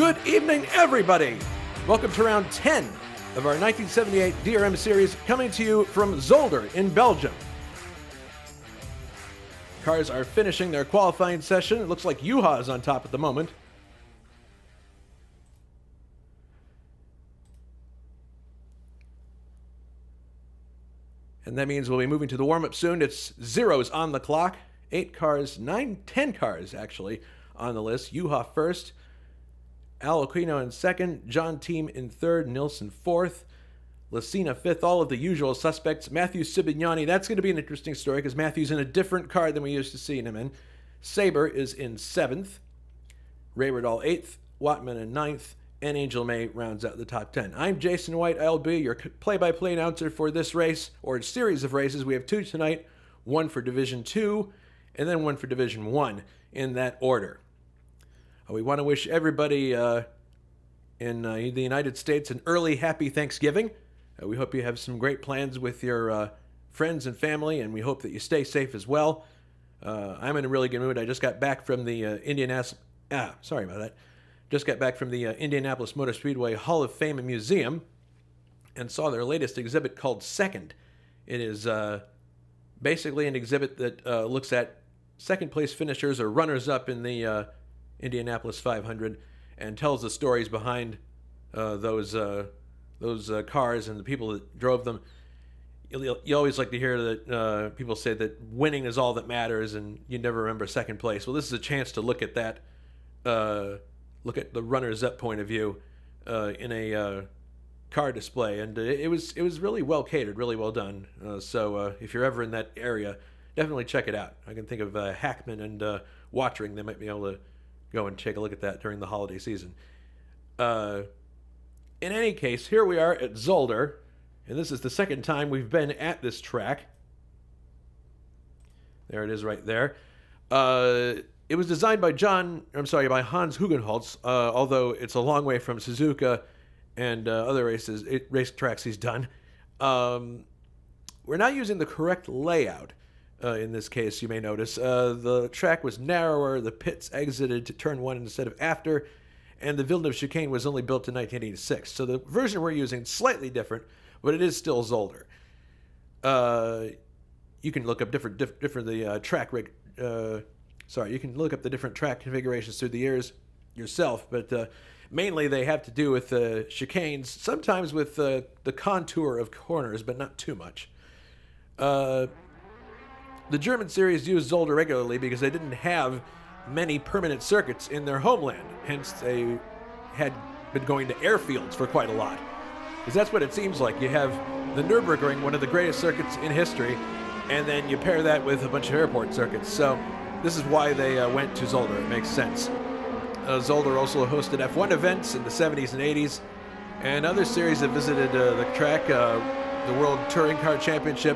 Good evening, everybody! Welcome to round 10 of our 1978 DRM series, coming to you from Zolder in Belgium. Cars are finishing their qualifying session. It looks like Juha is on top at the moment. And that means we'll be moving to the warm-up soon. It's zeros on the clock. 8 cars, 10 cars actually on the list. Juha first, Al Aquino in second, John Team in third, Nilsson fourth, Lucina fifth, all of the usual suspects. Matthew Sibignani, that's going to be an interesting story because Matthew's in a different car than we used to see him in. Saber is in seventh, Rayberdahl eighth, Wattman in ninth, and Angel May rounds out the top 10. I'm Jason White. I'll be your play-by-play announcer for this race, or a series of races. We have 2 tonight, one for Division 2, and then one for Division 1, in that order. We want to wish everybody in the United States an early happy Thanksgiving. We hope you have some great plans with your friends and family, and we hope that you stay safe as well. I'm in a really good mood. I just got back from the Indianapolis Motor Speedway Hall of Fame and Museum and saw their latest exhibit called Second. It is basically an exhibit that looks at second place finishers or runners-up in the Indianapolis 500 and tells the stories behind those cars and the people that drove them. You always like to hear that people say that winning is all that matters and you never remember second place. Well, this is a chance to look at that, look at the runners-up point of view in a car display, and it was really well catered, really well done. So if you're ever in that area, definitely check it out. I can think of Hackman and Watering. They might be able to go and take a look at that during the holiday season. In any case, here we are at Zolder, and this is the second time we've been at this track. There it is right there. It was designed by Hans Hugenholtz, although it's a long way from Suzuka and other race tracks he's done. We're not using the correct layout in this case, you may notice. The track was narrower, the pits exited to turn 1 instead of after, and the Villeneuve chicane was only built in 1986. So the version we're using is slightly different, but it is still Zolder. You can look up you can look up the different track configurations through the years yourself, but mainly they have to do with chicanes, sometimes with the contour of corners, but not too much. The German series used Zolder regularly because they didn't have many permanent circuits in their homeland. Hence, they had been going to airfields for quite a lot. Because that's what it seems like. You have the Nürburgring, one of the greatest circuits in history, and then you pair that with a bunch of airport circuits. So this is why they went to Zolder. It makes sense. Zolder also hosted F1 events in the 70s and 80s, and other series that visited the track, the World Touring Car Championship,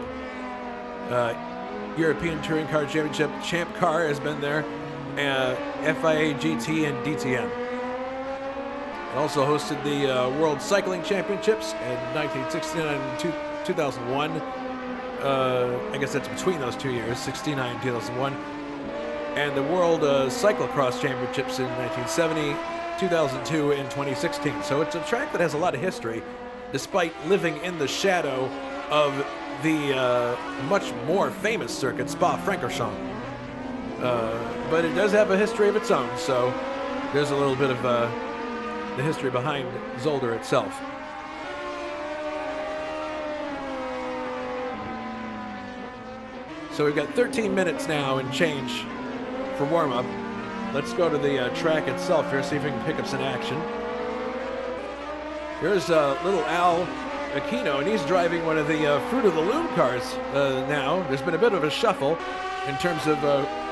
European Touring Car Championship, Champ Car has been there, FIA GT and DTM. It also hosted the World Cycling Championships in 1969 and 2001. I guess that's between those 2 years, 69 and 2001. And the World Cyclocross Championships in 1970, 2002, and 2016. So it's a track that has a lot of history, despite living in the shadow of the much more famous circuit, Spa-Francorchamps. But it does have a history of its own, so there's a little bit of the history behind Zolder itself. So we've got 13 minutes now and change for warm-up. Let's go to the track itself here, see if we can pick up some action. Here's little Al Aquino, and he's driving one of the Fruit of the Loom cars now. There's been a bit of a shuffle in terms of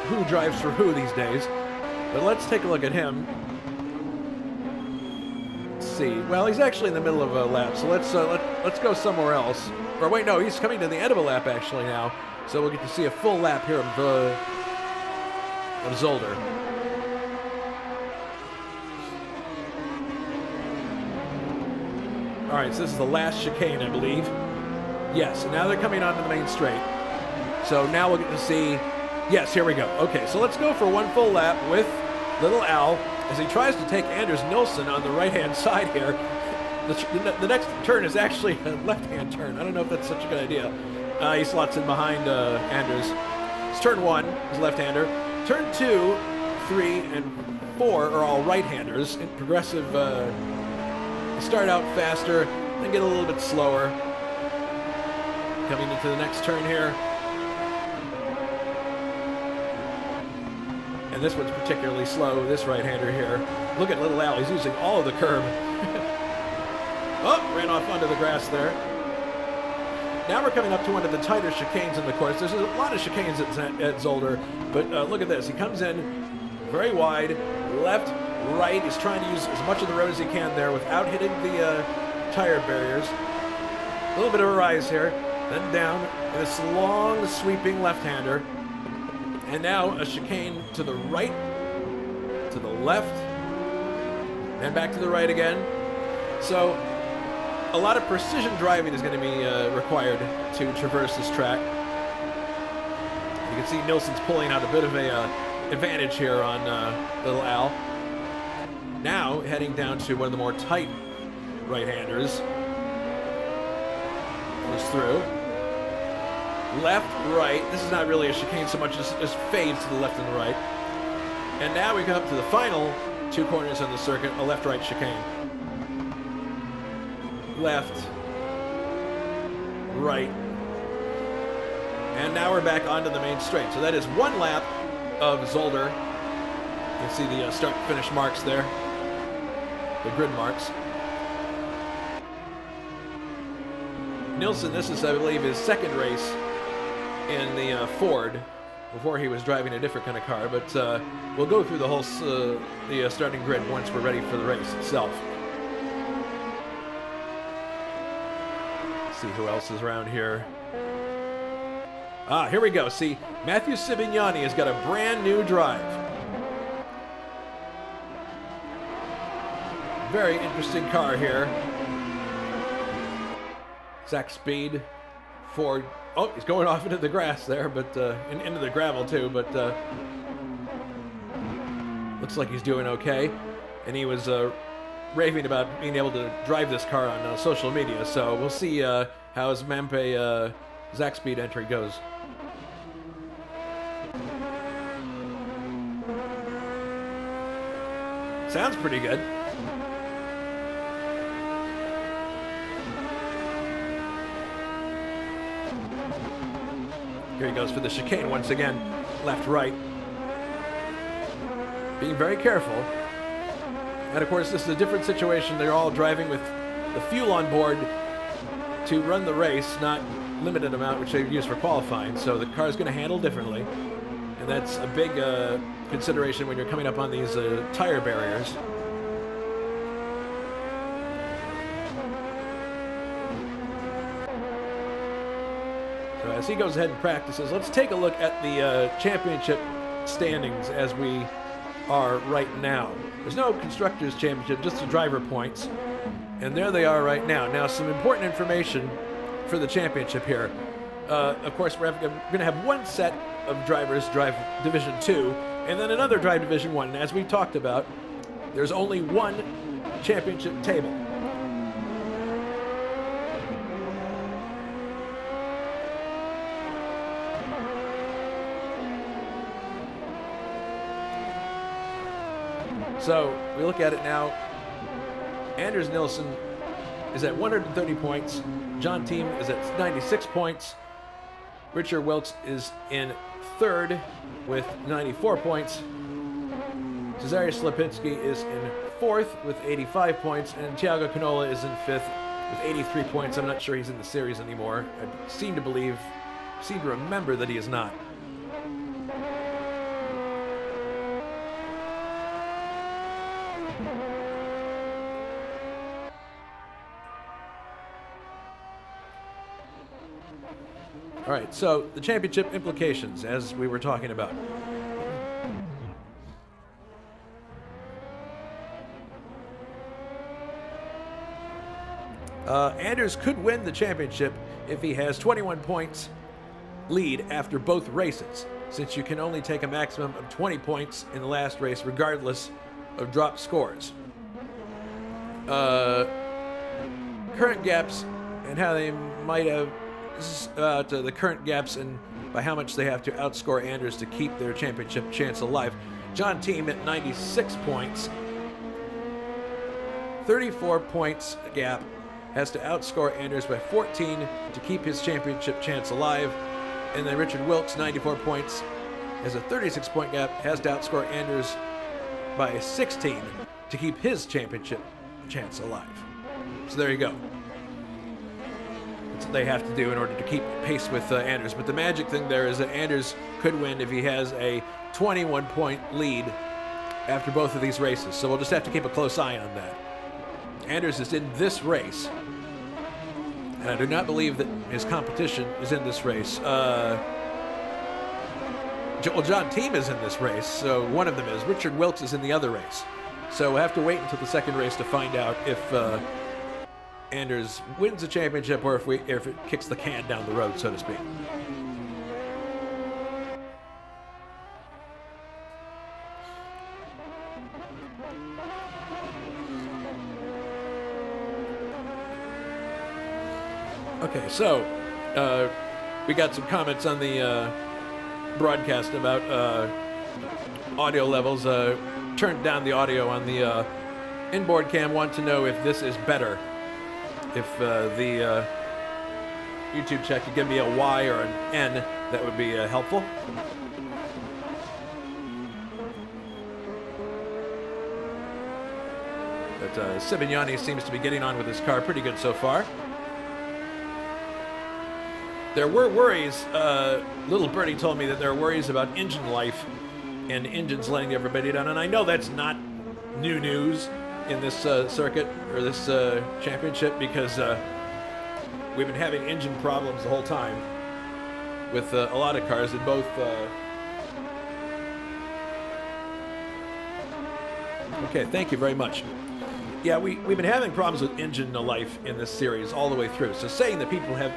who drives for who these days. But let's take a look at him. Let's see. Well, he's actually in the middle of a lap, so let's go somewhere else. Or wait, no, he's coming to the end of a lap actually now. So we'll get to see a full lap here of Zolder. All right, so this is the last chicane, I believe. Yes, and now they're coming onto the main straight. So now we'll get to see, yes, here we go. Okay, so let's go for one full lap with little Al as he tries to take Anders Nilsson on the right-hand side here. The next turn is actually a left-hand turn. I don't know if that's such a good idea. He slots in behind Anders. It's turn 1 is left-hander. Turn 2, 3, and 4 are all right-handers. In progressive, start out faster, then get a little bit slower. Coming into the next turn here. And this one's particularly slow, this right-hander here. Look at Little Al, he's using all of the curb. Oh, ran off onto the grass there. Now we're coming up to one of the tighter chicanes in the course. There's a lot of chicanes at Zolder, but look at this. He comes in very wide, left, right. He's trying to use as much of the road as he can there without hitting the tire barriers. A little bit of a rise here, then down, and this long, sweeping left-hander. And now a chicane to the right, to the left, and back to the right again. So a lot of precision driving is going to be required to traverse this track. You can see Nilsson's pulling out a bit of a advantage here on Little Al. Now heading down to one of the more tight right-handers. Goes through. Left, right. This is not really a chicane so much as just fades to the left and the right. And now we come up to the final 2 corners on the circuit, a left-right chicane. Left, right. And now we're back onto the main straight. So that is 1 lap of Zolder. You can see the start-finish marks there, the grid marks. Nilsson, this is, I believe, his second race in the Ford. Before he was driving a different kind of car, but we'll go through the whole the starting grid once we're ready for the race itself. Let's see who else is around here. Here we go. See, Matthew Sibignani has got a brand new drive. Very interesting car here. Zach Speed, Ford. Oh, he's going off into the grass there, but into the gravel too, but looks like he's doing okay. And he was raving about being able to drive this car on social media, so we'll see how his Mampe Zach Speed entry goes. Sounds pretty good. Here he goes for the chicane once again. Left, right. Being very careful. And of course, this is a different situation. They're all driving with the fuel on board to run the race, not limited amount, which they use for qualifying. So the car is going to handle differently. And that's a big consideration when you're coming up on these tire barriers. So as he goes ahead and practices, let's take a look at the championship standings as we are right now. There's no Constructors' Championship, just the driver points. And there they are right now. Now, some important information for the championship here. Of course, we're going to have one set of drivers drive Division 2, and then another drive Division 1. And as we've talked about, there's only one championship table. So we look at it now. Anders Nilsson is at 130 points. John Team is at 96 points. Richard Wilkes is in third with 94 points. Cesarius Lipinski is in fourth with 85 points. And Thiago Canola is in fifth with 83 points. I'm not sure he's in the series anymore. I seem to remember that he is not. All right, so the championship implications, as we were talking about. Anders could win the championship if he has 21 points lead after both races, since you can only take a maximum of 20 points in the last race, regardless of drop scores. Current gaps and how they might have. This is the current gaps and by how much they have to outscore Anders to keep their championship chance alive. John Team at 96 points. 34 points gap. Has to outscore Anders by 14 to keep his championship chance alive. And then Richard Wilkes, 94 points, has a 36-point gap, has to outscore Anders by 16 to keep his championship chance alive. So there you go. That's what they have to do in order to keep pace with Anders. But the magic thing there is that Anders could win if he has a 21-point lead after both of these races. So we'll just have to keep a close eye on that. Anders is in this race, and I do not believe that his competition is in this race. Well, John Team is in this race, so one of them is. Richard Wilkes is in the other race. So we'll have to wait until the second race to find out if Anders wins the championship or if it kicks the can down the road, so to speak. Okay, so we got some comments on the broadcast about audio levels. Turned down the audio on the inboard cam. Want to know if this is better. If the YouTube chat could give me a Y or an N, that would be helpful. But Sibignani seems to be getting on with his car pretty good so far. There were worries, little birdie told me that there are worries about engine life and engines letting everybody down. And I know that's not new news in this circuit or this championship because we've been having engine problems the whole time with a lot of cars in both. Okay, thank you very much. Yeah, we've been having problems with engine life in this series all the way through. So saying that people have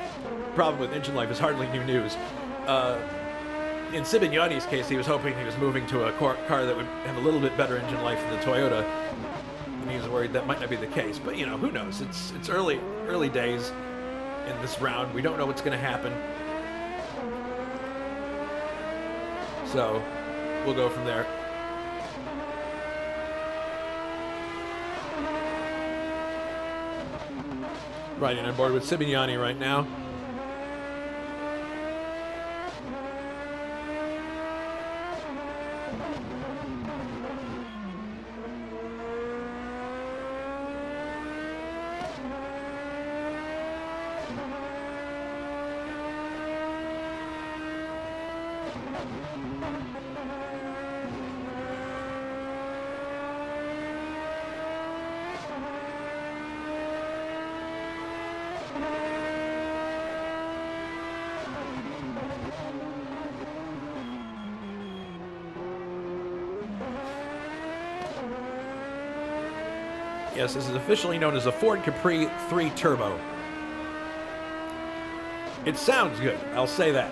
problem with engine life is hardly new news. In Sibignani's case, he was hoping he was moving to a car that would have a little bit better engine life than the Toyota, and he was worried that might not be the case. But you know, who knows? It's early days in this round. We don't know what's going to happen, so we'll go from there. Riding on board with Sibignani right now. Yes, this is officially known as a Ford Capri 3 Turbo. It sounds good, I'll say that.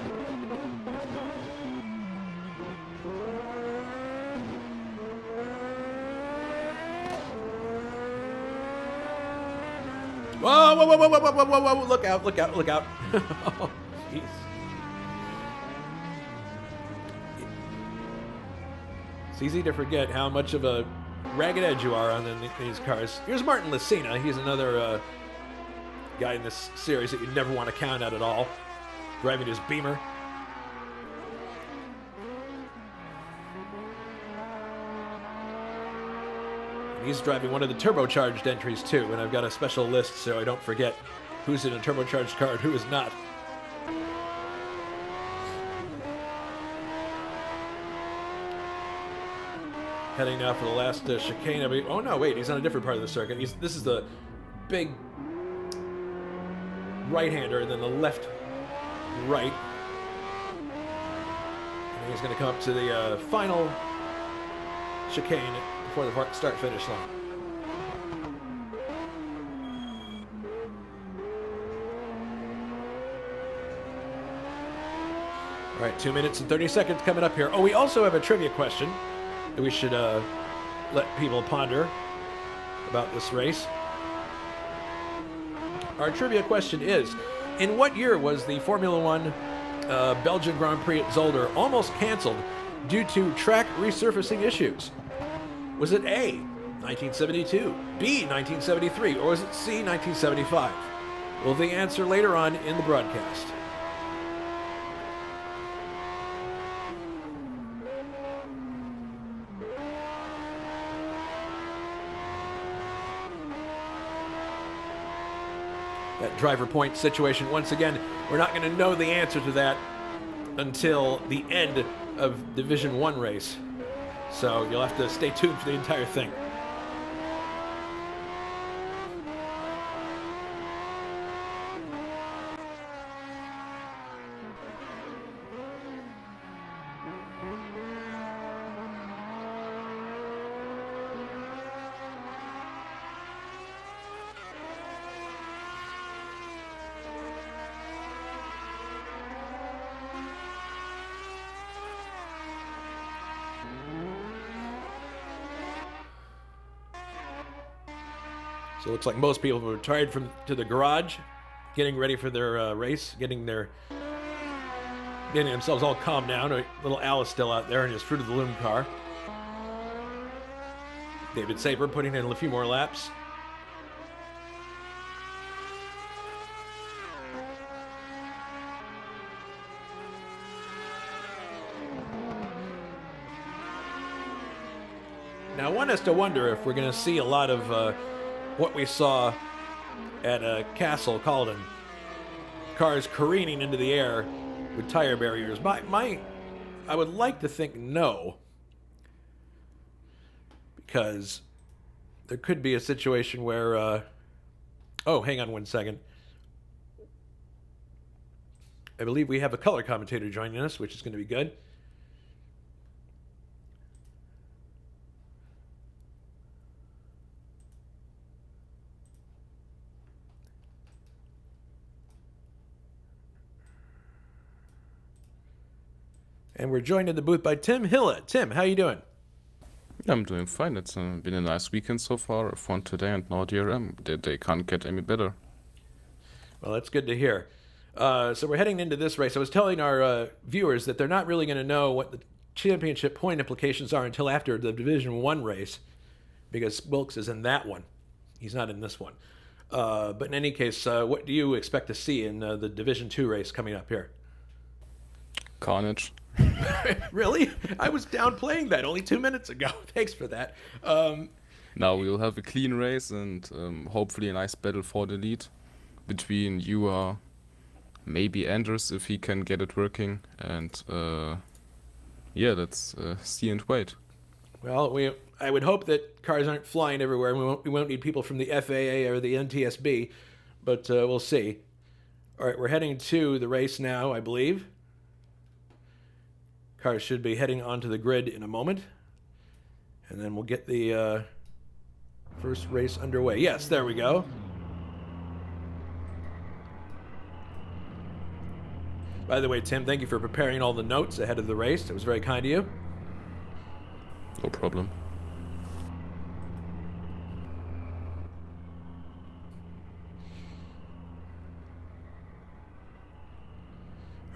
Whoa, whoa, whoa, whoa, whoa, whoa, whoa, whoa, look out, look out, look out. Oh, jeez. It's easy to forget how much of a ragged edge you are on these cars. Here's Martin Lucina. He's another guy in this series that you never want to count out at all, driving his Beamer. And he's driving one of the turbocharged entries too, and I've got a special list so I don't forget who's in a turbocharged car and who is not. Heading now for the last chicane. Oh no, wait, he's on a different part of the circuit. This is the big right-hander and then the left right. And he's going to come up to the final chicane before the start-finish line. All right, 2 minutes and 30 seconds coming up here. Oh, we also have a trivia question that we should let people ponder about this race. Our trivia question is, in what year was the Formula One Belgian Grand Prix at Zolder almost canceled due to track resurfacing issues? Was it A, 1972, B, 1973, or was it C, 1975? We'll have the answer later on in the broadcast. That driver point situation, once again, we're not going to know the answer to that until the end of Division 1 race. So you'll have to stay tuned for the entire thing. So it looks like most people have retired to the garage, getting ready for their race, getting themselves all calmed down. Little Al is still out there in his Fruit of the Loom car. David Saber putting in a few more laps. Now, one has to wonder if we're going to see a lot of what we saw at Castle Calden. Cars careening into the air with tire barriers. I would like to think no. Because there could be a situation where... oh, hang on one second. I believe we have a color commentator joining us, which is going to be good. And we're joined in the booth by Tim Hille. Tim, how you doing? I'm doing fine. It's been a nice weekend so far. F1 today and now DRM. They can't get any better. Well, that's good to hear. So we're heading into this race. I was telling our viewers that they're not really going to know what the championship point implications are until after the Division 1 race, because Wilkes is in that one. He's not in this one. But in any case, what do you expect to see in the Division 2 race coming up here? Carnage. Really? I was downplaying that only 2 minutes ago. Thanks for that. Now we'll have a clean race and hopefully a nice battle for the lead between Juha, maybe Anders if he can get it working, and yeah, let's see and wait. Well, I would hope that cars aren't flying everywhere. We won't need people from the FAA or the NTSB, but we'll see. All right, we're heading to the race now, I believe. Cars should be heading onto the grid in a moment. And then we'll get the first race underway. Yes, there we go. By the way, Tim, thank you for preparing all the notes ahead of the race. It was very kind of you. No problem.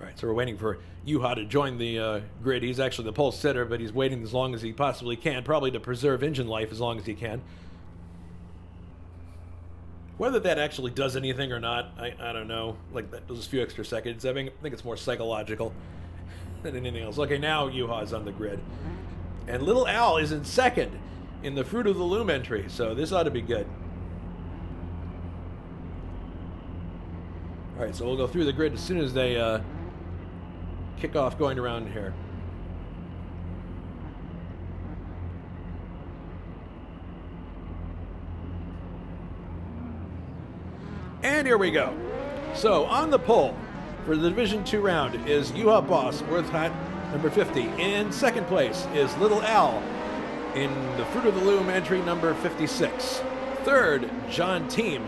All right, so we're waiting for Juha to join the grid. He's actually the pole sitter, but he's waiting as long as he possibly can, probably to preserve engine life as long as he can. Whether that actually does anything or not, I don't know. Like those few extra seconds, I think it's more psychological than anything else. Okay, now Juha's on the grid. And little Al is in second in the Fruit of the Loom entry, so this ought to be good. All right, so we'll go through the grid as soon as they kick off going around here. And here we go. So on the pole for the Division 2 round is Juha Boss, Worth Hat, number 50. In second place is Little Al in the Fruit of the Loom entry number 56. Third, John Team,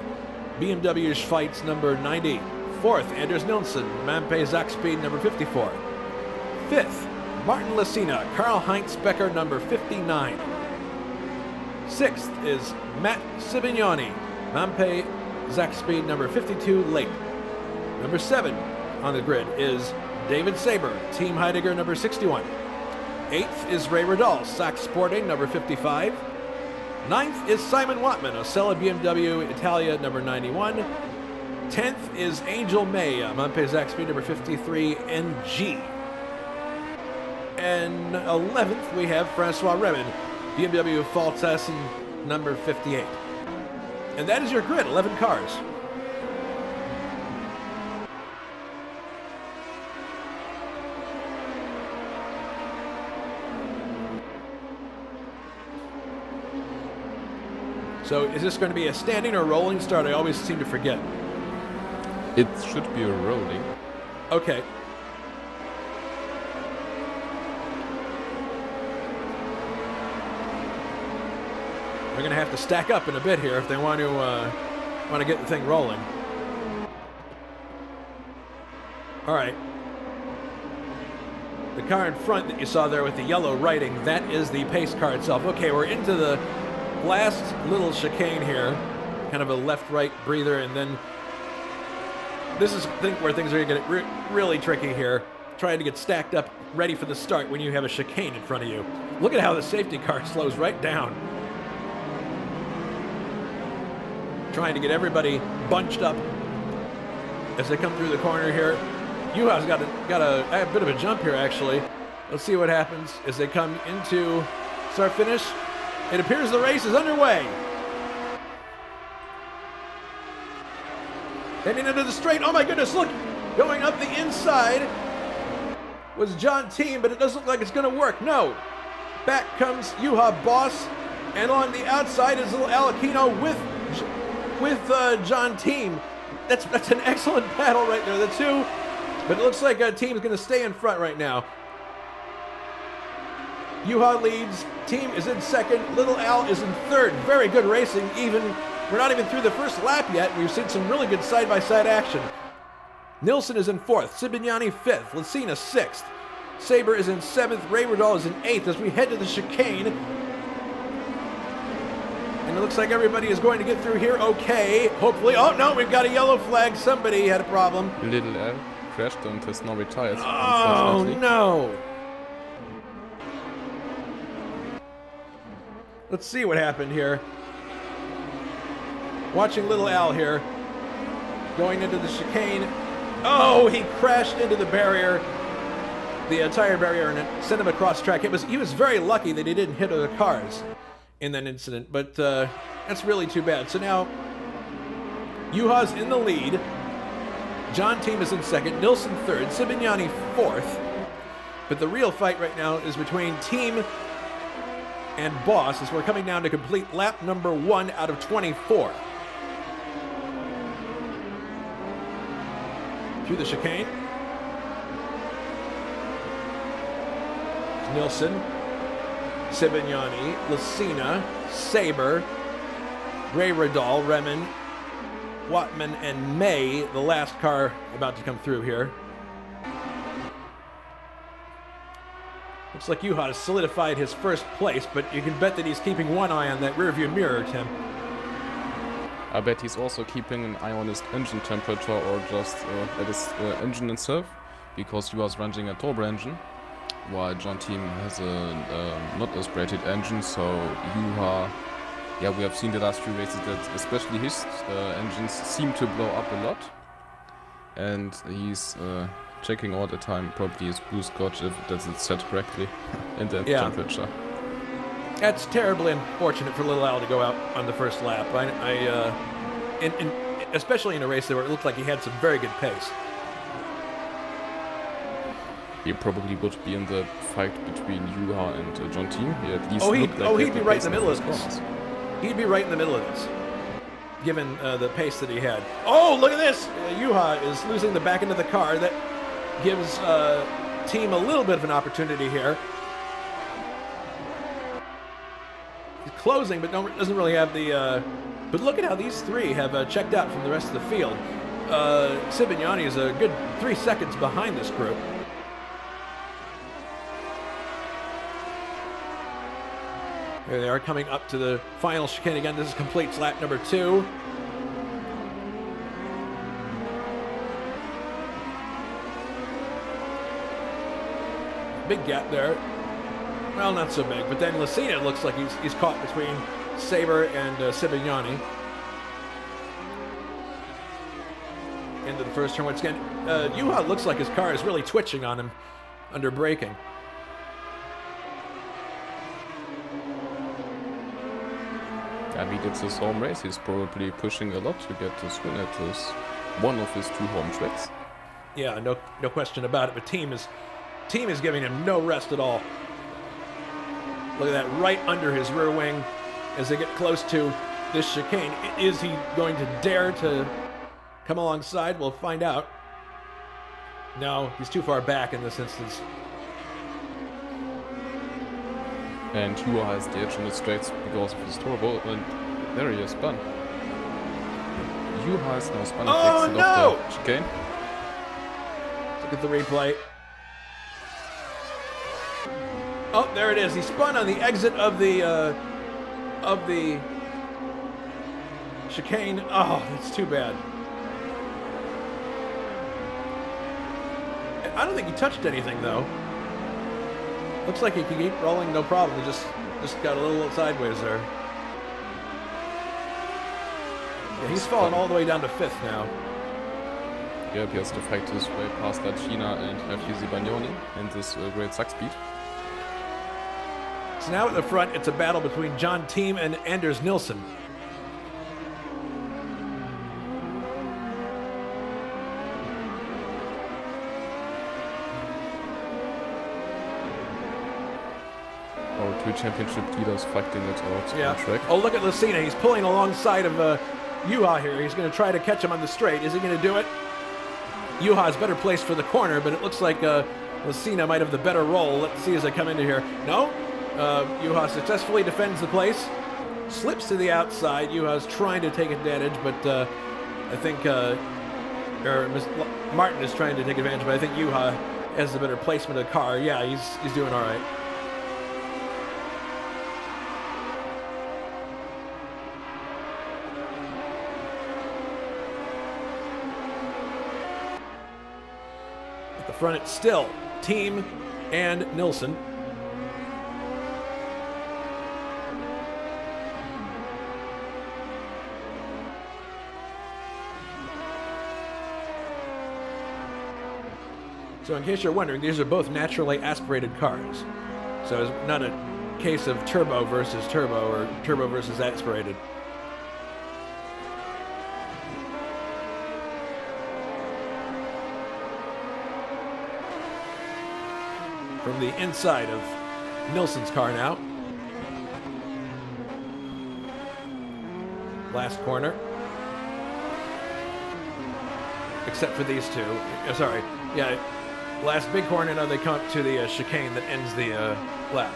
BMW Schweiz number 90. Fourth, Anders Nilsson, Mampe Zakspeed number 54. Fifth, Martin Lacina, Karl-Heinz Becker number 59. Sixth is Matt Sibignoni, Mampe Zach Speed number 52 late. Number 7 on the grid is David Saber, Team Heidegger number 61. 8th is Ray Riddall, Sachs Sporting number 55. 9th is Simon Wattman, Osella BMW Italia number 91. 10th is Angel May, Mampe Zach Speed number 53 NG. And 11th we have Francois Remen, BMW Faltessen number 58. And that is your grid, 11 cars. So is this going to be a standing or rolling start? I always seem to forget. It should be a rolling. Okay. They're going to have to stack up in a bit here if they want to get the thing rolling. All right. The car in front that you saw there with the yellow writing, that is the pace car itself. Okay, we're into the last little chicane here, kind of a left-right breather, and then this is where things are going to get really tricky here, trying to get stacked up ready for the start when you have a chicane in front of you. Look at how the safety car slows right down, trying to get everybody bunched up as they come through the corner here. Juha's got a bit of a jump here, actually. Let's see what happens as they come into start-finish. It appears the race is underway. Heading into the straight. Oh my goodness, look! Going up the inside was John Team, but it doesn't look like it's going to work. No. Back comes Juha Boss, and on the outside is little Alakino with John Team. That's an excellent battle right there, the two. But it looks like Team is going to stay in front right now. Juha leads, Team is in second, Little Al is in third. Very good racing, we're not even through the first lap yet. We've seen some really good side-by-side action. Nilsson is in fourth, Sibignani fifth, Lucina sixth, Saber is in seventh, Ray Riddall is in eighth as we head to the chicane. And it looks like everybody is going to get through here okay, hopefully. Oh no, we've got a yellow flag, somebody had a problem. Little Al crashed and has now retired. Oh no! Let's see what happened here. Watching Little Al here, going into the chicane. Oh, he crashed into the barrier, the tire barrier, and it sent him across track. He was very lucky that he didn't hit other cars in that incident, but that's really too bad. So now, Juha's in the lead. John Team is in second, Nilsson third, Sibignani fourth. But the real fight right now is between Team and Boss as we're coming down to complete lap number 1 out of 24. Through the chicane. Nilsson, Sibignani, Lucina, Saber, Ray Riddall, Remen, Wattman, and May, the last car about to come through here. Looks like Juha has solidified his first place, but you can bet that he's keeping one eye on that rearview mirror, Tim. I bet he's also keeping an eye on his engine temperature or just at his engine itself, because Juha's running a turbo engine, while John Team has a not aspirated engine, so Juha, yeah, we have seen the last few races that especially his engines seem to blow up a lot, and he's checking all the time, probably his blue scotch if that's set correctly in the temperature. That's terribly unfortunate for Little Al to go out on the first lap. Especially in a race where it looked like he had some very good pace. He probably would be in the fight between Juha and John Team. He at least he'd be right in the middle of this. He'd be right in the middle of this, given the pace that he had. Oh, look at this! Juha is losing the back end of the car. That gives Team a little bit of an opportunity here. He's closing, but doesn't really have the... but look at how these three have checked out from the rest of the field. Sibignani is a good 3 seconds behind this group. There they are coming up to the final chicane again. This is complete lap number 2. Big gap there. Well, not so big, but then Lucina looks like he's caught between Saber and Sibignani. Into the first turn once again. Juha looks like his car is really twitching on him under braking. And he did his home race. He's probably pushing a lot to get this win at his one of his 2 home tracks. Yeah, no question about it. But team is giving him no rest at all. Look at that, right under his rear wing as they get close to this chicane. Is he going to dare to come alongside? We'll find out. No, he's too far back in this instance. And Juha has the edge in the straights because of his turbo, and there he is spun. Juha is now spun at the exit of the chicane. Look at the replay. Oh, there it is. He spun on the exit of the chicane. Oh, that's too bad. I don't think he touched anything though. Looks like he can keep rolling, no problem. He just got a little sideways there. Yeah, he's fallen all the way down to 5th now. Yeah, he has to fight his way past Lacina and Hille Bagnoni in this great suck speed. So now at the front, it's a battle between John Thiem and Anders Nilsson. Our 2 championship leaders fighting it out Yeah. on track. Oh, look at Lucina. He's pulling alongside of Juha here. He's going to try to catch him on the straight. Is he going to do it? Juha is better placed for the corner, but it looks like Lucina might have the better roll. Let's see as they come into here. No. Juha successfully defends the place. Slips to the outside. Juha's trying to take advantage, but I think Martin is trying to take advantage, but I think Juha has the better placement of the car. Yeah, he's doing all right. At the front, it's still Thiem and Nilsson. So in case you're wondering, these are both naturally aspirated cars. So it's not a case of turbo versus turbo or turbo versus aspirated. From the inside of Nilsson's car now. Last corner. Except for these two. Sorry. Yeah. Last big corner, now they come up to the chicane that ends the lap.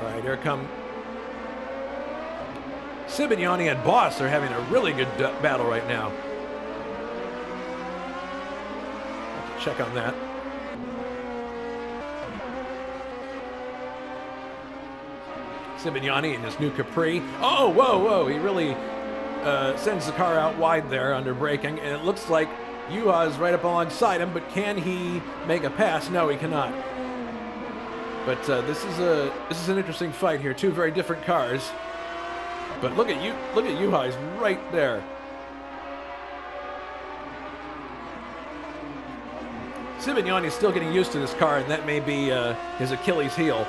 All right, here come Sibignani and Boss are having a really good battle right now. Have to check on that. Sibignani in his new Capri. Oh, whoa. He really sends the car out wide there under braking, and it looks like Juha is right up alongside him, but can he make a pass? No, he cannot. But this is an interesting fight here. 2 very different cars. But look at Juha, he's right there. Sibignani's still getting used to this car, and that may be his Achilles heel.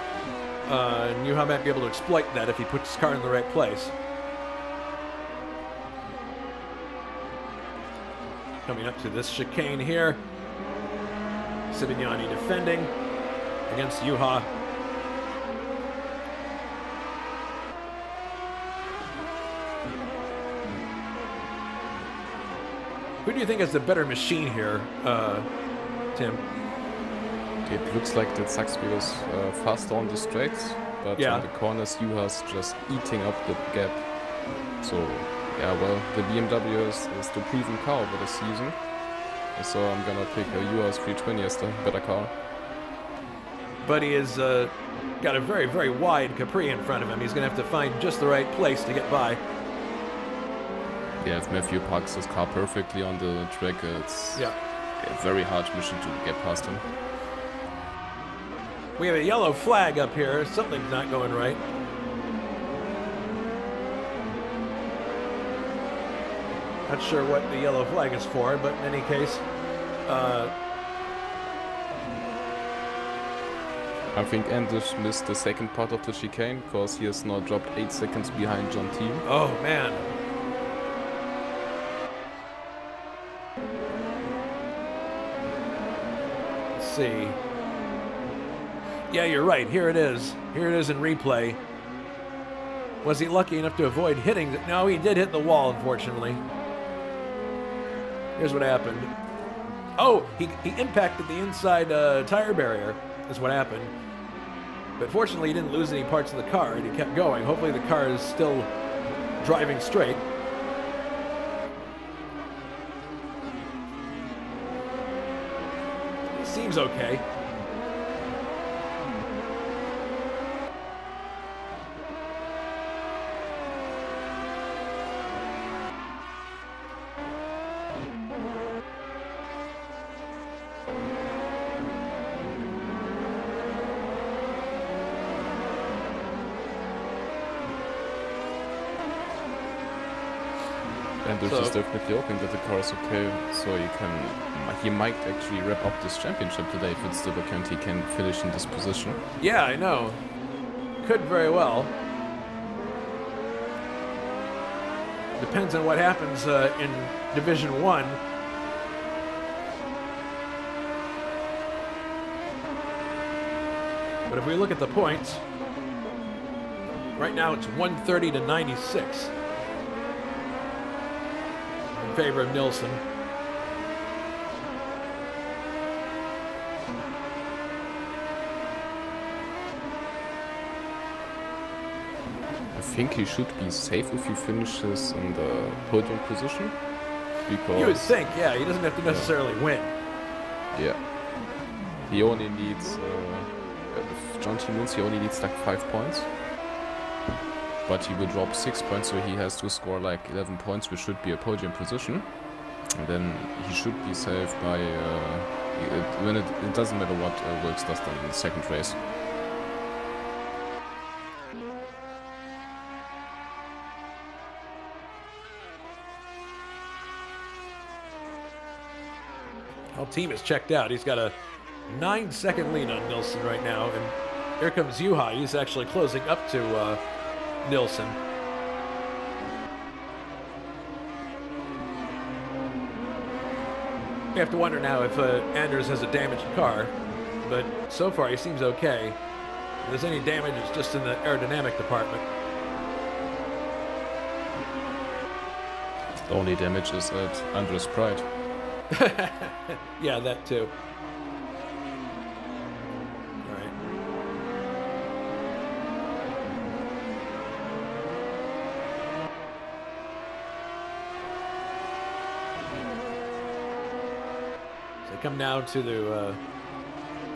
And Juha might be able to exploit that if he puts his car in the right place. Coming up to this chicane here. Sibignani defending against Juha. Who do you think is the better machine here, Tim? It looks like that Saxby was faster on the straights, but Yeah. on the corners Juha's just eating up the gap. So Yeah, well, the BMW is the proven car over the season. So I'm gonna pick a US 320 as the better car. But he has got a very, very wide Capri in front of him. He's going to have to find just the right place to get by. Yeah, if Matthew parks his car perfectly on the track, it's a very hard mission to get past him. We have a yellow flag up here. Something's not going right. Not sure what the yellow flag is for, but in any case, I think Anders missed the second part of the chicane because he has now dropped 8 seconds behind John Team. Oh man. Let's see. Yeah, you're right. Here it is. Here it is in replay. Was he lucky enough to avoid hitting? No, he did hit the wall, unfortunately. Here's what happened. Oh, he impacted the inside tire barrier, is what happened. But fortunately, he didn't lose any parts of the car, and he kept going. Hopefully the car is still driving straight. He seems okay. Anders is definitely hoping that the car is okay, so he might actually wrap up this championship today if it's still vacant. He can finish in this position. Yeah, I know. Could very well. Depends on what happens in Division 1. But if we look at the points, right now it's 130 to 96 in favor of Nilsson. I think he should be safe if he finishes in the podium position. Because You would think, yeah, he doesn't have to necessarily win. yeah, he only needs. If John T wins, he only needs like 5 points. But he will drop 6 points, so he has to score like 11 points, which should be a podium position. And then he should be safe by. It doesn't matter what Wilkes does then in the second race. Well, team is checked out. He's got a 9-second lead on Nilsson right now, and here comes Juha. He's actually closing up to Nilsson. You have to wonder now if Anders has a damaged car, but so far he seems okay. If there's any damage, it's just in the aerodynamic department. The only damage is at Andres' pride. Yeah, that too. All right. So they come now to the.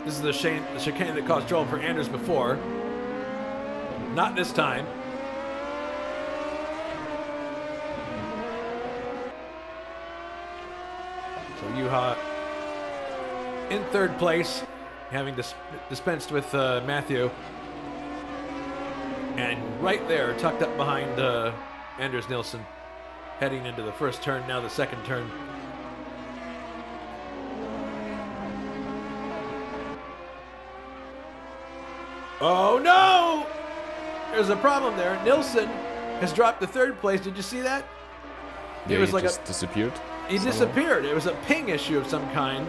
This is the chicane that caused trouble for Anders before. Not this time. So Juha in third place, having dispensed with Matthew. And right there, tucked up behind Anders Nilsson, heading into the first turn, now the second turn. Oh no! There's a problem there. Nilsson has dropped to third place. Did you see that? Yeah, It was he like just disappeared. He disappeared. It was a ping issue of some kind.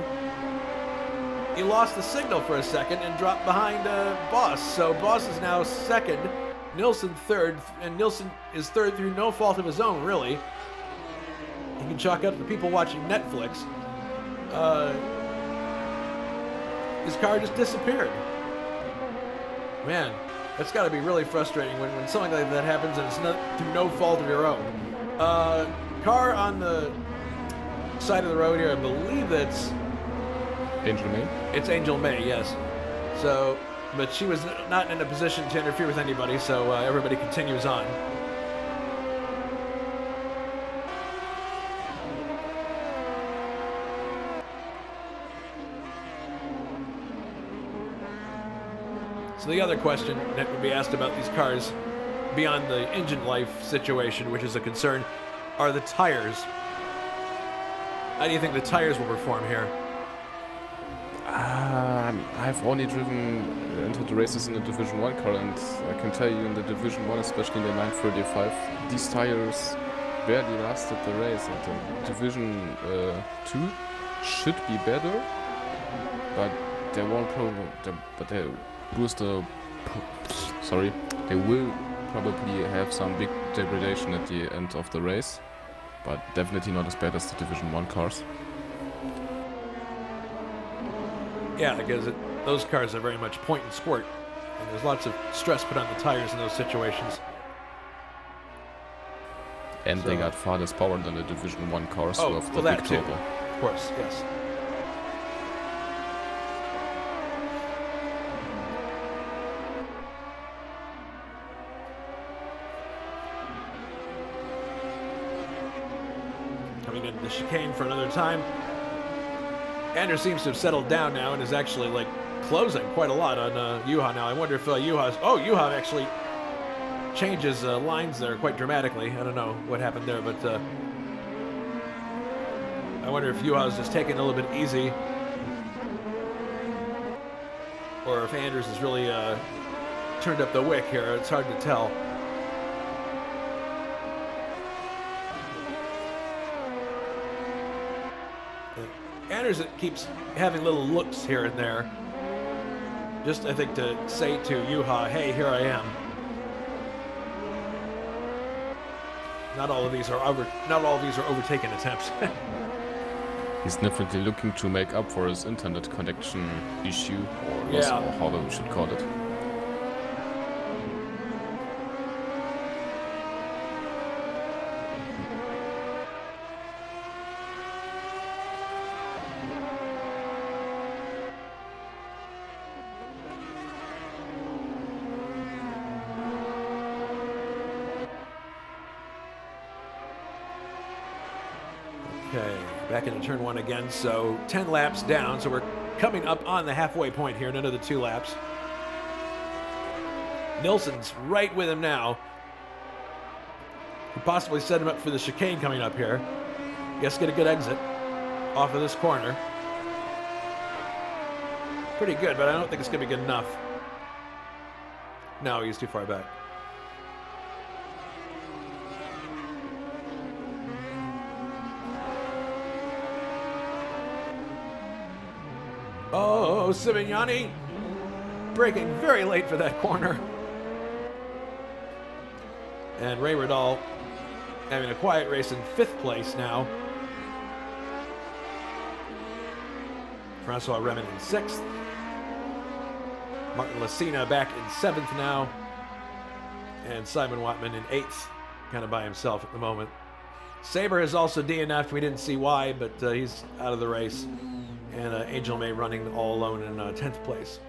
He lost the signal for a second and dropped behind Boss. So Boss is now second, Nilsson third, and Nilsson is third through no fault of his own, really. You can chalk up to people watching Netflix. His car just disappeared. Man, that's got to be really frustrating when something like that happens and it's not through no fault of your own. Car on the side of the road here, I believe that's... Angel May? It's Angel May, yes. So, but she was not in a position to interfere with anybody, so everybody continues on. So the other question that would be asked about these cars, beyond the engine life situation, which is a concern, are the tires. How do you think the tires will perform here? I've only driven into the races in the Division 1 car, and I can tell you in the Division 1, especially in the 935, these tires barely lasted the race. And the Division 2 should be better, but they won't they will probably have some big degradation at the end of the race, but definitely not as bad as the Division 1 cars. Yeah, because those cars are very much point and squirt, and there's lots of stress put on the tires in those situations. And they got far less power than the Division 1 cars with the big too. turbo. Of course, yes. Coming into the chicane for another time. Anders seems to have settled down now and is actually like closing quite a lot on Juha now. I wonder if Juha actually changes lines there quite dramatically. I don't know what happened there, but I wonder if Juha is just taking it a little bit easy, or if Anders has really turned up the wick here. It's hard to tell. Anders keeps having little looks here and there, just I think to say to Juha, "Hey, here I am." Not all of these are overtaken attempts. He's definitely looking to make up for his internet connection issue, or however we should call it. Okay, back into turn one again, so 10 laps down, so we're coming up on the halfway point here in another 2 laps. Nilsson's right with him now. Could possibly set him up for the chicane coming up here. He has to get a good exit off of this corner. Pretty good, but I don't think it's going to be good enough. No, he's too far back. Oh, Simeoni braking very late for that corner. And Ray Riddall having a quiet race in 5th place now. Francois Remen in 6th. Martin Lacina back in 7th now. And Simon Wattman in 8th, kind of by himself at the moment. Saber has also DNF'd. We didn't see why, but he's out of the race. And Angel May running all alone in 10th place.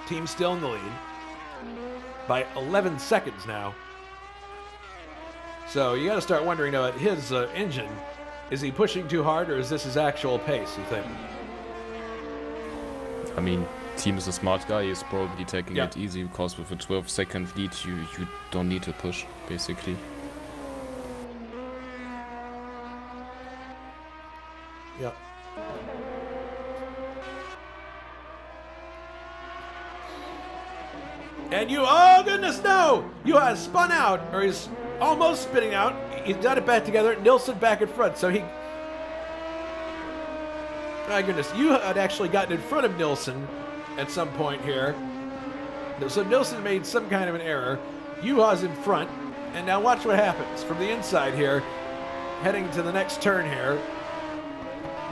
Team still in the lead by 11 seconds now. So you got to start wondering about his engine. Is he pushing too hard, or is this his actual pace, you think? I mean, Team is a smart guy. He's probably taking it easy, because with a 12-second lead, you don't need to push, basically. Yep. And oh goodness, no! Juha has spun out, or he's almost spinning out. He's got it back together. Nilsson back in front, so he... My goodness, Juha had actually gotten in front of Nilsson at some point here. So Nilsson made some kind of an error. Juha's in front, and now watch what happens from the inside here, heading to the next turn here.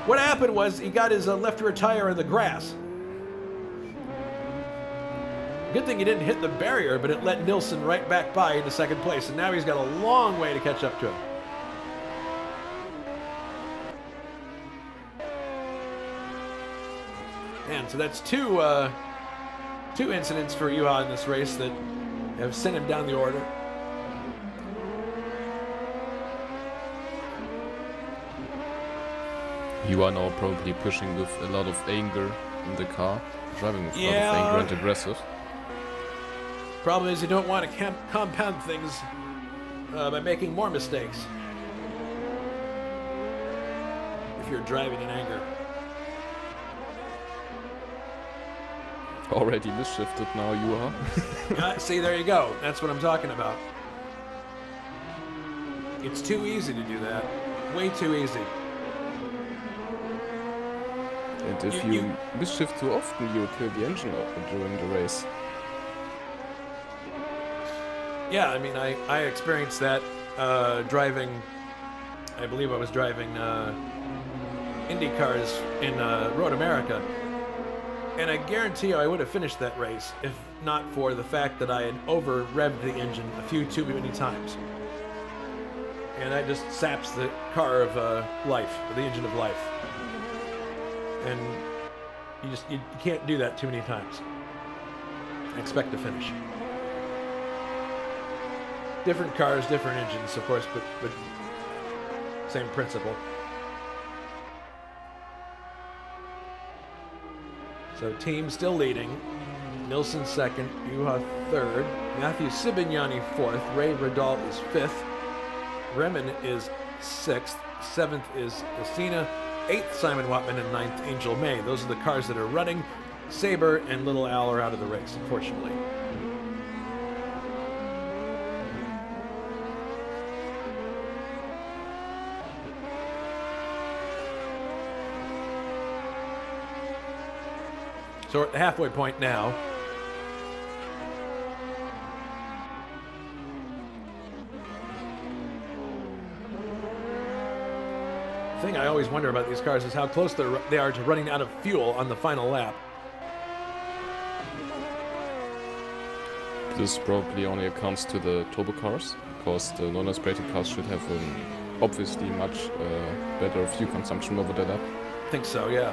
What happened was he got his left rear tire in the grass. Good thing he didn't hit the barrier, but it let Nilsson right back by into second place, and now he's got a long way to catch up to him. And so that's two incidents for Juha in this race that have sent him down the order. You are now probably pushing with a lot of anger in the car, driving with a lot of anger and aggressive. Problem is you don't want to compound things by making more mistakes if you're driving in anger. Already misshifted now, Juha. See, there you go. That's what I'm talking about. It's too easy to do that. Way too easy. And if you misshift too often, you'll kill the engine up during the race. Yeah, I mean, I experienced that driving. I believe I was driving Indy cars in Road America. And I guarantee you I would have finished that race if not for the fact that I had over-revved the engine a few too many times. And that just saps the car of life, or the engine of life. And you can't do that too many times. Expect to finish. Different cars, different engines, of course, but same principle. So team still leading. Nilsson second, Juha third, Matthew Sibignani fourth, Ray Radal is fifth, Remen is sixth, seventh is Lucina, eighth Simon Watman, and ninth Angel May. Those are the cars that are running. Saber and Little Al are out of the race, unfortunately. So we're at the halfway point now. The thing I always wonder about these cars is how close they are to running out of fuel on the final lap. This probably only accounts to the turbo cars, because the non-aspirated cars should have obviously much better fuel consumption over the lap. I think so, yeah.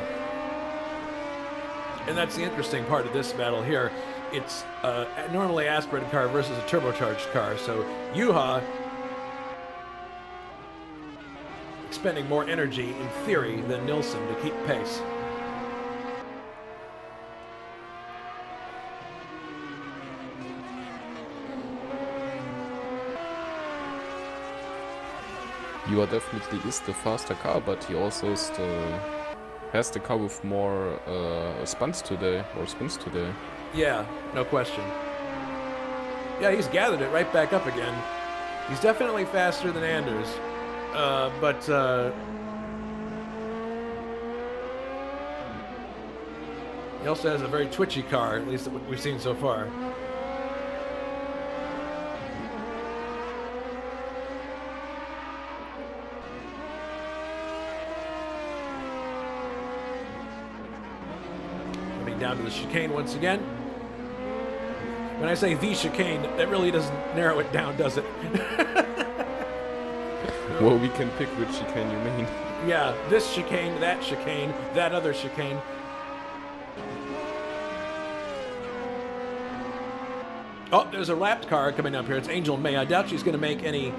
And that's the interesting part of this battle here. It's a normally aspirated car versus a turbocharged car. So Juha expending more energy in theory than Nilsson to keep pace. Juha definitely is the faster car, but he also is has the car with more spins today. Yeah, no question. Yeah, he's gathered it right back up again. He's definitely faster than Anders, but he also has a very twitchy car, at least what we've seen so far. Down to the chicane once again. When I say the chicane, that really doesn't narrow it down, does it? Well, we can pick which chicane you mean. Yeah, this chicane, that other chicane. Oh, there's a lapped car coming up here. It's Angel May. I doubt she's going to make any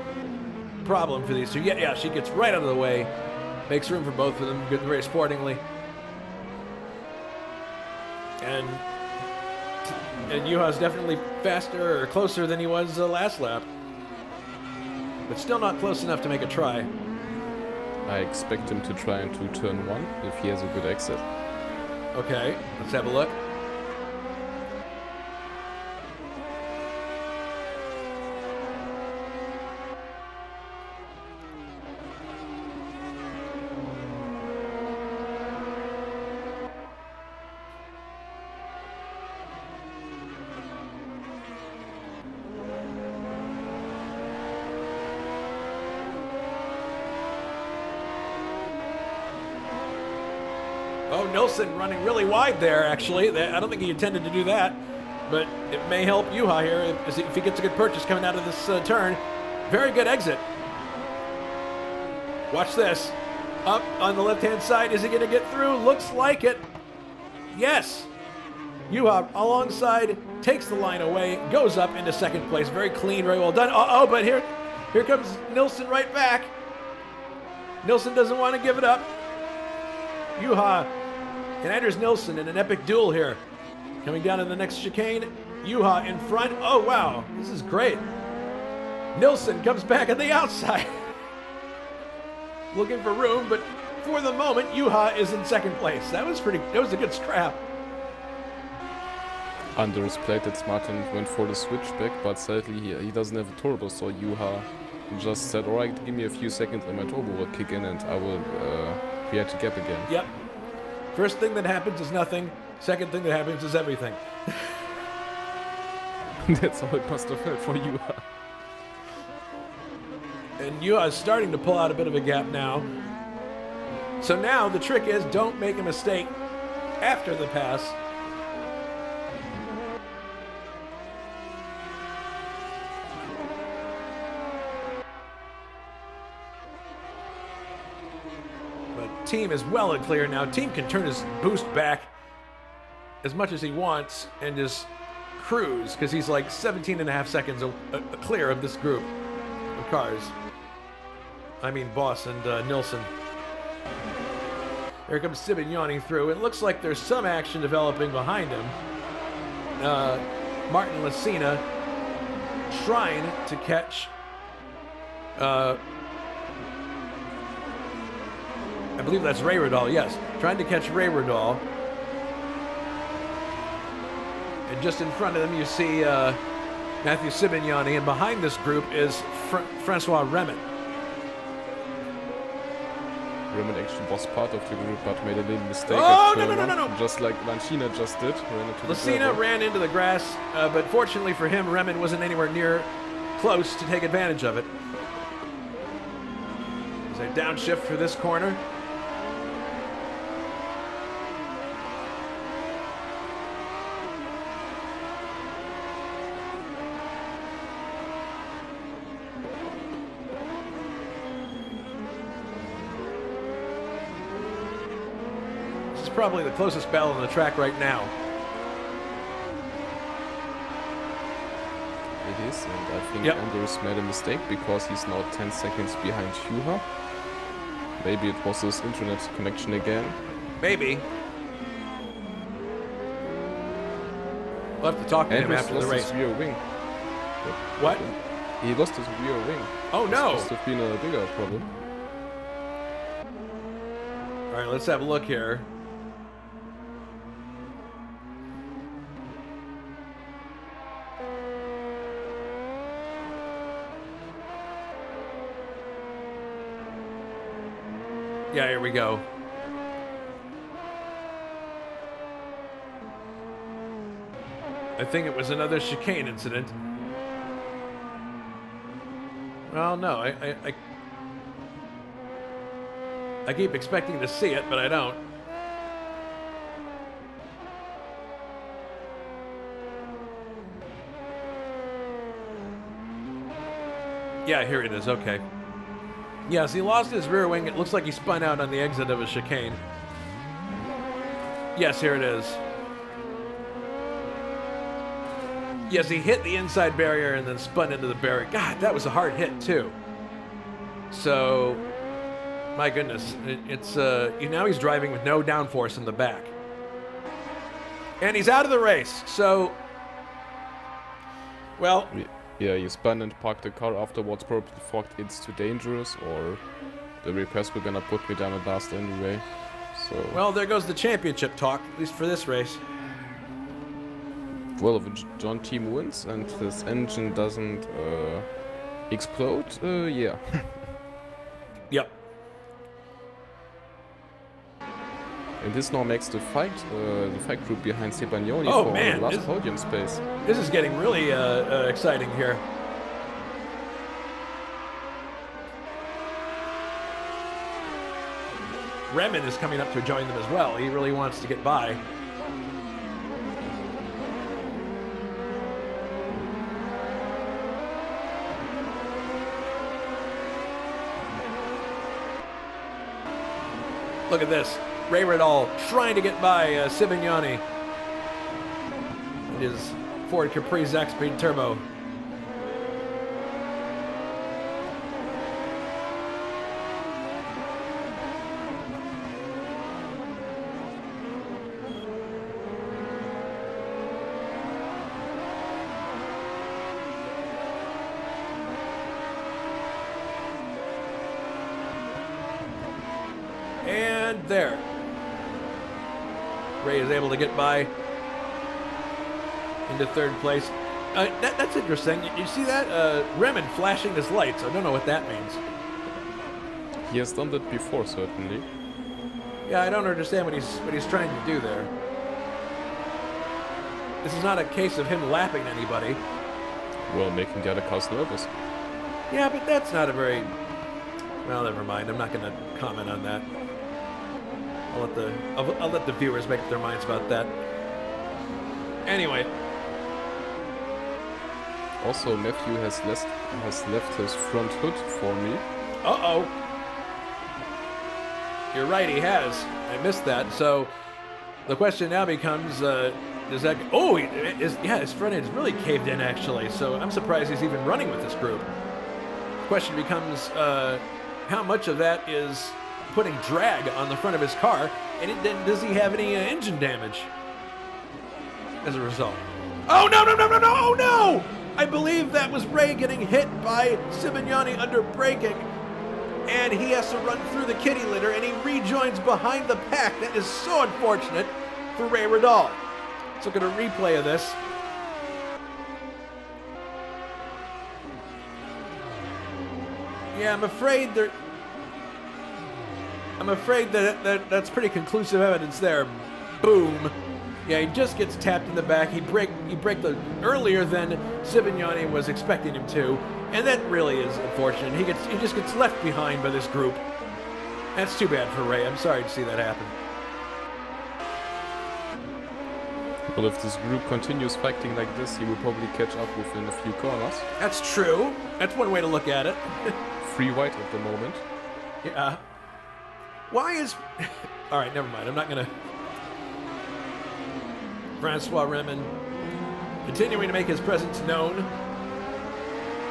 problem for these two. Yeah, she gets right out of the way. Makes room for both of them very sportingly. And Juha's definitely faster or closer than he was last lap. But still not close enough to make a try. I expect him to try into turn one if he has a good exit. Okay, let's have a look. Oh, Nilsson running really wide there, actually. I don't think he intended to do that. but it may help Juha here if he gets a good purchase coming out of this turn. Very good exit. Watch this. Up on the left-hand side. Is he going to get through? Looks like it. Yes. Juha alongside takes the line away, goes up into second place. Very clean, very well done. Uh-oh, but here comes Nilsson right back. Nilsson doesn't want to give it up. Juha and Anders Nilsson in an epic duel here. Coming down to the next chicane. Juha in front. Oh, wow. This is great. Nilsson comes back on the outside. Looking for room, but for the moment, Juha is in second place. That was a good scrap. Anders played it smart and went for the switchback, but sadly he doesn't have a turbo, so Juha just said, alright, give me a few seconds and my turbo will kick in and I will create a gap again. Yep. First thing that happens is nothing. Second thing that happens is everything. That's how it must have felt for Juha. And Juha is starting to pull out a bit of a gap now. So now the trick is don't make a mistake after the pass. But Team is well and clear now. Team can turn his boost back as much as he wants and just cruise because he's like 17 and a half seconds clear of this group of cars. I mean, Boss and Nilsson. Here comes Sibignani through. It looks like there's some action developing behind him. Martin Lacina trying to catch. I believe that's Ray Radal. Yes, trying to catch Ray Radal. And just in front of them, you see Matthew Sibignani, and behind this group is Francois Remen. Remen actually was part of the group, but made a little mistake. Oh, no. Just like Lancina just did. Lacina ran into the grass, but fortunately for him, Remen wasn't anywhere near close to take advantage of it. There's a downshift for this corner. Probably the closest battle on the track right now. It is, and I think Anders made a mistake because he's now 10 seconds behind Juha. Maybe it was his internet connection again. Maybe. We'll have to talk to him after the race. His rear wing. What? He lost his rear wing. Oh no! This must have been a bigger problem. All right, let's have a look here. Yeah, here we go. I think it was another chicane incident. Well, no, I keep expecting to see it, but I don't. Yeah, here it is, okay. Yes, he lost his rear wing. It looks like he spun out on the exit of a chicane. Yes, here it is. Yes, he hit the inside barrier and then spun into the barrier. God, that was a hard hit, too. So, my goodness. It's now he's driving with no downforce in the back. And he's out of the race, so... Well... Yeah, you spun and parked the car afterwards, probably thought it's too dangerous, or the repairs were gonna put me down at last anyway, so... Well, there goes the championship talk, at least for this race. Well, if John team wins and his engine doesn't explode, yeah. Yep. And this now makes the fight group behind Sebagnoni for the last podium space. This is getting really exciting here. Remen is coming up to join them as well. He really wants to get by. Look at this. Ray Riddall trying to get by Sivignani. It is Ford Capri Zaxby Turbo. And there. Ray is able to get by into third place. That's interesting. You see that? Remen flashing his lights. I don't know what that means. He has done that before, certainly. Yeah, I don't understand what he's trying to do there. This is not a case of him lapping anybody. Well, making the other cars nervous. Yeah, but that's not a very... Well, never mind. I'm not going to comment on that. I'll let the viewers make up their minds about that. Anyway. Also, Matthew has left his front hood for me. Uh-oh. You're right, he has. I missed that. So the question now becomes, does that... Oh, his front end is really caved in, actually. So I'm surprised he's even running with this group. The question becomes, how much of that is putting drag on the front of his car, and then does he have any engine damage as a result? Oh, no, no, no, no, no, oh, no! I believe that was Ray getting hit by Sivignani under braking, and he has to run through the kitty litter, and he rejoins behind the pack. That is so unfortunate for Ray Riddall. Let's look at a replay of this. Yeah, I'm afraid that's pretty conclusive evidence there. Boom. Yeah, he just gets tapped in the back. He braked earlier than Sivignani was expecting him to, and that really is unfortunate. He just gets left behind by this group. That's too bad for Ray. I'm sorry to see that happen. Well, if this group continues fighting like this, he will probably catch up within a few corners. That's true. That's one way to look at it. 3 white at the moment. Yeah. Why is... All right, never mind. I'm not going to... Francois Remen continuing to make his presence known,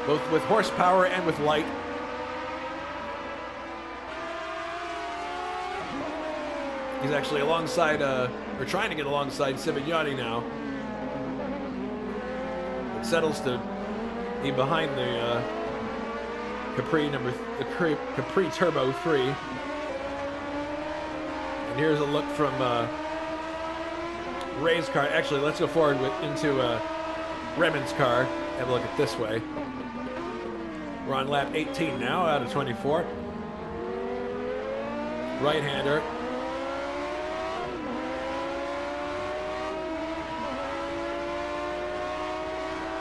both with horsepower and with light. He's actually alongside, or trying to get alongside Sivignani now. It settles to be behind the Capri Turbo 3. And here's a look from Ray's car. Actually, let's go forward into Remen's car. Have a look at this way. We're on lap 18 now, out of 24. Right-hander.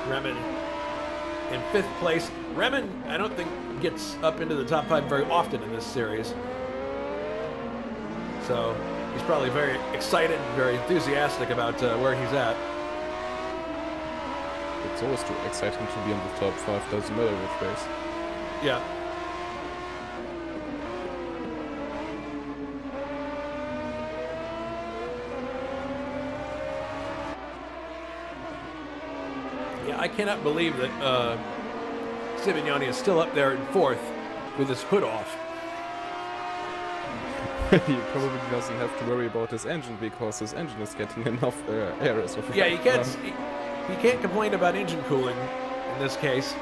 Remen in 5th place. Remen, I don't think, gets up into the top 5 very often in this series. So he's probably very excited and very enthusiastic about where he's at. It's always too exciting to be in the top 5, doesn't matter which race. Yeah. Yeah, I cannot believe that Sivignani is still up there in 4th with his hood off. He probably doesn't have to worry about his engine because his engine is getting enough air as of Yeah, he can't complain about engine cooling in this case.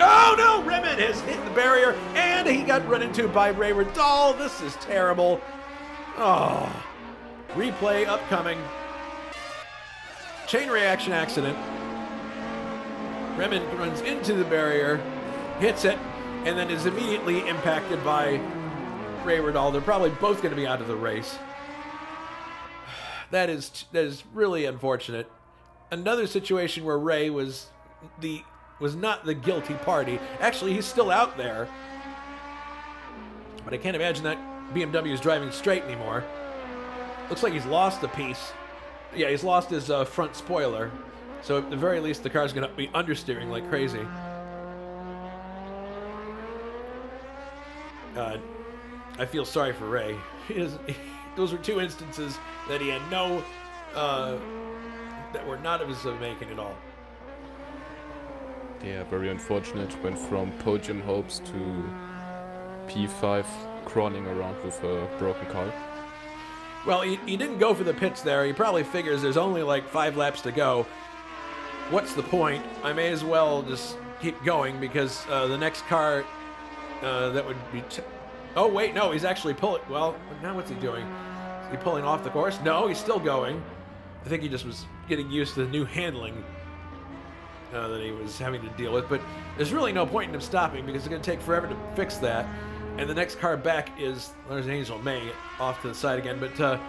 Oh no, Remen has hit the barrier and he got run into by Ray Riddall. This is terrible. Oh, replay upcoming. Chain reaction accident. Remen runs into the barrier, hits it, and then is immediately impacted by Ray Riddall. They're probably both going to be out of the race. That is really unfortunate. Another situation where Ray was not the guilty party. Actually, he's still out there. But I can't imagine that BMW is driving straight anymore. Looks like he's lost a piece. Yeah, he's lost his front spoiler. So at the very least, the car's going to be understeering like crazy. I feel sorry for Ray. Those were two instances that he had no, that were not of his making at all. Yeah, very unfortunate. Went from podium hopes to P5 crawling around with a broken car. Well, he didn't go for the pits there. He probably figures there's only like 5 laps to go. What's the point? I may as well just keep going because the next car that would be... Oh, wait, no, he's actually pulling... Well, now what's he doing? Is he pulling off the course? No, he's still going. I think he just was getting used to the new handling that he was having to deal with. But there's really no point in him stopping because it's going to take forever to fix that. And the next car back is... There's Angel May off to the side again. But the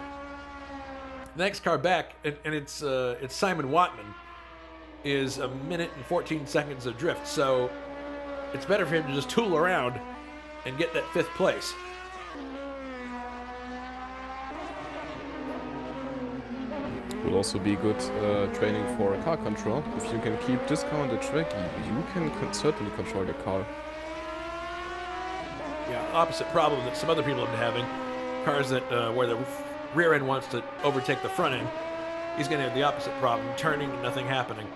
next car back, and it's Simon Watman, is 1 minute and 14 seconds of drift. So it's better for him to just tool around and get that 5th place. Will also be good training for car control. If you can keep this car on the track, you can certainly control the car. Yeah, opposite problem that some other people have been having. Cars that where the rear end wants to overtake the front end. He's going to have the opposite problem, turning and nothing happening.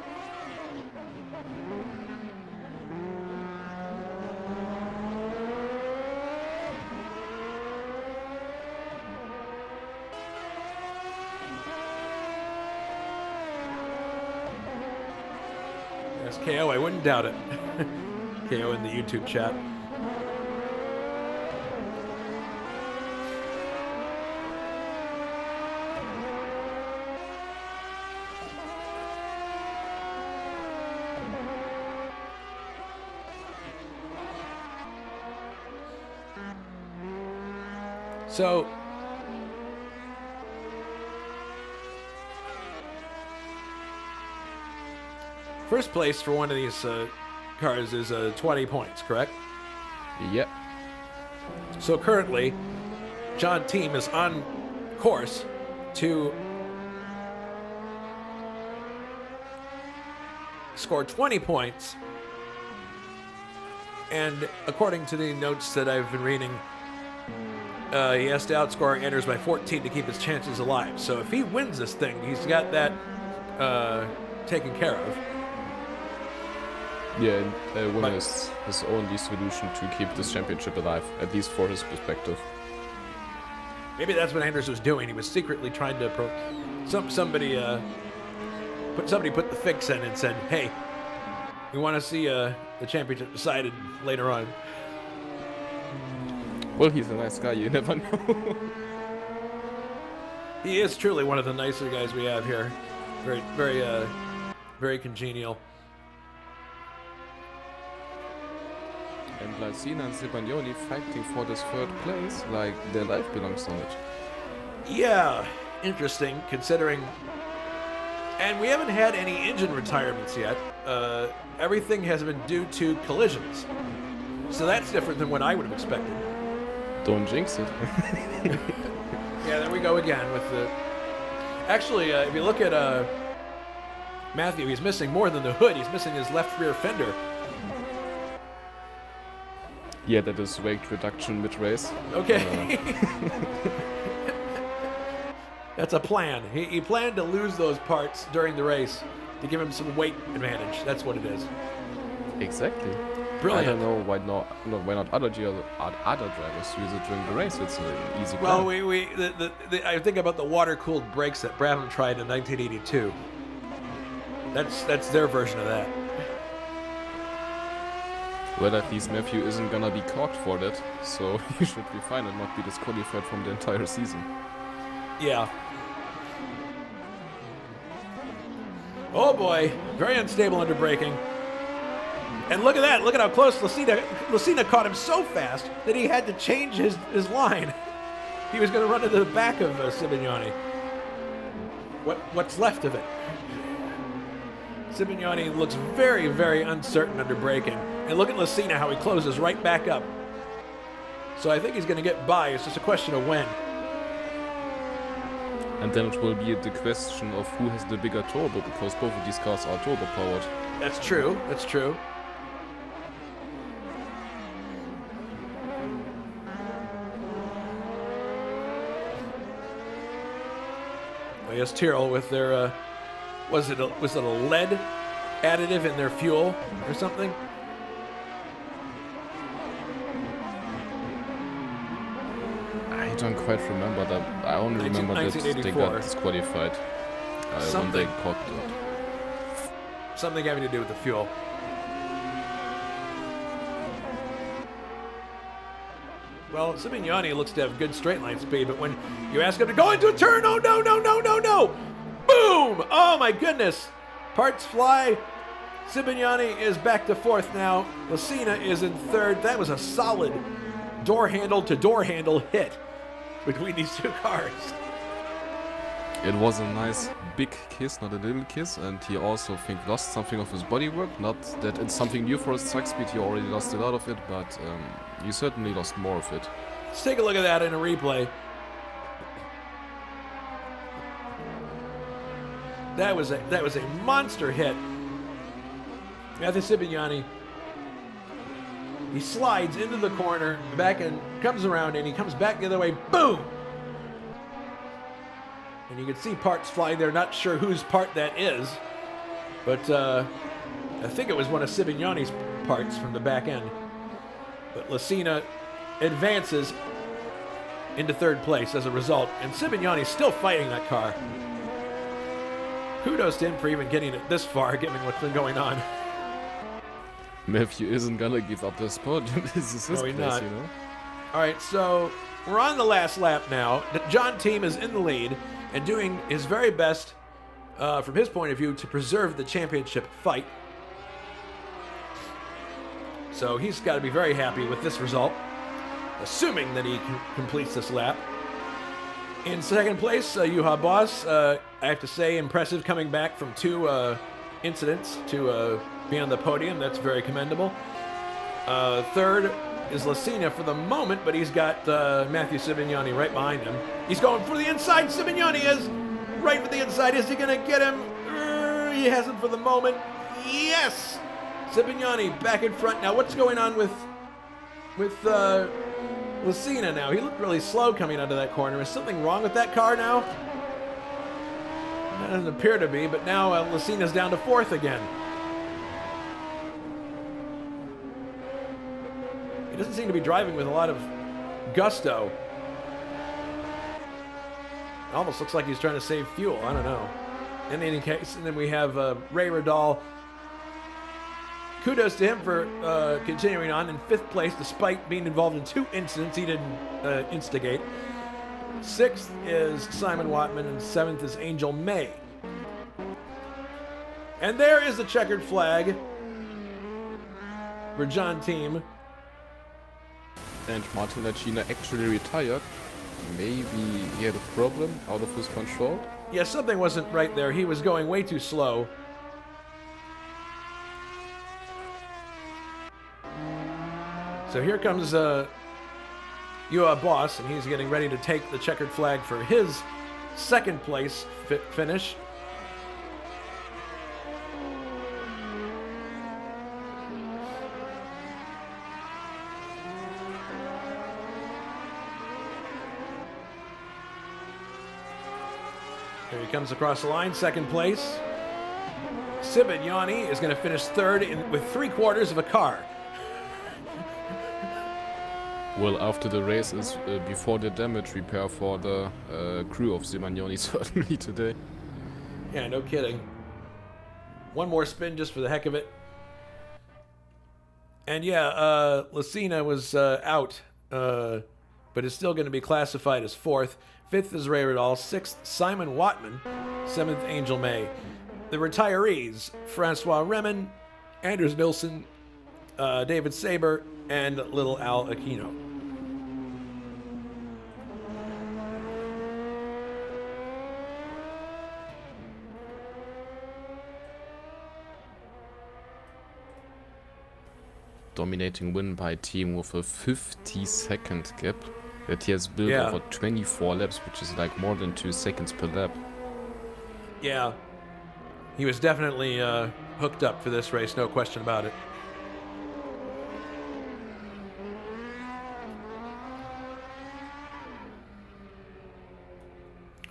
There's KO, I wouldn't doubt it. KO in the YouTube chat. So, first place for one of these cars is 20 points, correct? Yep. So currently, John Team is on course to score 20 points. And according to the notes that I've been reading, he has to outscore Anders by 14 to keep his chances alive. So if he wins this thing, he's got that taken care of. Yeah, winning is his only solution to keep this championship alive, at least for his perspective. Maybe that's what Anders was doing. He was secretly trying to somebody put the fix in and said, "Hey, we want to see the championship decided later on." Well, he's a nice guy. You never know. He is truly one of the nicer guys we have here. Very, very, very congenial. And Lacina and Sibagnoli fighting for this 3rd place, like their life belongs on it. Yeah, interesting considering. And we haven't had any engine retirements yet. Everything has been due to collisions. So that's different than what I would have expected. Don't jinx it. Yeah, there we go again with the... Actually, if you look at Matthew, he's missing more than the hood. He's missing his left rear fender. Yeah, that is weight reduction mid-race. Okay. That's a plan. He planned to lose those parts during the race to give him some weight advantage. That's what it is. Exactly. Brilliant. I don't know why not other drivers use it during the race. It's an easy plan. Well, I think about the water-cooled brakes that Brabham tried in 1982. That's their version of that. Well, at least Matthew isn't gonna be caught for that, so he should be fine and not be disqualified from the entire season. Yeah. Oh boy, very unstable under braking. And look at that, look at how close Lacina caught him so fast that he had to change his line. He was going to run into the back of Sibagnoli. What's left of it? Sibagnoli looks very, very uncertain under braking. And look at Lacina, how he closes right back up. So I think he's going to get by. It's just a question of when. And then it will be the question of who has the bigger turbo, because both of these cars are turbo powered. That's true. That's true. I guess Tyrrell with their was it a lead additive in their fuel or something? I don't quite remember that. I only remember that they got disqualified when they caught that. Something having to do with the fuel. Well, Simegnani looks to have good straight line speed, but when you ask him to go into a turn, oh no, no, no, no, no! Boom! Oh my goodness! Parts fly. Simegnani is back to fourth now. Lucina is in third. That was a solid door handle to door handle hit between these two cars. It was a nice big kiss, not a little kiss, and he also, I think, lost something of his bodywork. Not that it's something new for his track speed, he already lost a lot of it, but he certainly lost more of it. Let's take a look at that in a replay. That was a monster hit. Matthew Simegnani. He slides into the corner, back and comes around, and he comes back the other way. Boom! And you can see parts fly there. Not sure whose part that is, but I think it was one of Simegnani's parts from the back end. But Lucina advances into third place as a result, and Simegnani's still fighting that car. Kudos to him for even getting it this far, given what's been going on. Matthew isn't gonna give up this podium. This is his place, not. you know? All right, so we're on the last lap now. The John team is in the lead and doing his very best, from his point of view, to preserve the championship fight. So he's got to be very happy with this result, assuming that he completes this lap. In second place, Juha Boss, I have to say, impressive, coming back from two incidents to be on the podium. That's very commendable. Third is Lucina for the moment, but he's got Matthew Simegnani right behind him. He's going for the inside. Simegnani is right for the inside. Is he going to get him? He hasn't for the moment. Yes! Simegnani back in front. Now, what's going on with Lucina now? He looked really slow coming out of that corner. Is something wrong with that car now? That doesn't appear to be, but now Lucina's down to fourth again. He doesn't seem to be driving with a lot of gusto. It almost looks like he's trying to save fuel. I don't know. In any case, and then we have Ray Radal. Kudos to him for continuing on in fifth place despite being involved in two incidents he didn't instigate. Sixth is Simon Watman, and seventh is Angel May. And there is the checkered flag for John Team. And Martin Lacina actually retired. Maybe he had a problem out of his control. Yeah, something wasn't right there. He was going way too slow. So here comes Juha Boss, and he's getting ready to take the checkered flag for his second place finish. Here he comes across the line, second place. Simegnani is going to finish third with 3/4 of a car. Well, after the race is before the damage repair for the crew of Simegnani certainly today. Yeah, no kidding. One more spin just for the heck of it. And yeah, Lucina was out, but is still going to be classified as fourth. Fifth is Ray Radal. Sixth, Simon Watman. Seventh, Angel May. The retirees, Francois Remen, Anders Nilsson, David Saber, and Little Al Aquino. Dominating win by team with a 50-second gap. that he has built Yeah. over 24 laps, which is like more than 2 seconds per lap. Yeah. He was definitely hooked up for this race, no question about it.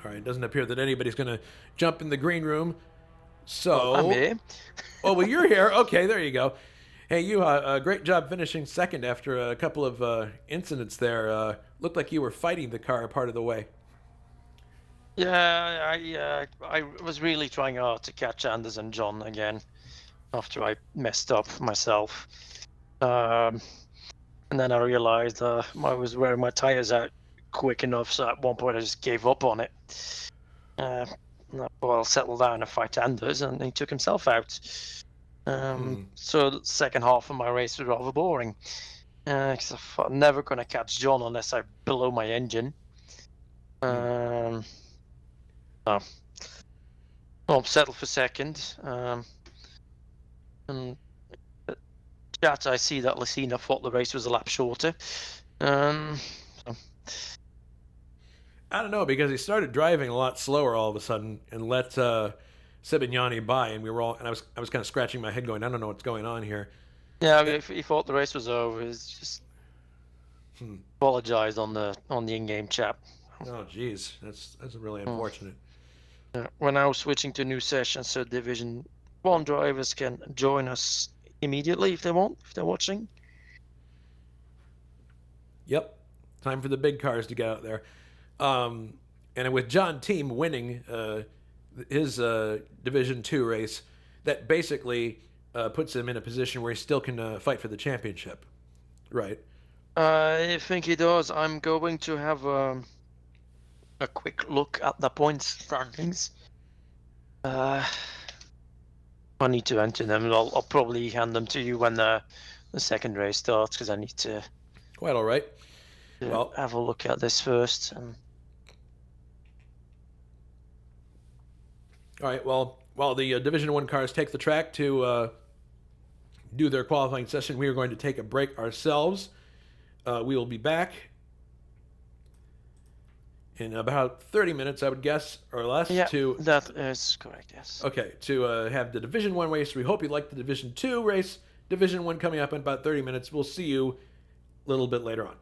All right, it doesn't appear that anybody's going to jump in the green room. So, I'm here. oh, well, you're here. Okay, there you go. Hey, Juha, great job finishing second after a couple of incidents there. Looked like you were fighting the car part of the way. Yeah, I was really trying hard to catch Anders and John again after I messed up myself. And then I realized I was wearing my tires out quick enough, so at one point I just gave up on it. Well, I'll settle down and fight Anders, and he took himself out. So the second half of my race was rather boring. Because I'm never going to catch John unless I blow my engine. Well, settled for second. And chat, I see that Lucina thought the race was a lap shorter. So. I don't know, because he started driving a lot slower all of a sudden and let Sebignani by, and I was kind of scratching my head, going, I don't know what's going on here. Yeah, he thought the race was over. He's just apologized on the in-game chat. Oh, geez, that's really unfortunate. We're now switching to new sessions, so Division 1 drivers can join us immediately if they want, if they're watching. Yep, time for the big cars to get out there. And with John Team winning his Division 2 race, that basically puts him in a position where he still can fight for the championship, right? I think he does. I'm going to have a quick look at the points standings. I need to enter them. I'll probably hand them to you when the second race starts, because I need to. Quite all right. Well, have a look at this first. All right. Well, while the Division 1 cars take the track to do their qualifying session, we are going to take a break ourselves. We will be back in about 30 minutes, I would guess, or less. Yeah, that is correct, yes. Okay, to have the Division 1 race. We hope you like the Division 2 race. Division 1 coming up in about 30 minutes. We'll see you a little bit later on.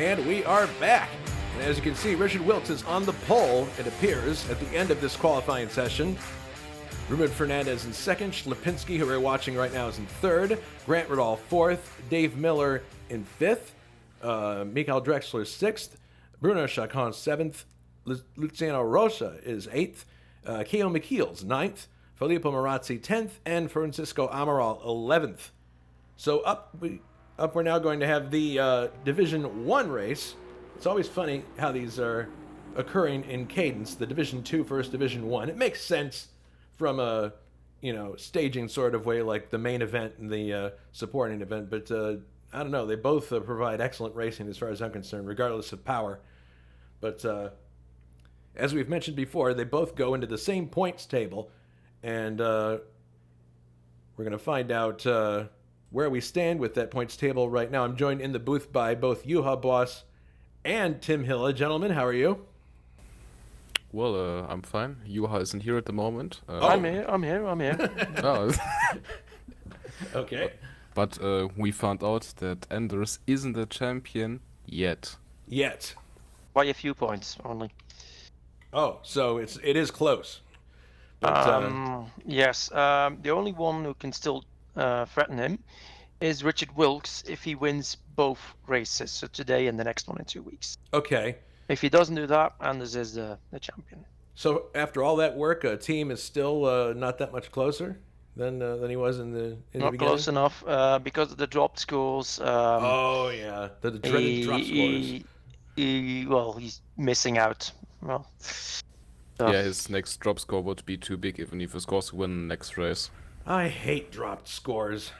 And we are back. And as you can see, Richard Wilkes is on the pole, it appears, at the end of this qualifying session. Ruben Fernandez in second, Schlapinski, who we're watching right now, is in third, Grant Riddall fourth, Dave Miller in fifth, Mikael Drexler sixth, Bruno Chacon seventh, Luciano Rocha is eighth, Keo McKeels ninth, Filippo Marazzi 10th, and Francisco Amaral 11th. So up we're now going to have the Division 1 race. It's always funny how these are occurring in cadence. The Division 2 versus Division 1. It makes sense from a, staging sort of way, like the main event and the supporting event. But I don't know. They both provide excellent racing as far as I'm concerned, regardless of power. But as we've mentioned before, they both go into the same points table. And we're going to find out where we stand with that points table right now. I'm joined in the booth by both Juha Boss and Tim Hille. Gentlemen, how are you? Well, I'm fine. Juha isn't here at the moment. I'm here. Oh. Okay. But we found out that Anders isn't a champion yet. Yet. By a few points only. Oh, so it is close. But, yes. The only one who can still threaten him is Richard Wilkes if he wins both races, so today and the next one in 2 weeks. Okay. If he doesn't do that, Anders is the champion. So after all that work, a team is still not that much closer than he was in the Not beginning? close enough because of the dropped scores. Oh, yeah. The dreaded drop scores. He's missing out. Well, Yeah, his next drop score would be too big even if he scores to win the next race. I hate dropped scores.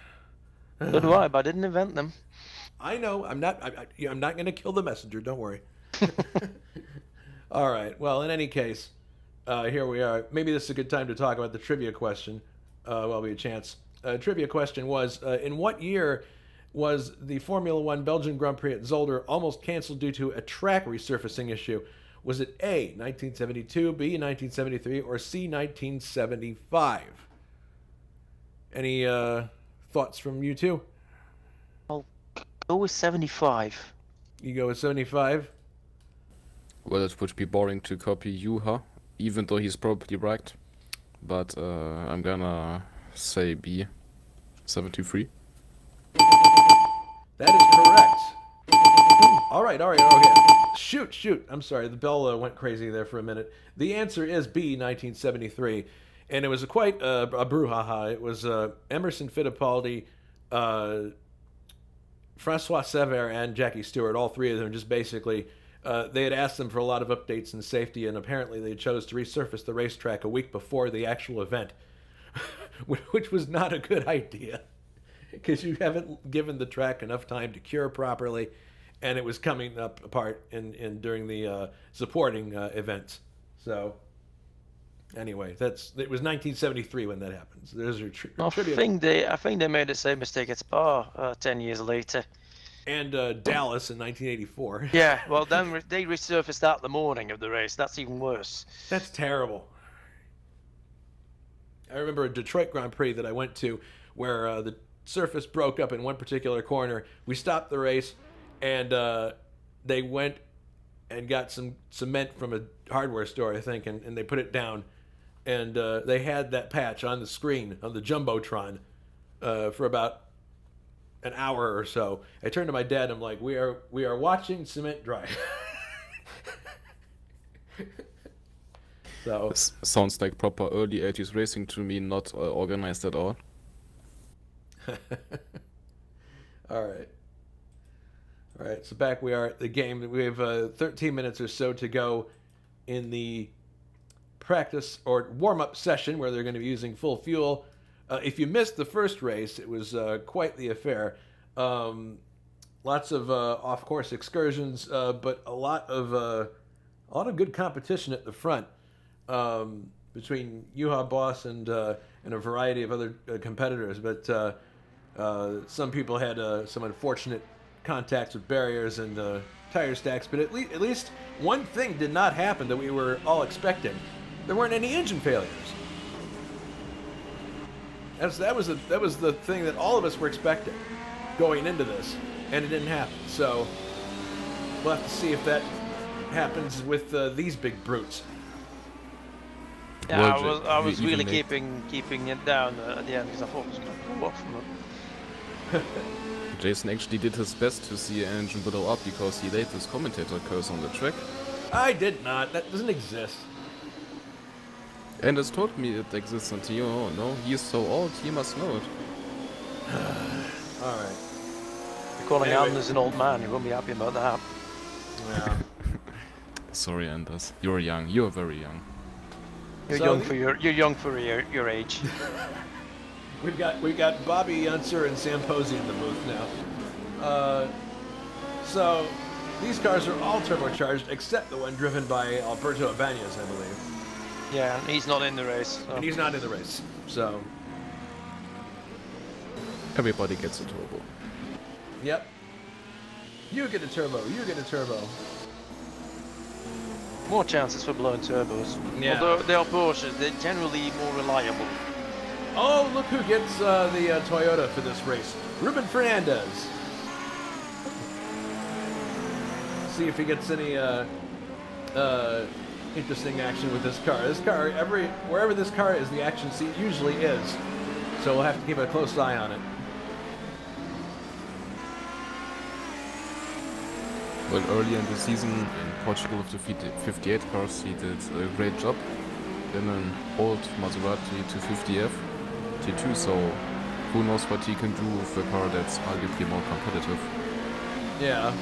So do I, but I didn't invent them. I know. I'm not going to kill the messenger. Don't worry. All right. Well, in any case, here we are. Maybe this is a good time to talk about the trivia question. Well, be a chance. Trivia question was: in what year was the Formula One Belgian Grand Prix at Zolder almost canceled due to a track resurfacing issue? Was it A, 1972, B, 1973, or C, 1975? Any thoughts from you two? I'll go with 75. You go with 75? Well, it would be boring to copy Juha, even though he's probably right. But I'm gonna say B, 73. That is correct. All right, okay. Shoot. I'm sorry, the bell went crazy there for a minute. The answer is B, 1973. And it was quite a brouhaha. It was Emerson Fittipaldi, Francois Sever, and Jackie Stewart, all three of them, just basically, they had asked them for a lot of updates and safety, and apparently they chose to resurface the racetrack a week before the actual event, which was not a good idea, because you haven't given the track enough time to cure properly, and it was coming up apart during the supporting events. So... anyway, it was 1973 when that happened. So there's your trivia. I think they made the same mistake at Spa 10 years later. And Dallas in 1984. Yeah, well, then they resurfaced that the morning of the race. That's even worse. That's terrible. I remember a Detroit Grand Prix that I went to where the surface broke up in one particular corner. We stopped the race, and they went and got some cement from a hardware store, I think, and they put it down. And they had that patch on the screen on the Jumbotron for about an hour or so. I turned to my dad. I'm like, "We are watching cement dry." So This sounds like proper early 80s racing to me, not organized at all. All right. So back we are at the game. We have 13 minutes or so to go in the practice or warm-up session where they're going to be using full fuel. If you missed the first race, it was quite the affair. Lots of off-course excursions, but a lot of good competition at the front between Juha Boss and a variety of other competitors. But some people had some unfortunate contacts with barriers and tire stacks. But at least one thing did not happen that we were all expecting. There weren't any engine failures. That was the thing that all of us were expecting going into this, and it didn't happen. So we'll have to see if that happens with these big brutes. Yeah, Well, I was we really even keeping it down at the end because I thought it was going to go off from it. Jason actually did his best to see an engine blow up because he laid his commentator curse on the track. I did not. That doesn't exist. Anders told me it exists, and he, oh no, he is so old, he must know it. All right. You're calling Anyway. Anders an old man. You won't be happy about that. Yeah. Sorry, Anders. You're young. You're very young. You're So young for your age. We've got Bobby Unser and Sam Posey in the booth now. So these cars are all turbocharged except the one driven by Alberto Ibanez, I believe. Yeah, and he's not in the race. So. And he's not in the race. So, Everybody gets a turbo. yep. You get a turbo. You get a turbo. More chances for blowing turbos. Yeah. Although they are Porsches, they're generally more reliable. Oh, look who gets the Toyota for this race. Ruben Fernandez. See if he gets any interesting action with this car. This car, wherever this car is, the action seat usually is. So we'll have to keep a close eye on it. Well, earlier in the season in Portugal with the 58 cars, he did a great job in an old Maserati 250F T2, so who knows what he can do with a car that's arguably more competitive. Yeah.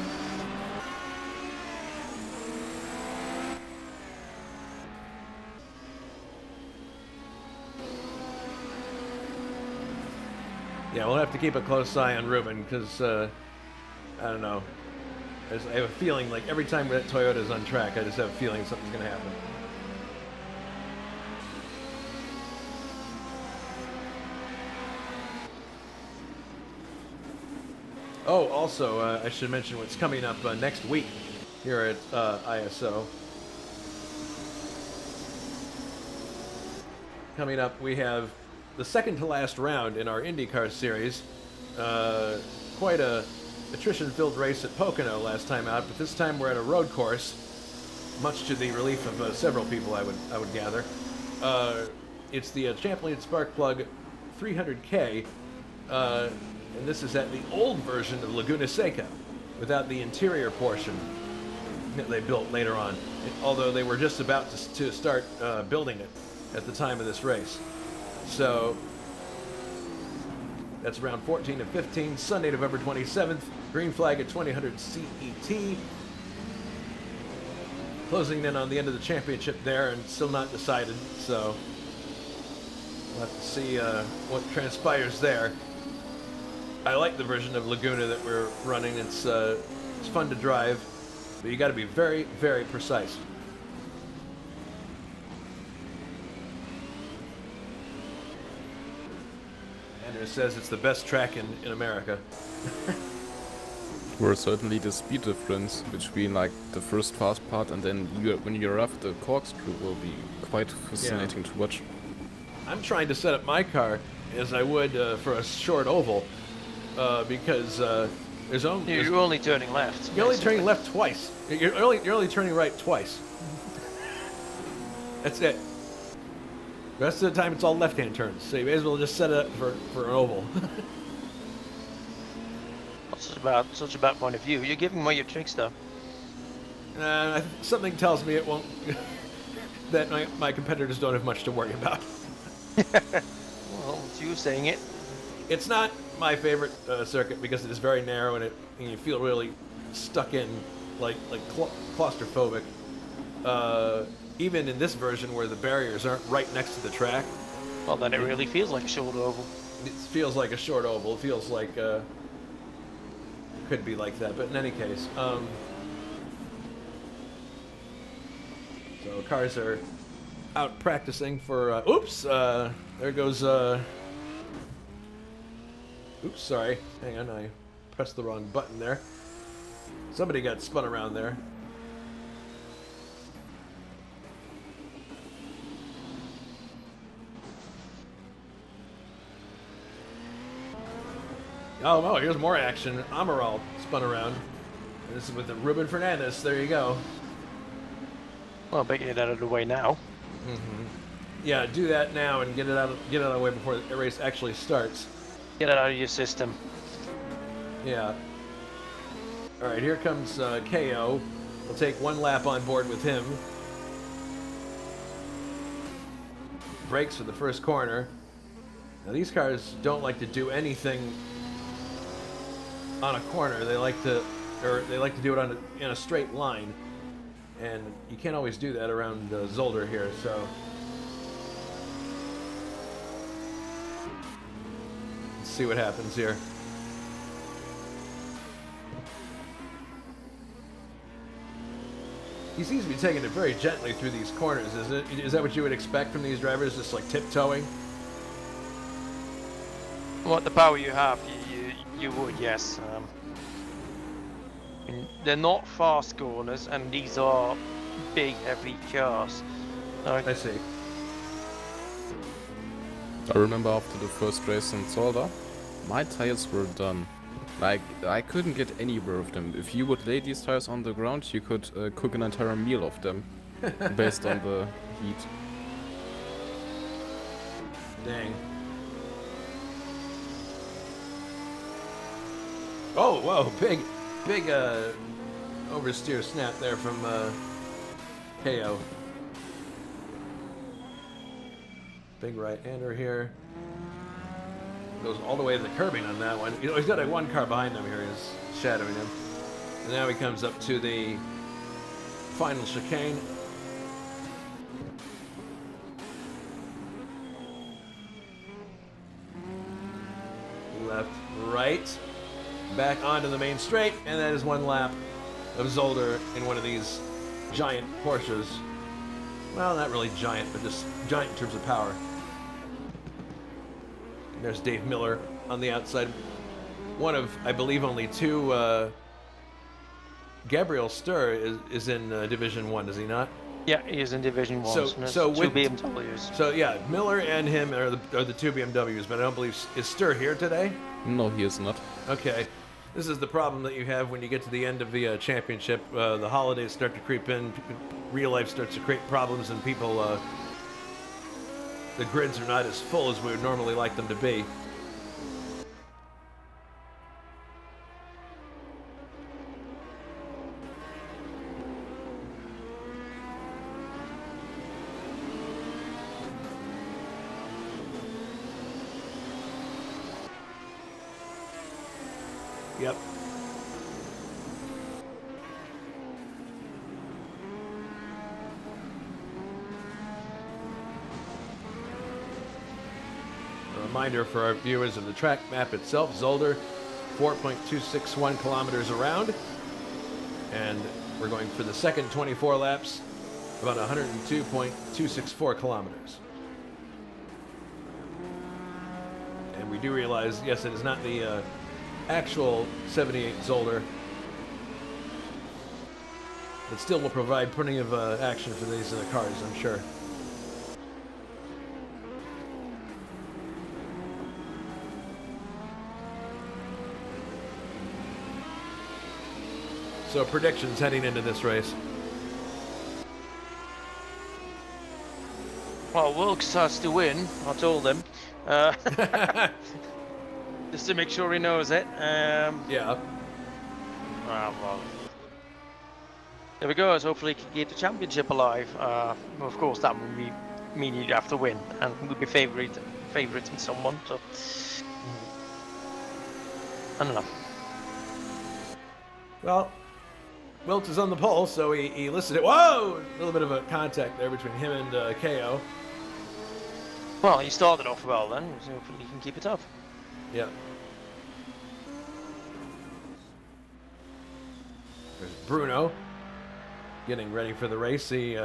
Yeah, we'll have to keep a close eye on Ruben because, I don't know. I have a feeling like every time that Toyota's on track, I just have a feeling something's going to happen. Oh, also, I should mention what's coming up next week here at ISO. Coming up, we have the second to last round in our IndyCar series. Quite a attrition-filled race at Pocono last time out, but this time we're at a road course, much to the relief of several people, I would gather. It's the Champlain Sparkplug 300K, and this is at the old version of Laguna Seca, without the interior portion that they built later on, although they were just about to start building it at the time of this race. So that's around 14 to 15, Sunday, November 27th. Green flag at 2000 CET. Closing in on the end of the championship there and still not decided, so we'll have to see what transpires there. I like the version of Laguna that we're running. It's fun to drive, but you got to be very, very precise. Andrew says it's the best track in America. Where certainly the speed difference between like the first fast part and then when you're off the corkscrew will be quite fascinating to watch. I'm trying to set up my car as I would for a short oval because there's only You're only turning left. you're only turning left twice. You're only turning right twice. That's it. The rest of the time it's all left-hand turns, so you may as well just set it up for an oval. Such a bad point of view. You're giving away your tricks, though. Something tells me it won't. That my competitors don't have much to worry about. Well, it's you saying it. It's not my favorite circuit because it is very narrow and you feel really stuck in, like claustrophobic. Even in this version where the barriers aren't right next to the track. Well, then it really feels like a short oval. It feels like a short oval. It feels like it could be like that, but in any case, so cars are out practicing for. Oops! There goes. Oops! Sorry. Hang on, I pressed the wrong button there. Somebody got spun around there. Oh, here's more action. Amaral spun around. This is with the Ruben Fernandez. There you go. Well, better get it out of the way now. Yeah, do that now and get it out of the way before the race actually starts. Get it out of your system. Yeah. All right, here comes KO. We'll take one lap on board with him. Brakes for the first corner. Now these cars don't like to do anything on a corner. They like to do it in a straight line, and you can't always do that around Zolder here. So let's see what happens here. He seems to be taking it very gently through these corners. Is that what you would expect from these drivers? Just like tiptoeing? What the power you have, you would, yes. I mean, they're not fast corners, and these are big, heavy cars. I see. I remember after the first race in Zolder, my tires were done. Like, I couldn't get anywhere with them. If you would lay these tires on the ground, you could cook an entire meal of them based on the heat. Dang. Oh, whoa, big oversteer snap there from KO. Big right-hander here. Goes all the way to the curbing on that one. You know, he's got one car behind him here. He's shadowing him. And now he comes up to the final chicane. Left, right. Back onto the main straight. And that is one lap of Zolder in one of these giant Porsches. Well, not really giant, but just giant in terms of power. There's Dave Miller on the outside. One of, I believe, only two. Gabriel Sturr is in Division 1, is he not? Yeah, he is in Division 1. So two with BMWs. So yeah, Miller and him are the two BMWs, but I don't believe is Sturr here today. No, he is not. Okay, this is the problem that you have when you get to the end of the championship. The holidays start to creep in. Real life starts to create problems, and people. The grids are not as full as we would normally like them to be. Yep. Reminder for our viewers of the track map itself. Zolder, 4.261 kilometers around. And we're going for the second 24 laps, about 102.264 kilometers. And we do realize, yes, it is not the actual 78 Zolder. It still will provide plenty of action for these cars, I'm sure. So predictions heading into this race. Well, Wilkes has to win, I told him. Just to make sure he knows it. Yeah. Well, there we go. Hopefully he can get the championship alive. Of course, that would mean you'd have to win, and would be favoriting someone. So I don't know. Well, Wilkes is on the pole, so he listed it. Whoa! A little bit of a contact there between him and KO. Well, he started off well then, so hopefully he can keep it up. Yeah. There's Bruno getting ready for the race. He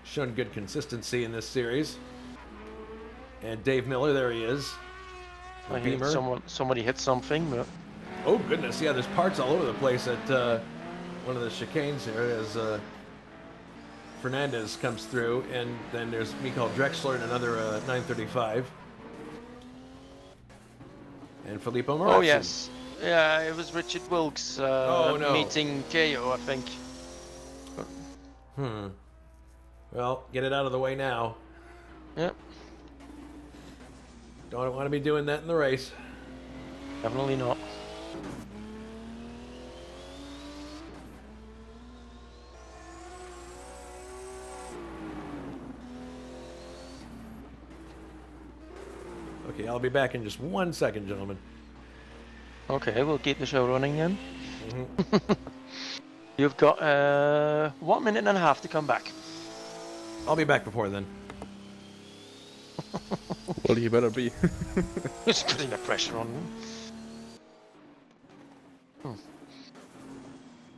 shown good consistency in this series. And Dave Miller, there he is. I heard somebody hit something, but... Oh goodness, yeah, there's parts all over the place at one of the chicanes here as Fernandez comes through, and then there's Mikael Drexler in another 935. And Filippo Marazzi. Oh yes, Yeah, it was Richard Wilkes Oh, no. meeting KO, I think. Well, get it out of the way now. Yep, Don't want to be doing that in the race. definitely not. Okay, I'll be back in just 1 second, gentlemen. Okay, we'll keep the show running then. You've got 1 minute and a half to come back. I'll be back before then. Well, you better be. Just putting the pressure on them.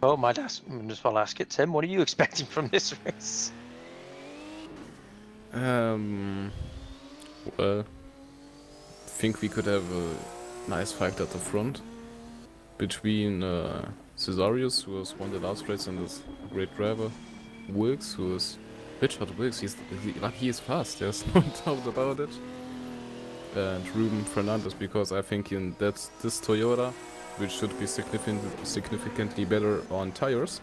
Oh, might as well ask it, Tim. What are you expecting from this race? Well, think we could have a nice fight at the front between Cesarius, who has won the last race and is a great driver, Wilkes, who is Richard Wilkes. He is fast. There's no doubt about it. And Ruben Fernandez, because I think that's this Toyota, which should be significantly better on tires,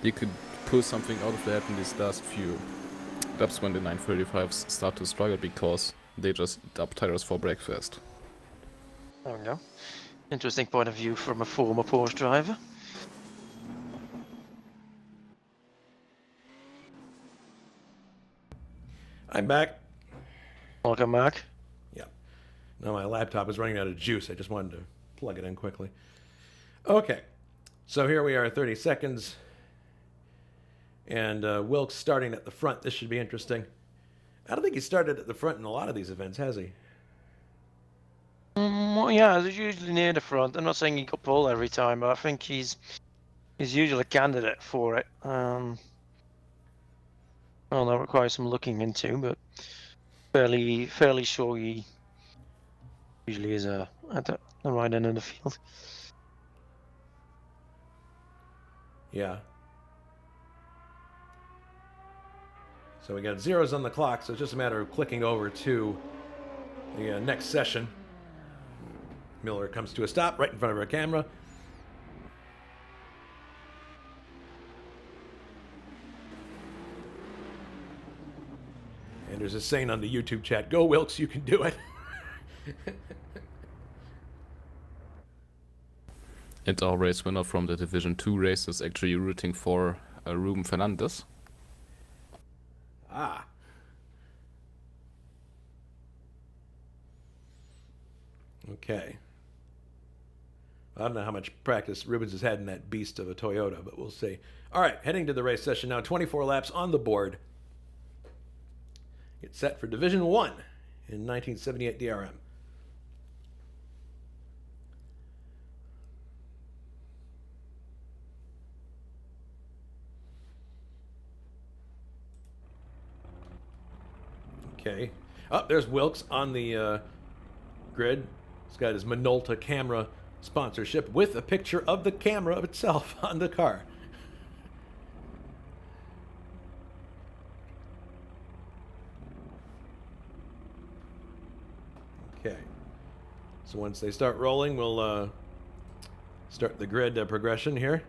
he could pull something out of that in these last few laps when the 935s start to struggle because they just dub tires for breakfast. There we go. Interesting point of view from a former Porsche driver. I'm back. Welcome, Mark. Yeah. No, my laptop is running out of juice. I just wanted to plug it in quickly. Okay. So here we are, 30 seconds. And Wilkes starting at the front. This should be interesting. I don't think he started at the front in a lot of these events, has he? Well, yeah, he's usually near the front. I'm not saying he got pole every time, but I think he's usually a candidate for it. Well, that requires some looking into, but fairly sure he usually is at the right end of the field. Yeah. So we got zeros on the clock, so it's just a matter of clicking over to the next session. Miller comes to a stop right in front of our camera. And there's a saying on the YouTube chat, "Go Wilkes, you can do it." And our race winner from the Division 2 race is actually rooting for Ruben Fernandez. Ah. Okay. I don't know how much practice Rubens has had in that beast of a Toyota, but we'll see. All right, heading to the race session now. 24 laps on the board. Get set for Division 1 in 1978 DRM. Okay. Oh, there's Wilkes on the grid. He's got his Minolta camera sponsorship with a picture of the camera of itself on the car. Okay. So once they start rolling, we'll start the grid progression here.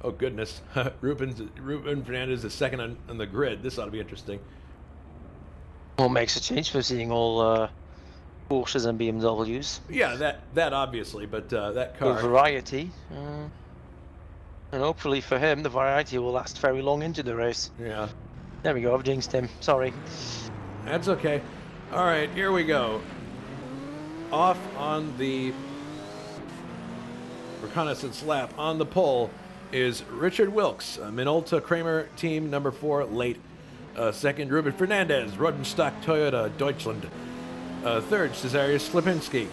Oh goodness, Ruben Fernandez is second on the grid. This ought to be interesting. Well, makes a change for seeing all Porsches and BMWs. Yeah, that obviously, but that car. The variety, and hopefully for him, the variety will last very long into the race. Yeah, There we go. I've jinxed him. Sorry. that's okay. All right, here we go. Off on the reconnaissance lap on the pole is Richard Wilkes, Minolta Kramer team number 4, late. Second, Ruben Fernandez, Rodenstock Toyota Deutschland. Third, Cesarius Slipinski,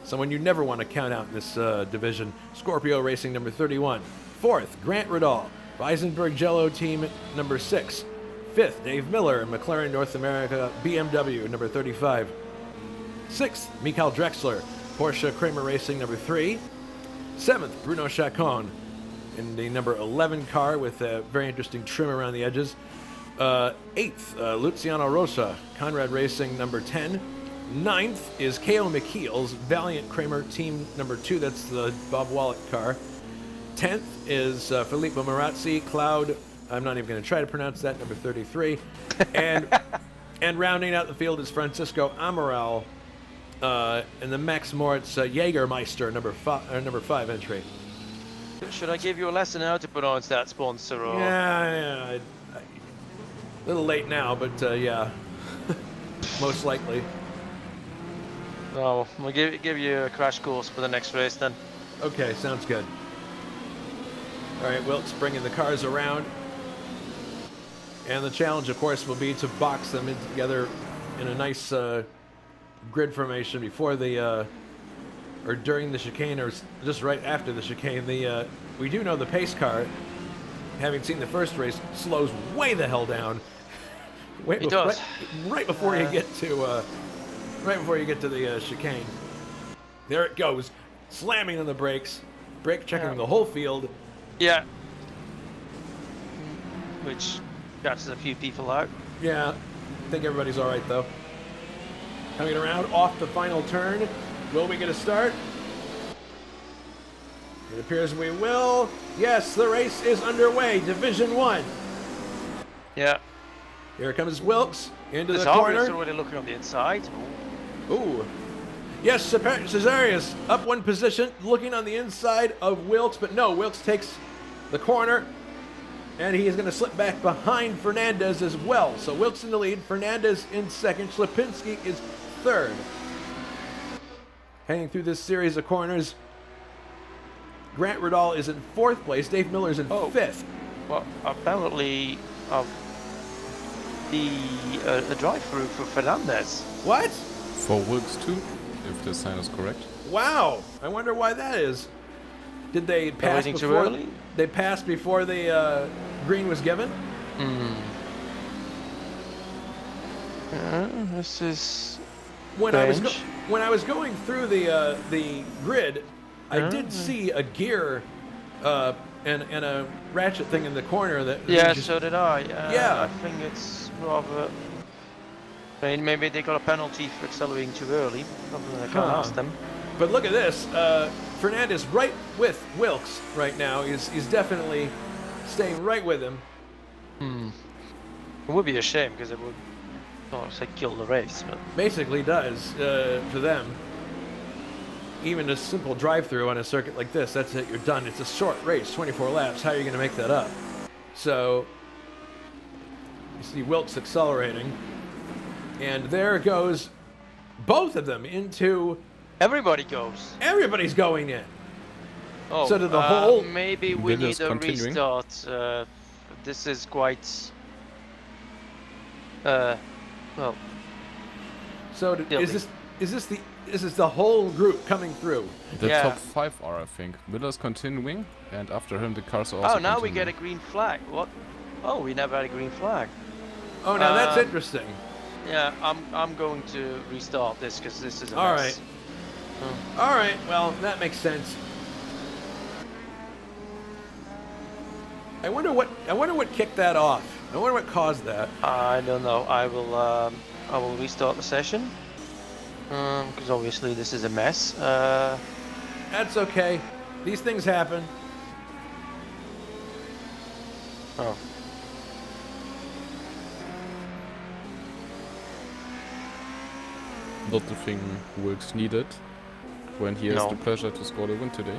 someone you never want to count out in this division, Scorpio Racing number 31. Fourth, Grant Riddall, Weisenberg Jello team number 6. Fifth, Dave Miller, McLaren North America BMW number 35. 6th, Michael Drexler, Porsche Kramer Racing number 3. 7th, Bruno Chacon in the number 11 car with a very interesting trim around the edges. 8th, Luciano Rosa, Conrad Racing number 10. 9th is K.O. McKeel's Valiant Kramer Team number 2. That's the Bob Wallach car. 10th is Filippo Marazzi, Cloud. I'm not even going to try to pronounce that, number 33. And rounding out the field is Francisco Amaral and the Max Moritz Jägermeister, number 5 entry. Should I give you a lesson how to pronounce that sponsor? Or? Yeah. A little late now, but yeah, most likely. Oh, we'll give you a crash course for the next race then. Okay, sounds good. All right, Wilkes bringing the cars around. And the challenge, of course, will be to box them in together in a nice grid formation before the, or during the chicane, or just right after the chicane. We do know the pace car, having seen the first race, slows way the hell down. It does. Right before you get to, the chicane. There it goes, slamming on the brakes, brake checking the whole field. Yeah. Which catches a few people out. Yeah, I think everybody's all right though. Coming around off the final turn. Will we get a start? It appears we will. Yes, the race is underway. Division 1. Yeah. Here comes Wilkes into the Cesarius corner. already looking on the inside. Ooh. Yes, Cesarius up one position, looking on the inside of Wilkes, but no, Wilkes takes the corner, and he is going to slip back behind Fernandez as well. So Wilkes in the lead, Fernandez in second, Slipinski is third. Heading through this series of corners, Grant Riddall is in fourth place, Dave Miller is in fifth. Well, apparently the drive-through for Fernandez. What? For Wilkes too, if the sign is correct. Wow, I wonder why that is. Did they pass waiting too before? early? They passed before the green was given. This is When strange. I was going through the grid, I did see a gear and a ratchet thing in the corner that. Yeah, just, so did I. Yeah. I think it's rather. I mean, maybe they got a penalty for accelerating too early. Probably I can't ask them. But look at this, Fernandez right with Wilkes right now. He's definitely staying right with him. It would be a shame because it would, not say kill the race, but Basically does for them. Even a simple drive-through on a circuit like this, that's it, you're done. It's a short race, 24 laps. How are you going to make that up? So, you see Wilkes accelerating. And there goes both of them into... everybody goes. Everybody's going in. Oh, So did the whole... Maybe we Miller's need a continuing. restart. This is quite. Well, So Guilty. is this the whole group coming through? The Yeah. top 5 are, I think. Miller's continuing, and after him the cars are also oh, now we get a continuing. green flag. What? Oh, we never had a green flag. Oh, now that's Um, interesting. Yeah, I'm going to restart this because this is a All mess. All right, well, that makes sense. I wonder what kicked that off. I wonder what caused that. I don't know. I will restart the session because obviously this is a mess. That's okay. These things happen. Oh. Not the thing Wilkes needed when he has No. the pressure to score the win today.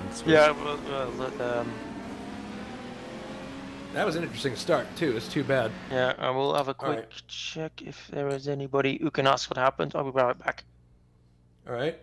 It's Yeah, just- That was an interesting start too. It's too bad. yeah. I will have a quick right. check if there is anybody who can ask what happened. I'll be right back. All right.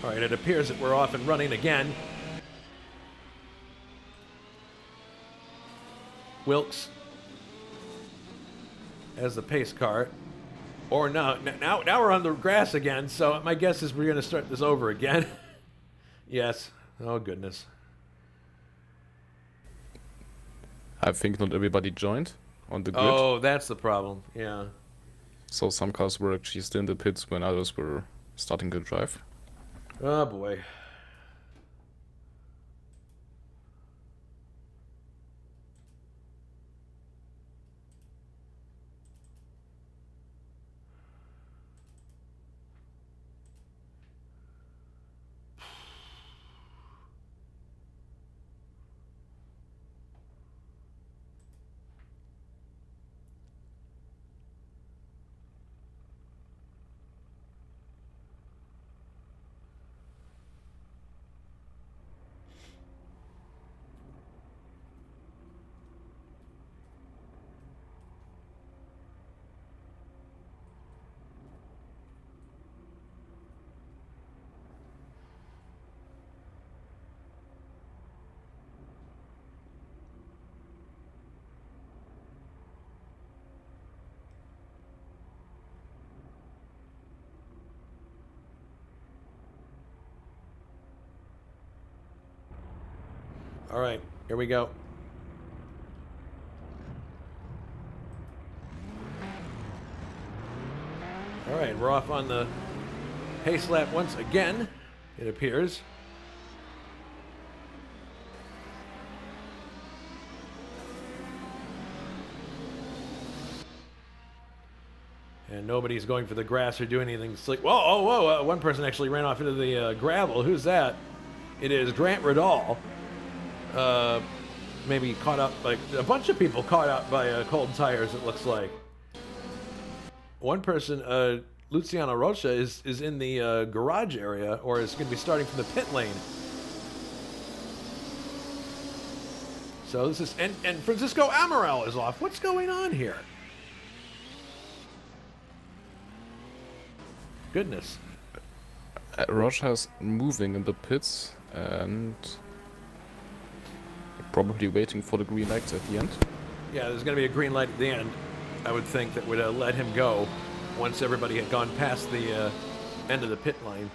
All right, it appears that we're off and running again. Wilkes as the pace car. Or no, now we're on the grass again, so my guess is we're going to start this over again. Yes. Oh, goodness. I think not everybody joined on the grid. Oh, that's the problem. Yeah. So some cars were actually still in the pits when others were starting to drive. Oh, boy. All right, here we go. All right, we're off on the pace lap once again, it appears. And nobody's going for the grass or doing anything slick. Whoa, oh, whoa, one person actually ran off into the gravel. Who's that? It is Grant Riddall. Maybe caught up, like a bunch of people caught up by cold tires, it looks like. One person, Luciano Rocha, is in the garage area, or is going to be starting from the pit lane. So this is, and Francisco Amaral is off. What's going on here? Goodness. Rocha's moving in the pits and probably waiting for the green lights at the end. Yeah, there's going to be a green light at the end, I would think, that would let him go once everybody had gone past the end of the pit lane.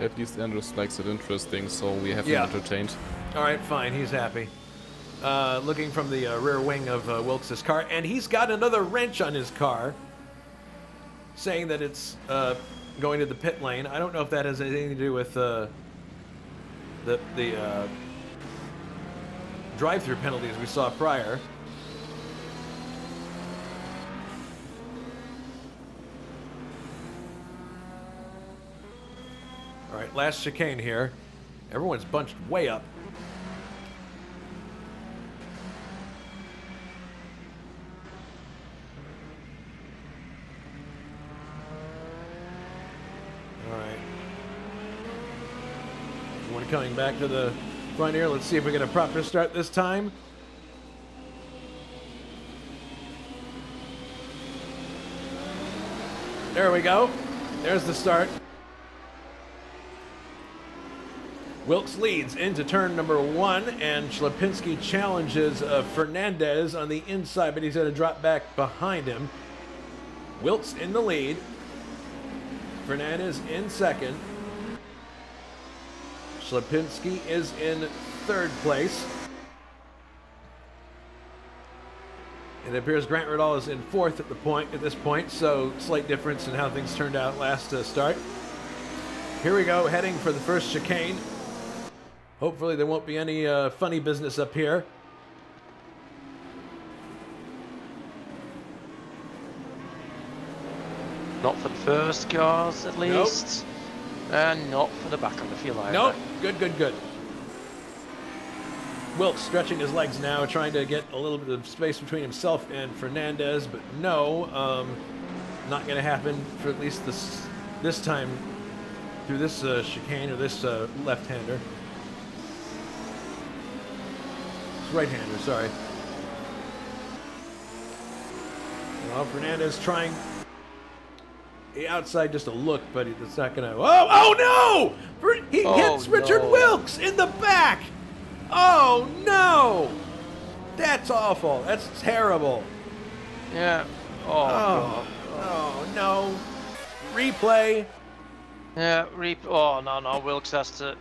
At least Andrews likes it interesting, so we have him entertained. All right, fine. He's happy. Looking from the rear wing of Wilkes' car, and he's got another wrench on his car, saying that it's going to the pit lane. I don't know if that has anything to do with the drive-through penalties we saw prior. All right, last chicane here. Everyone's bunched way up. All right. Everyone coming back to the front here. Let's see if we get a proper start this time. There we go. There's the start. Wilkes leads into turn number 1, and Schlapinski challenges Fernandez on the inside, but he's going to drop back behind him. Wilkes in the lead. Fernandez in second. Schlapinski is in third place. It appears Grant Riddall is in fourth at this point, so slight difference in how things turned out last start. Here we go, heading for the first chicane. Hopefully there won't be any funny business up here. Not for the first cars, at least. Nope. And not for the back of the field either. Nope. Good, good, good. Wilkes stretching his legs now, trying to get a little bit of space between himself and Fernandez, but no. not going to happen for at least this time through this chicane or this left-hander. Right-hander, sorry. Well, Fernandez trying the outside just a look, but it's not going to... Oh, no! He hits Richard Wilkes in the back! Oh, no! That's awful. That's terrible. Yeah. Oh, God. Oh, no. Replay. Yeah, oh, no, Wilkes has to...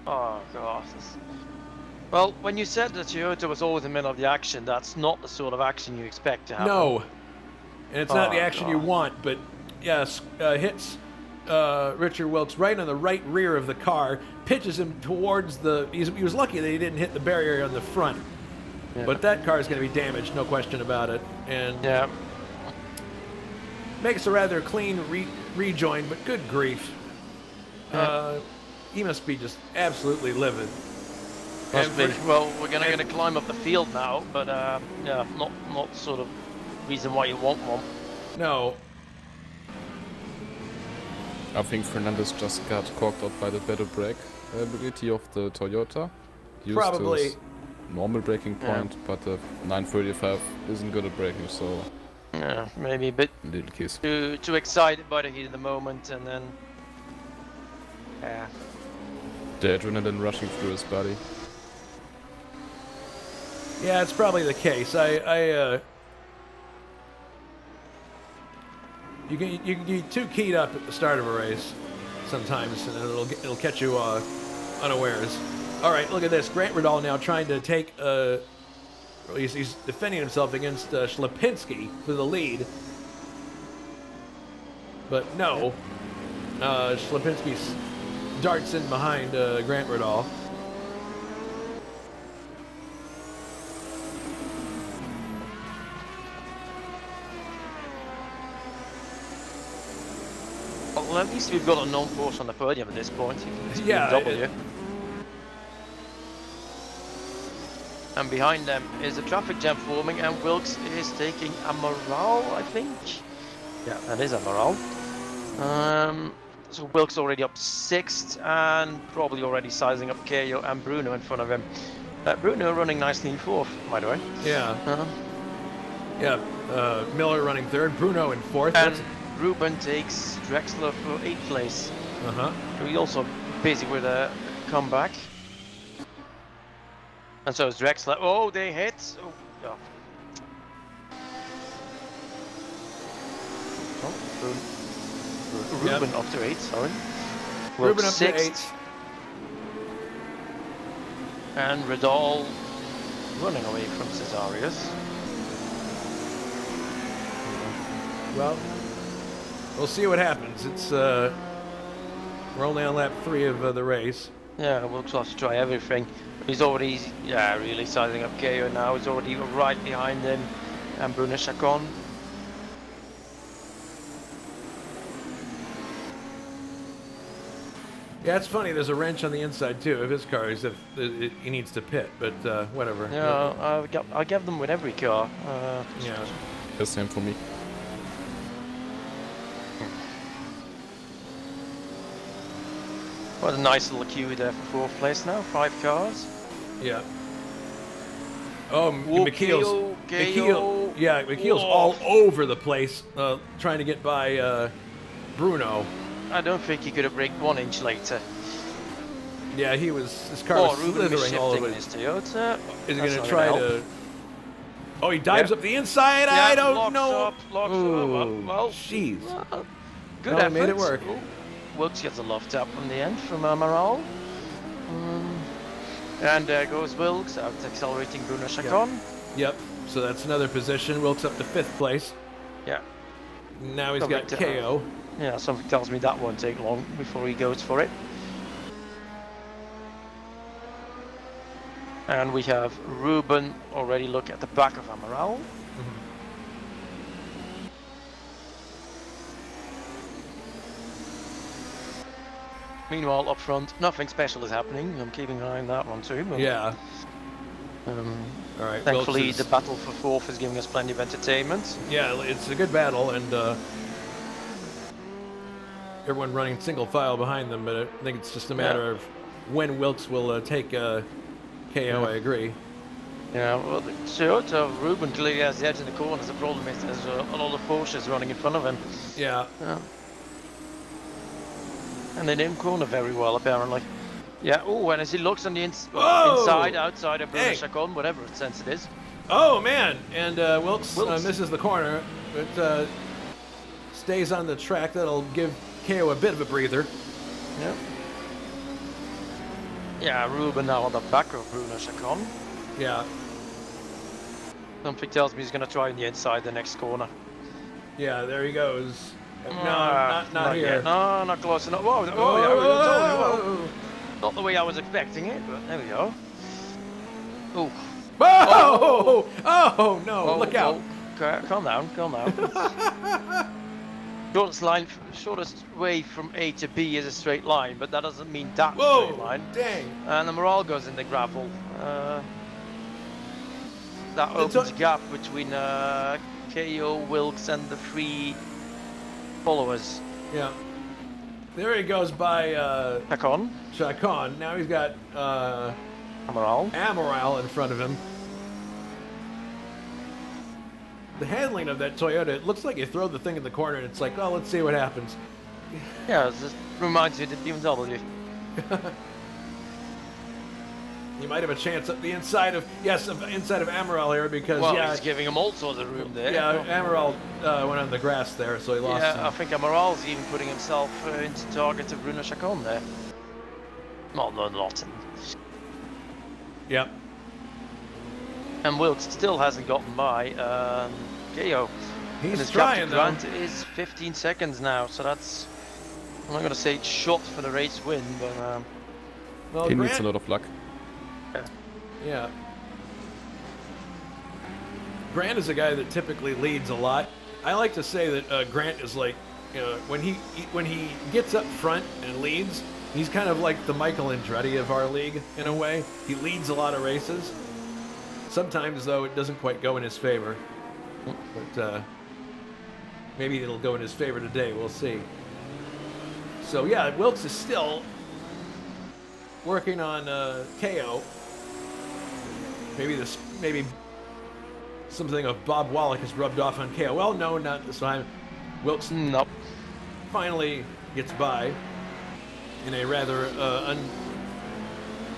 Oh, God. Well, when you said that Toyota was always in the middle of the action, that's not the sort of action you expect to happen. No. And it's not the action you want, but yes, hits Richard Wilkes right on the right rear of the car, pitches him towards the... He was lucky that he didn't hit the barrier on the front. Yeah. But that car is going to be damaged, no question about it. And yeah, makes a rather clean rejoin, but good grief. Yeah. He must be just absolutely livid. Well, we're going to climb up the field now, but yeah, not sort of reason why you want one. No. I think Fernandez just got caught up by the better brake ability of the Toyota. Used Probably. His normal braking point, but the 935 isn't good at braking, so... Yeah, maybe a bit little kiss. Too excited by the heat of the moment, and then... Yeah. The adrenaline rushing through his body. Yeah, it's probably the case. You can get too keyed up at the start of a race sometimes, and it'll catch you unawares. All right, look at this. Grant Riddall now trying to take. He's defending himself against Schlapinski for the lead, but no. Schlapinski darts in behind Grant Riddall. Well, at least we've got a non-force on the podium at this point. Yeah. W. And behind them is a traffic jam forming, and Wilkes is taking Amaral, I think. Yeah, that is Amaral. So Wilkes already up 6th, and probably already sizing up Keio and Bruno in front of him. Bruno running nicely in 4th, by the way. Yeah. Yeah. Miller running 3rd, Bruno in 4th. And Ruben takes Drexler for 8th place. So he's also busy with a comeback. And so is Drexler. Oh, they hit. Oh, yeah. Ruben up to 8, sorry. Ruben up 6th. to 8. And Riddall running away from Cesarius. Well, we'll see what happens. It's we're only on lap 3 of the race. Yeah, we'll try to try everything. He's already, really sizing up Keio now. He's already right behind him, and Bruno Chacon. Yeah, it's funny. There's a wrench on the inside too of his car, as if he needs to pit. But whatever. Yeah, I give them with every car. Yeah. The same for me. What a nice little queue there for 4th place now. 5 cars. Yeah. Oh, McKeel's. Yeah, McKeel's all over the place, trying to get by Bruno. I don't think he could have braked 1 inch later. Yeah, his car was slithering all over. His Toyota. Is he going to try to... Oh, he dives up the inside? Yeah, I don't know. Locks up. Well, jeez. Good effort. effort. Made it work. Wilkes gets a loft up from the end from Amaral. And there goes Wilkes out accelerating Bruno Chacon. Yep. So that's another position. Wilkes up to 5th place. Yeah. Now he's got KO. Yeah, something tells me that won't take long before he goes for it. And we have Ruben already look at the back of Amaral. Meanwhile, up front, nothing special is happening. I'm keeping an eye on that one too. But, Yeah. All right. Thankfully, Wilkes the is- battle for fourth is giving us plenty of entertainment. Yeah, it's a good battle, and everyone running single file behind them. But I think it's just a matter of when Wilkes will take KO. I agree. Yeah, well, so Ruben clearly has the edge in the corners. The problem is there's a lot of Porsches running in front of him. Yeah. And they didn't corner very well, apparently. Yeah, oh, and as he looks on the Whoa! inside, outside of Bruno Hey. Chacon, whatever sense it is. Oh man! And Wilkes Wilkes. misses the corner, but stays on the track. That'll give KO a bit of a breather. Yeah. Yeah, Ruben now on the back of Bruno Chacon. Yeah. Something tells me he's going to try on the inside the next corner. Yeah. There he goes. No, Ah, not here. yet. No, not close enough. Whoa, Whoa, yeah, whoa. not the way I was expecting it, but there we go. Oh. Whoa! Oh no! Look out! Okay, calm down, calm down. Shortest way from A to B is a straight line, but that doesn't mean that straight Whoa! line. Dang! And the morale goes in the gravel. That opens a gap between KO, Wilkes, and the three followers. Yeah. There he goes by Chacon, Chacon. Now he's got morale. Amaral in front of him. The handling of that Toyota, it looks like you throw the thing in the corner and it's like, oh, let's see what happens. Yeah, it just reminds you of the BMW. You might have a chance up the inside of, inside of Amaral here because, Well, he's giving him all sorts of room there. Amaral went on the grass there, so he lost Yeah, some. I think Amaral's even putting himself into target of Bruno Chacon there. Well, no, not. Yep. And Wilkes still hasn't gotten by KO. He's his trying, though. Grant is 15 seconds now, so that's, I'm not going to say shot for the race win, but Well, He needs Grant, a lot of luck. yeah. Grant is a guy that typically leads a lot. I like to say that Grant is like, when he gets up front and leads, he's kind of like the Michael Andretti of our league in a way. He leads a lot of races. Sometimes, though, it doesn't quite go in his favor. But maybe it'll go in his favor today. We'll see. So, yeah, Wilkes is still working on KO. Maybe something of Bob Wallach has rubbed off on KO. Well, no, not this time. Wilkes nope. finally gets by in a rather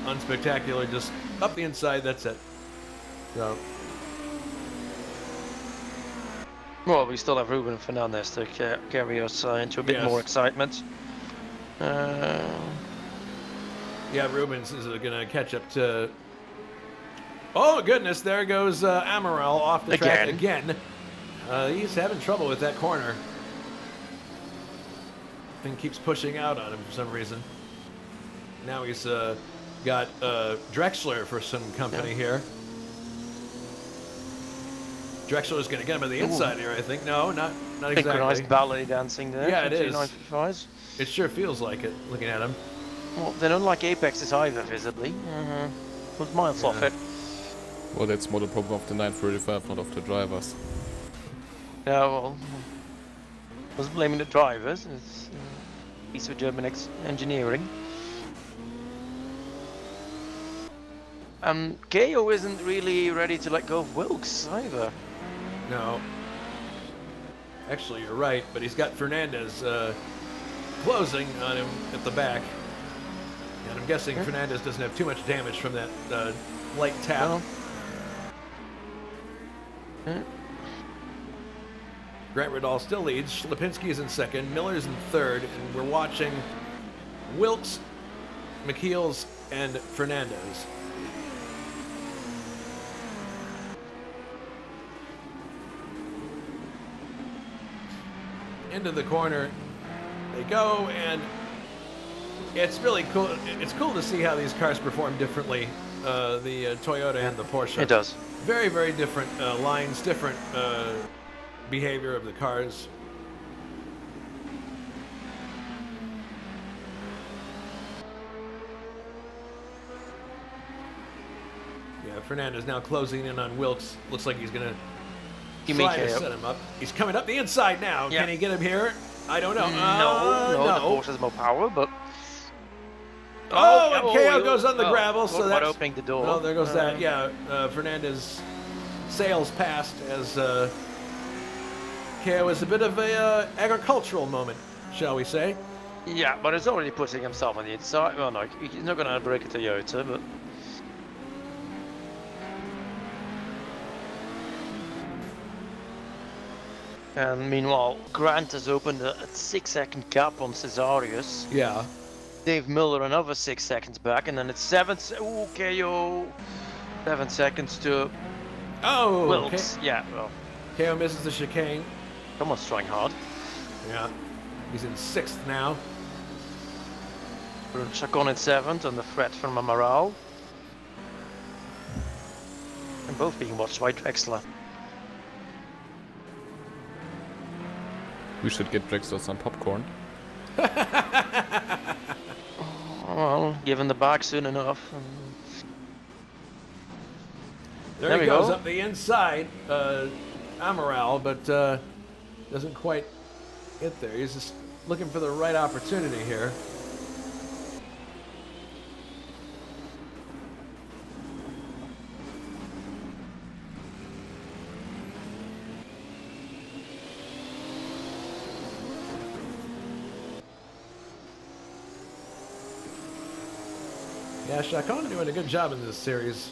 unspectacular, just up the inside, that's it. So, Well, we still have Ruben Fernandez to carry us into a bit more excitement. yeah, Rubens is going to catch up to... Oh, goodness, there goes Amaral off the track again. He's having trouble with that corner. Thing keeps pushing out on him for some reason. Now he's got Drexler for some company here. Drexler's going to get him on the inside here, I think. No, not exactly. Synchronized ballet dancing there. Yeah, it is. 295s. It sure feels like it, looking at him. Well, they don't like Apexes either, visibly. Was miles off it. Well, that's more the problem of the 935, not of the drivers. Yeah, well, I was blaming the drivers. It's a piece of German engineering. KO isn't really ready to let go of Wilkes either. No. Actually, you're right, but he's got Fernandez closing on him at the back. And I'm guessing Fernandez doesn't have too much damage from that light tap. No. Grant Riddall still leads. Lipinski is in second. Miller's in third. And we're watching Wilkes, McKeels, and Fernandez. Into the corner they go, and it's really cool. It's cool to see how these cars perform differently, the Toyota and the Porsche. It does. Very, very different lines, different behavior of the cars. Yeah, Fernandez now closing in on Wilkes. Looks like he's going to Give me try to KO. set him up. He's coming up the inside now. Yeah. Can he get him here? I don't know. No, the no. Porsche has more power, but... Oh, and KO goes on the gravel, talk so about that's... opening the door. Well, there goes that. Yeah, Fernandez sails past as KO is a bit of a agricultural moment, shall we say. Yeah, but it's already putting himself on the inside. Well, no, he's not going to break a Toyota, but... And meanwhile, Grant has opened a 6-second gap on Cesarius. Yeah. Dave Miller another 6 seconds back, and then it's 7. Ooh, KO. 7 seconds to Oh, Wilkes. Yeah, well, KO misses the chicane. someone's trying hard. Yeah. He's in 6th now. Chacon in 7th, and the threat from Amaral. And both being watched by Drexler. We should get Drexler some popcorn. Well, given the bag soon enough. There There he we goes go. up the inside, Amaral, but doesn't quite get there. He's just looking for the right opportunity here. Yeah, Chacon doing a good job in this series.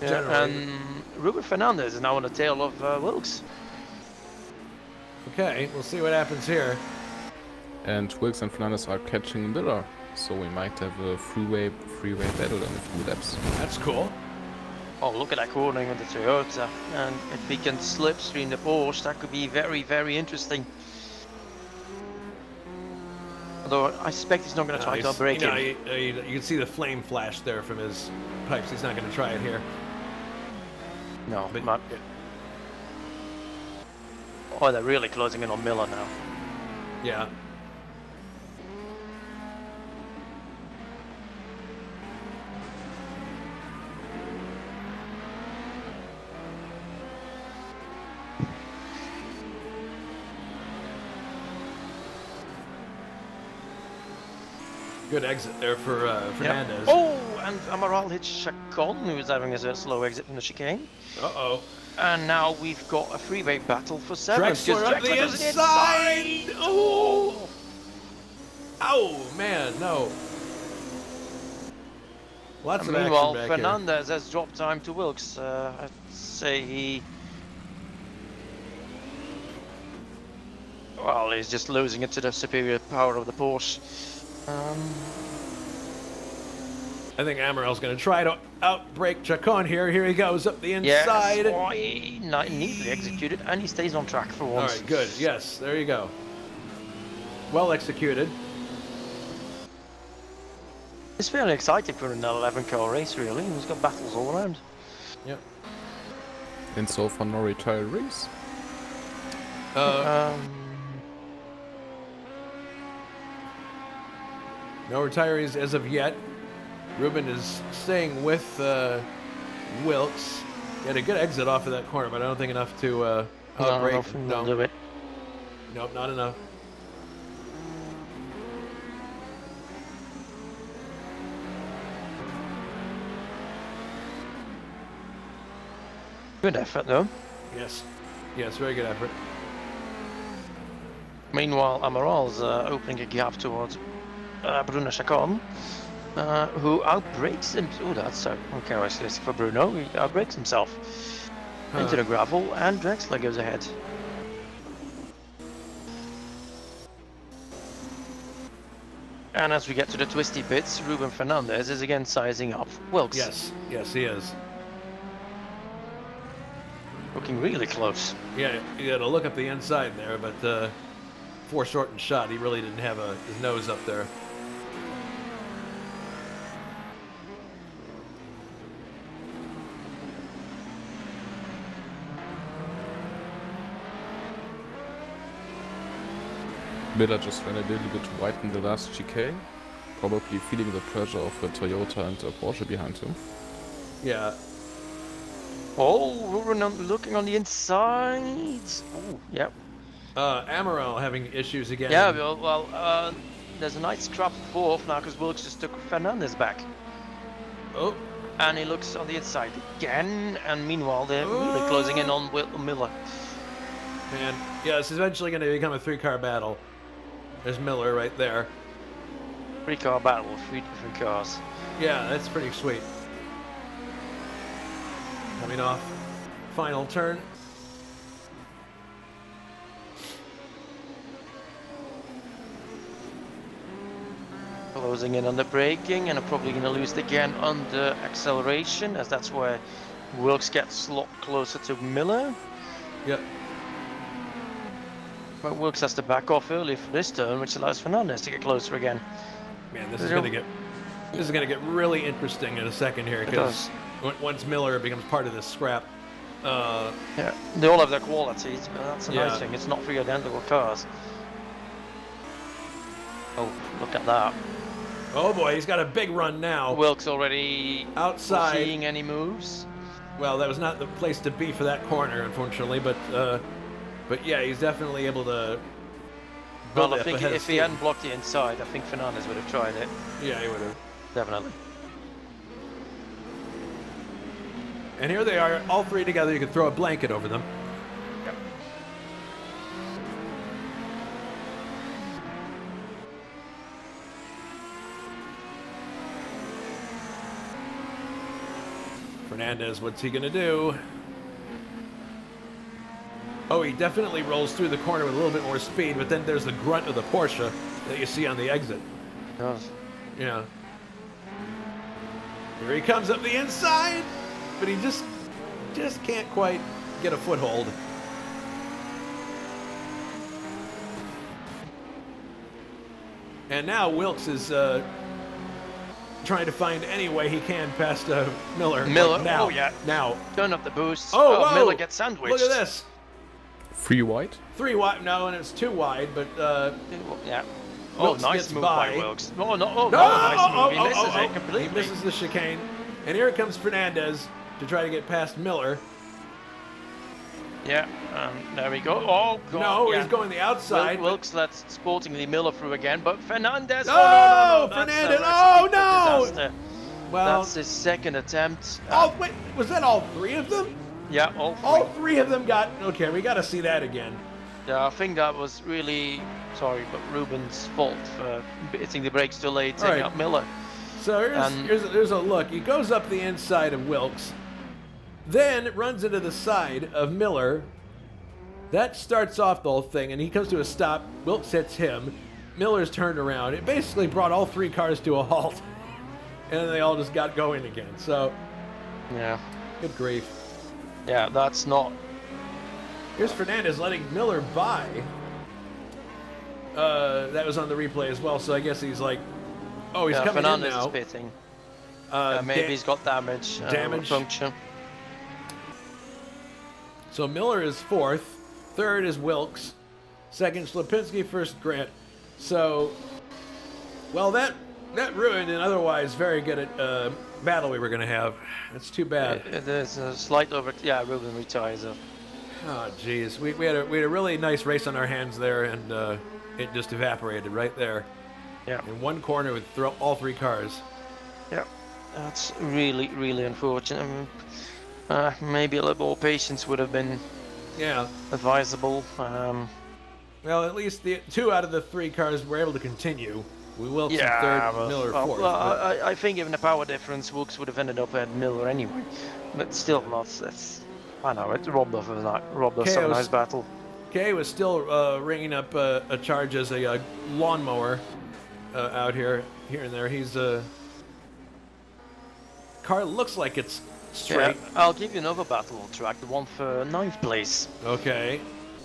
Generally. And Ruben Fernandez is now on the tail of Wilkes. Okay, we'll see what happens here. And Wilkes and Fernandez are catching Miller, so we might have a freeway battle in a few laps. That's cool. Oh, look at that cornering with the Toyota. And if we can slipstream the Porsche, that could be very, very interesting. Although I suspect he's not going to try to break him. You can see the flame flash there from his pipes. He's not going to try it here. No, But but oh, they're really closing in on Miller now. yeah. Good exit there for Fernandez. Yep. Oh, and Amaral hits Chacon, who was having a slow exit from the chicane. Uh-oh. And now we've got a freeway battle for 7th. Drexler up the inside! Oh! Oh, man, no. Lots of Meanwhile, action back Fernandez has dropped time to Wilkes. I'd say he... Well, he's just losing it to the superior power of the Porsche. I think Amaral's going to try to outbrake Chacon here. Here he goes up the inside. Yes, oh, he neatly executed, and he stays on track for All once. right, good. Yes, there you go. Well executed. It's fairly exciting for an 11-car race, really. He's got battles all around. Yep. And so far, no retirees. No retirees as of yet. Ruben is staying with Wilkes. He had a good exit off of that corner, but I don't think enough to outbrake. No, do it. Nope, not enough. Good effort, though. Yes. Yes, very good effort. Meanwhile, Amaral's opening a gap towards Bruno Chacon, who outbreaks him. Oh, that's uncharacteristic for Bruno. He outbreaks himself into the gravel, and Drexler goes ahead. And as we get to the twisty bits, Ruben Fernandez is again sizing up Wilkes. Yes, yes, he is. Looking really close. Yeah, you got to look up the inside there, but foreshortened shot. He really didn't have his nose up there. Miller just ran a little bit wide in the last chicane, probably feeling the pressure of the Toyota and the Porsche behind him. Yeah. Oh, we're looking on the inside. Oh, yeah. Amaral having issues again. Yeah, well, there's a nice trap fourth now because Wilkes just took Fernandez back. Oh, And he looks on the inside again. And meanwhile, they're really closing in on Miller. man. Yeah, this is eventually going to become a 3-car battle. There's Miller right there. 3-car battle, 3 different cars. Yeah, that's pretty sweet. Coming off final turn. Closing in on the braking, and I'm probably going to lose again on the acceleration, as that's where Wilkes gets a lot closer to Miller. Yep. But Wilkes has to back off early for this turn, which allows Fernandez to get closer again. Man, this is gonna get really interesting in a second here, because once Miller becomes part of this scrap. Yeah, they all have their qualities, but that's a nice thing. It's not 3 identical cars. Oh, look at that. Oh boy, he's got a big run now. Wilkes already outside. Seeing any moves? Well, that was not the place to be for that corner, unfortunately. But yeah, he's definitely able to. Well, I think if he hadn't blocked the inside, I think Fernandez would have tried it. Yeah, he would have. Definitely. And here they are, all 3 together. You could throw a blanket over them. Yep. Fernandez, what's he gonna do? Oh, he definitely rolls through the corner with a little bit more speed, but then there's the grunt of the Porsche that you see on the exit. Does. Yeah. Here he comes up the inside, but he just can't quite get a foothold. And now Wilkes is trying to find any way he can past Miller. Miller, like now, oh yeah. Now. Turn up the boost. Oh, whoa. Miller gets sandwiched. Look at this. 3 wide? 3 wide, no, and it's 2 wide, but yeah. Wilkes nice gets move by. by Wilkes. Oh, no, oh, no, nice move. He misses it completely. He misses the chicane. And here comes Fernandez to try to get past Miller. Yeah, there we go. Oh, God. No, yeah. he's going the outside. Wilkes lets sportingly Miller through again, but Fernandez. Oh, no, Fernandez. That's Oh, a no. disaster. Well, That's his second attempt. oh, wait, was that all 3 of them? Yeah, all 3. All 3 of them got. Okay, we got to see that again. Yeah, I think that was really, sorry, but Ruben's fault for hitting the brakes too late, taking Right. out Miller. So here's a look. He goes up the inside of Wilkes, then runs into the side of Miller. That starts off the whole thing, and he comes to a stop. Wilkes hits him. Miller's turned around. It basically brought all 3 cars to a halt, and then they all just got going again. So, Yeah. good grief. Yeah, that's not. Here's Fernandez letting Miller by. That was on the replay as well, so I guess he's like, oh, he's coming Fernandez in now. is pitting. Maybe he's got damage. Damage. Puncture. So Miller is 4th, 3rd is Wilkes, 2nd Slapinski, 1st Grant. So, well, that ruined an otherwise very good battle we were going to have. That's too bad. There's a slight over. Yeah, Ruben retires. Oh, jeez. We had a really nice race on our hands there, and it just evaporated right there. Yeah. In one corner with all 3 cars. Yeah. That's really, really unfortunate. Maybe a little more patience would have been advisable. Well, at least the 2 out of the 3 cars were able to continue. Wilkes in 3rd, Miller 4th. Well, I think given the power difference, Wilkes would have ended up at Miller anyway. But still, that's. I know it robbed us of a nice battle. Kay was still ringing up a charge as a lawnmower out here and there. He's car looks like it's straight. Yeah, I'll give you another battle track, the one for 9th place. Okay.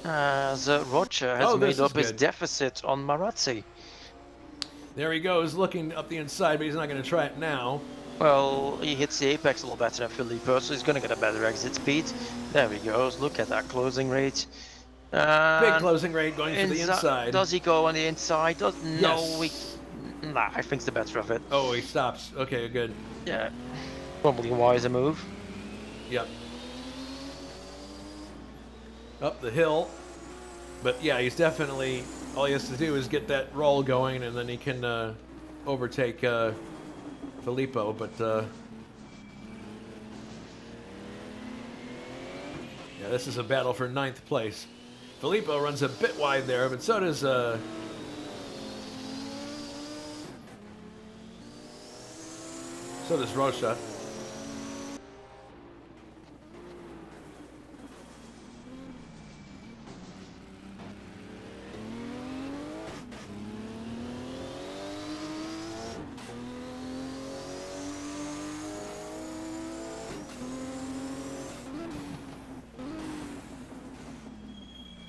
As Roger has made up his deficit on Marazzi. There he goes, looking up the inside, but he's not going to try it now. Well, he hits the apex a little better than Filippo, so he's going to get a better exit speed. There he goes. Look at that closing rate. Big closing rate going to the inside. Does he go on the inside? Yes. No, nah, I think's the better of it. Oh, he stops. Okay, good. Yeah, probably a wiser move. Yep. up the hill. But yeah, he's definitely, all he has to do is get that roll going, and then he can overtake Filippo. But yeah, this is a battle for 9th place. Filippo runs a bit wide there, but so does Rocha.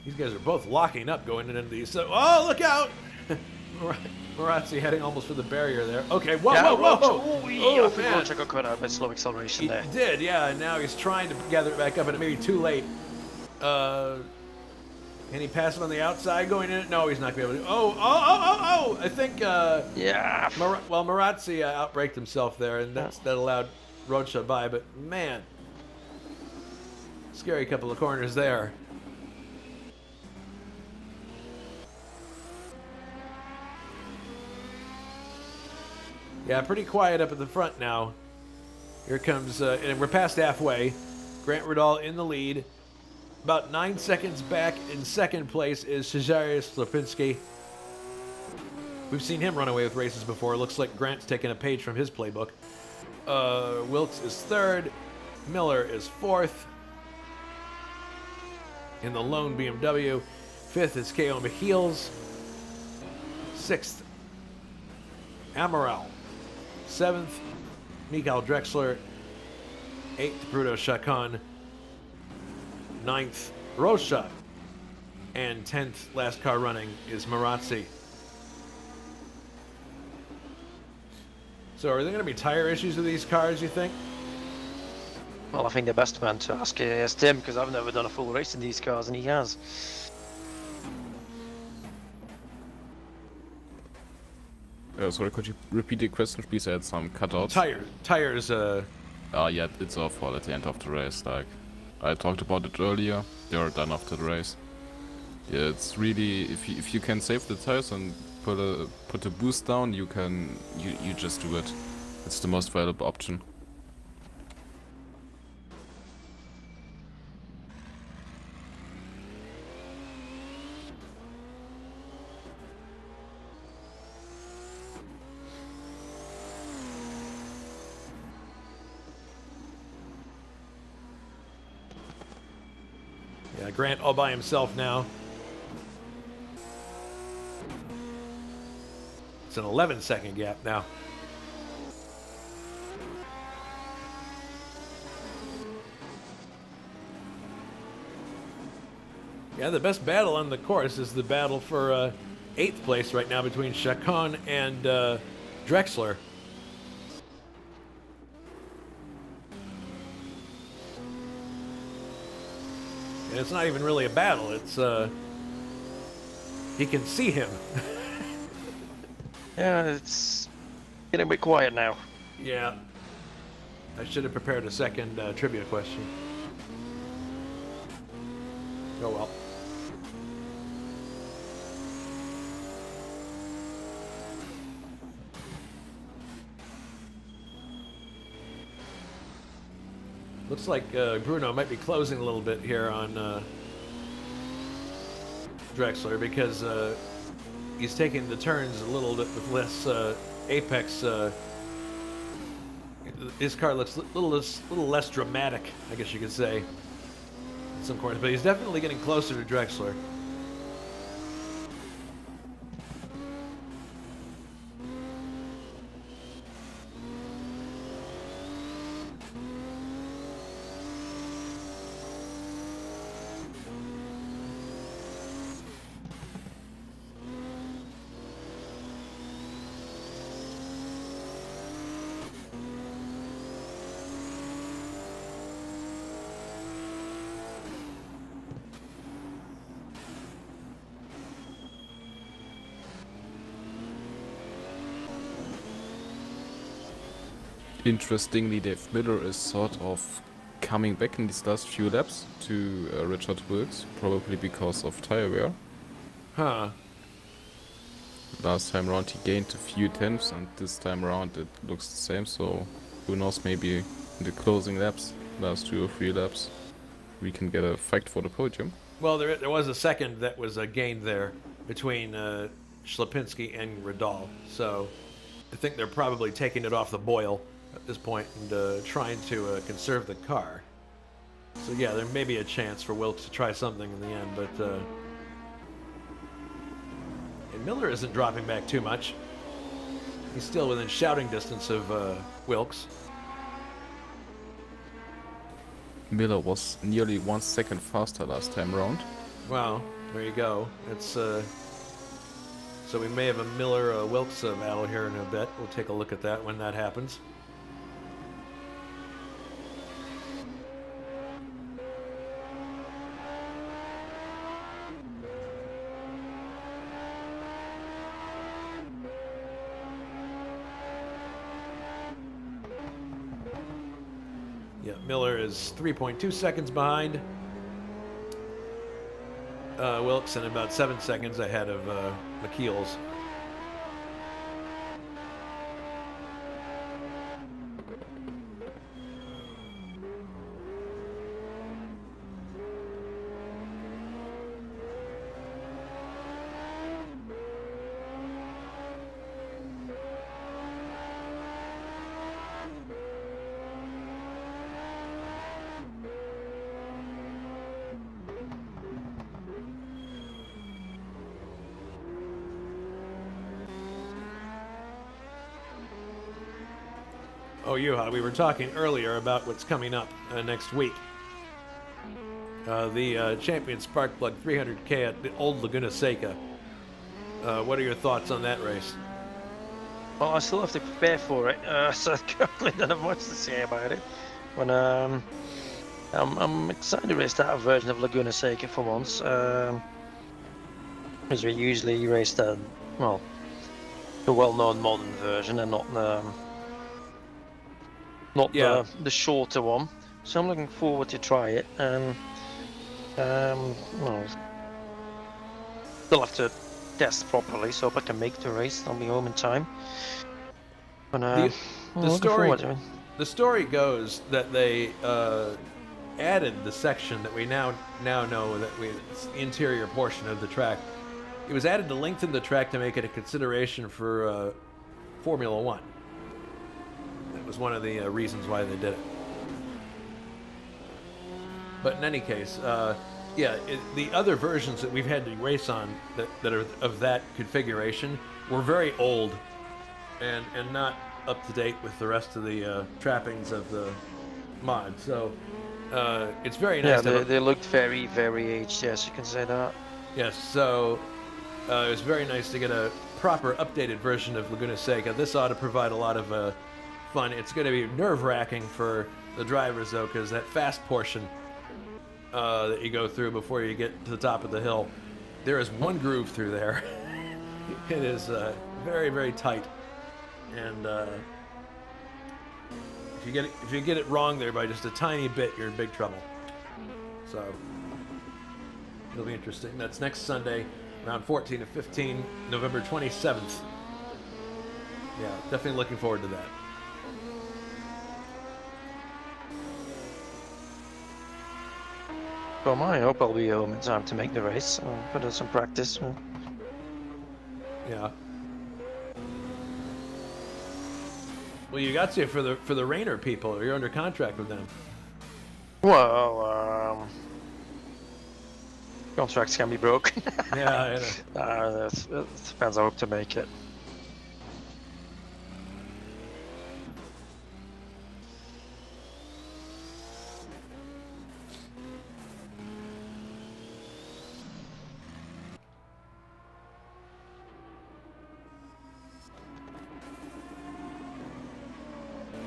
These guys are both locking up going into these. So, oh, look out! Marazzi heading almost for the barrier there. Okay, whoa, Yeah, whoa, whoa, Rocha, whoa! I think Man. Rocha got caught out by slow acceleration He there. did, yeah, and now he's trying to gather it back up, and it may be too late. Can he pass it on the outside going in it? No, he's not going to be able to. Oh! I think, Yeah. Marazzi outbraked himself there, and that allowed Rocha by, but man, scary couple of corners there. Yeah, pretty quiet up at the front now. Here comes, and we're past halfway. Grant Riddall in the lead. About 9 seconds back in second place is Cezarius Lipinski. We've seen him run away with races before. Looks like Grant's taking a page from his playbook. Wilkes is third. Miller is fourth. In the lone BMW. Fifth is K.O. Michiels. Sixth, Amaral. Seventh, Mikael Drexler. Eighth, Bruno Chacon. Ninth, Rocha. And 10th, last car running, is Marazzi. So are there going to be tire issues with these cars, you think? Well, I think the best man to ask is Tim, because I've never done a full race in these cars, and he has. Sorry, could you repeat the question, please? I had some cutouts. Tires, Yeah, it's our fault at the end of the race. Like, I talked about it earlier. They are done after the race. Yeah, it's really, if you can save the tires and put a boost down, you just do it. It's the most valuable option. yeah, Grant all by himself now. It's an 11-second gap now. Yeah, the best battle on the course is the battle for 8th place right now between Chacon and Drexler. And it's not even really a battle. It's he can see him. Yeah, it's getting a bit quiet now. Yeah. I should have prepared a second trivia question. Oh well. Looks like Bruno might be closing a little bit here on Drexler because he's taking the turns a little bit with less apex. His car looks a little less dramatic, I guess you could say, in some corners, but he's definitely getting closer to Drexler. Interestingly, Dave Miller is sort of coming back in these last few laps to Richard Wilkes, probably because of tire wear. Huh. Last time around he gained a few tenths, and this time around it looks the same, so who knows, maybe in the closing laps, last 2 or 3 laps, we can get a fight for the podium. Well, there was a second that was gained there between Schlapinski and Radal, so I think they're probably taking it off the boil at this point and trying to conserve the car. So yeah, there may be a chance for Wilkes to try something in the end, but and Miller isn't dropping back too much. He's still within shouting distance of Wilkes. Miller was nearly 1 second faster last time around. Wow, there you go. It's so we may have a Miller-Wilkes battle here in a bit. We'll take a look at that when that happens. Yeah, Miller is 3.2 seconds behind Wilkes and about 7 seconds ahead of McKeel's. Oh, Juha, we were talking earlier about what's coming up next week. The Champion Sparkplug 300K at the Old Laguna Seca. What are your thoughts on that race? Well, I still have to prepare for it, so I currently don't have much to say about it. When I'm excited to race that version of Laguna Seca for once. Because we usually race the well-known modern version and not the shorter one. So I'm looking forward to try it. And still have to test properly, so if I can make the race, I'll be home in time. But, the story goes that they added the section that we now know that it's the interior portion of the track. It was added to lengthen the track to make it a consideration for Formula One. That was one of the reasons why they did it. But in any case, the other versions that we've had to race on that are of that configuration were very old and not up to date with the rest of the trappings of the mod. So it's very nice. Yeah, they looked very, very aged. Yes, you can say that. Yes, so it was very nice to get a proper updated version of Laguna Seca. This ought to provide a lot of fun. It's going to be nerve-wracking for the drivers, though, because that fast portion that you go through before you get to the top of the hill, there is one groove through there. It is very, very tight, and if you get it wrong there by just a tiny bit, you're in big trouble. So it'll be interesting. That's next Sunday, around 14 to 15, November 27th. Yeah, definitely looking forward to that. Well, I hope I'll be home in time to make the race. Put in some practice. Yeah. Well, you got to for the Rainer people. You're under contract with them. Well, contracts can be broken. Yeah, it depends. I hope to make it.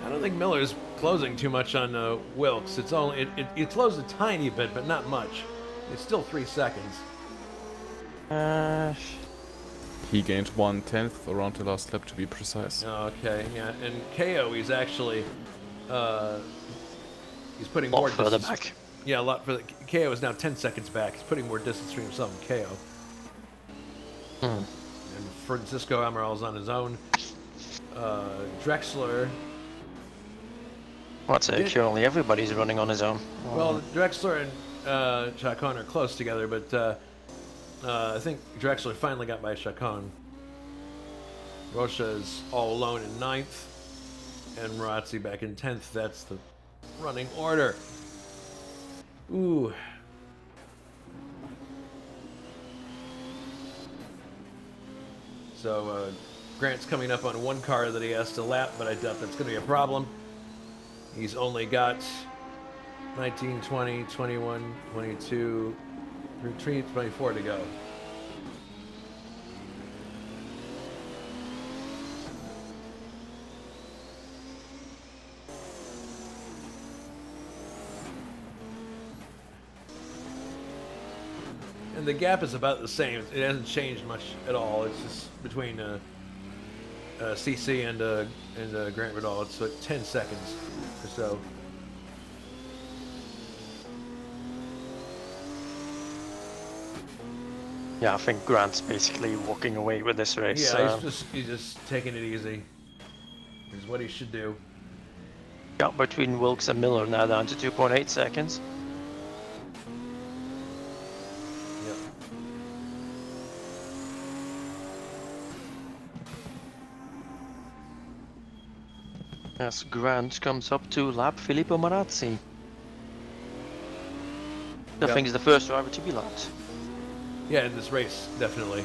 I don't think Miller's closing too much on Wilkes. It's only it closed a tiny bit, but not much. It's still 3 seconds. He gained 1/10 around the last lap, to be precise. Okay, yeah, and KO, he's actually He's putting A lot more further distance. back. Yeah, a lot further. KO is now 10 seconds back. He's putting more distance between himself and KO. Hmm. And Francisco Amaral's on his own. Drexler. I'd say currently everybody's running on his own. Well, Drexler and Chacon are close together, but I think Drexler finally got by Chacon. Rocha is all alone in 9th, and Marazzi back in 10th. That's the running order. Ooh. So Grant's coming up on one car that he has to lap, but I doubt that's going to be a problem. He's only got 19, 20, 21, 22, 24 to go. And the gap is about the same. It hasn't changed much at all. It's just between CC and Grant Vidal. It's like 10 seconds or so. Yeah, I think Grant's basically walking away with this race. Yeah, he's just taking it easy. Is what he should do. Gap between Wilkes and Miller now down to 2.8 seconds. Yep. As Grant comes up to lap Filippo Marazzi. I think he's the first driver to be lapped. Yeah, in this race, definitely.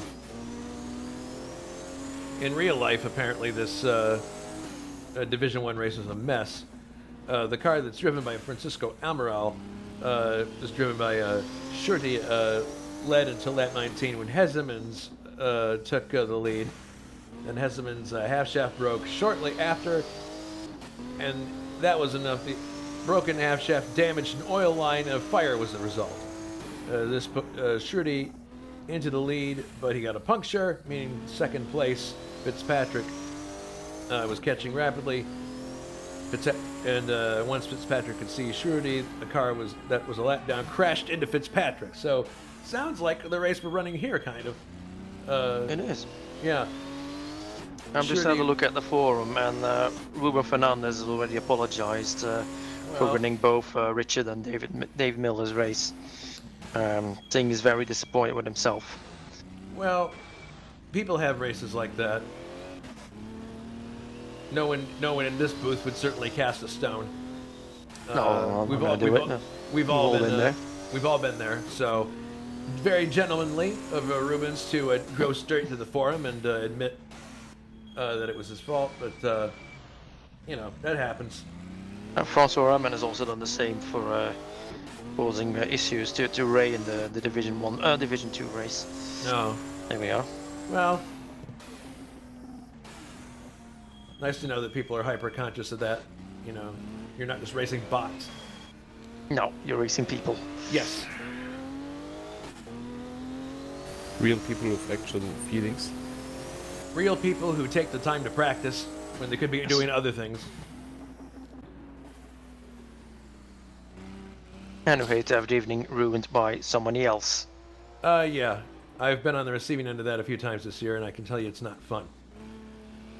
In real life, apparently, this Division 1 race is a mess. The car that's driven by Francisco Amaral is driven by Shurti, led until lap 19 when Hezemans took the lead. And Hezemans' half shaft broke shortly after, and that was enough. The broken half shaft damaged an oil line, and a fire was the result. This put Shurti into the lead, but he got a puncture, meaning second place. Fitzpatrick was catching rapidly, and once Fitzpatrick could see Shurti, the car that was a lap down crashed into Fitzpatrick. So sounds like the race we're running here, kind of. It is. Yeah. I'm just having a look at the forum, and Ruben Fernandez has already apologized for winning both Richard and Dave Miller's race. Saying he's very disappointed with himself. Well, people have races like that. No one in this booth would certainly cast a stone. We've all been there. We've all been there. So, very gentlemanly of Rubens to go straight to the forum and admit that it was his fault. But that happens. Francois Raman has also done the same for causing issues to Ray in the Division 2 race. No. There we are. Well, nice to know that people are hyper conscious of that. You're not just racing bots. No, you're racing people. Yes. Real people with actual feelings. Real people who take the time to practice when they could be doing other things. And who hate to have the evening ruined by somebody else. Yeah. I've been on the receiving end of that a few times this year, and I can tell you it's not fun.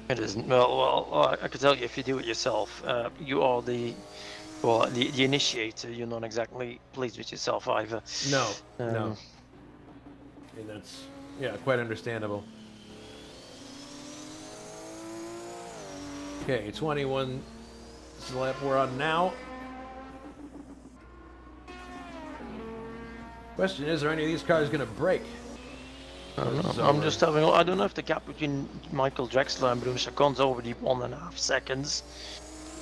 It isn't. Well, I can tell you if you do it yourself, you are the initiator. You're not exactly pleased with yourself either. No. No. And that's, quite understandable. Okay, 21 is the lap we're on now. Question is, are any of these cars going to break? I don't know. I'm just having. I don't know if the gap between Michael Drexler and Bruno Chacon's already 1.5 seconds.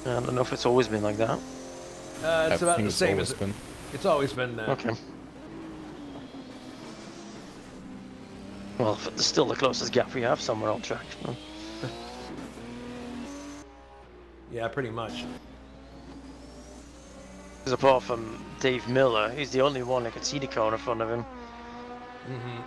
I don't know if it's always been like that. It's about the same as it's always been that. Okay. Well, it's still the closest gap we have somewhere on track. Yeah, pretty much. Because apart from Dave Miller, he's the only one that can see the cone in front of him. Mm-hmm.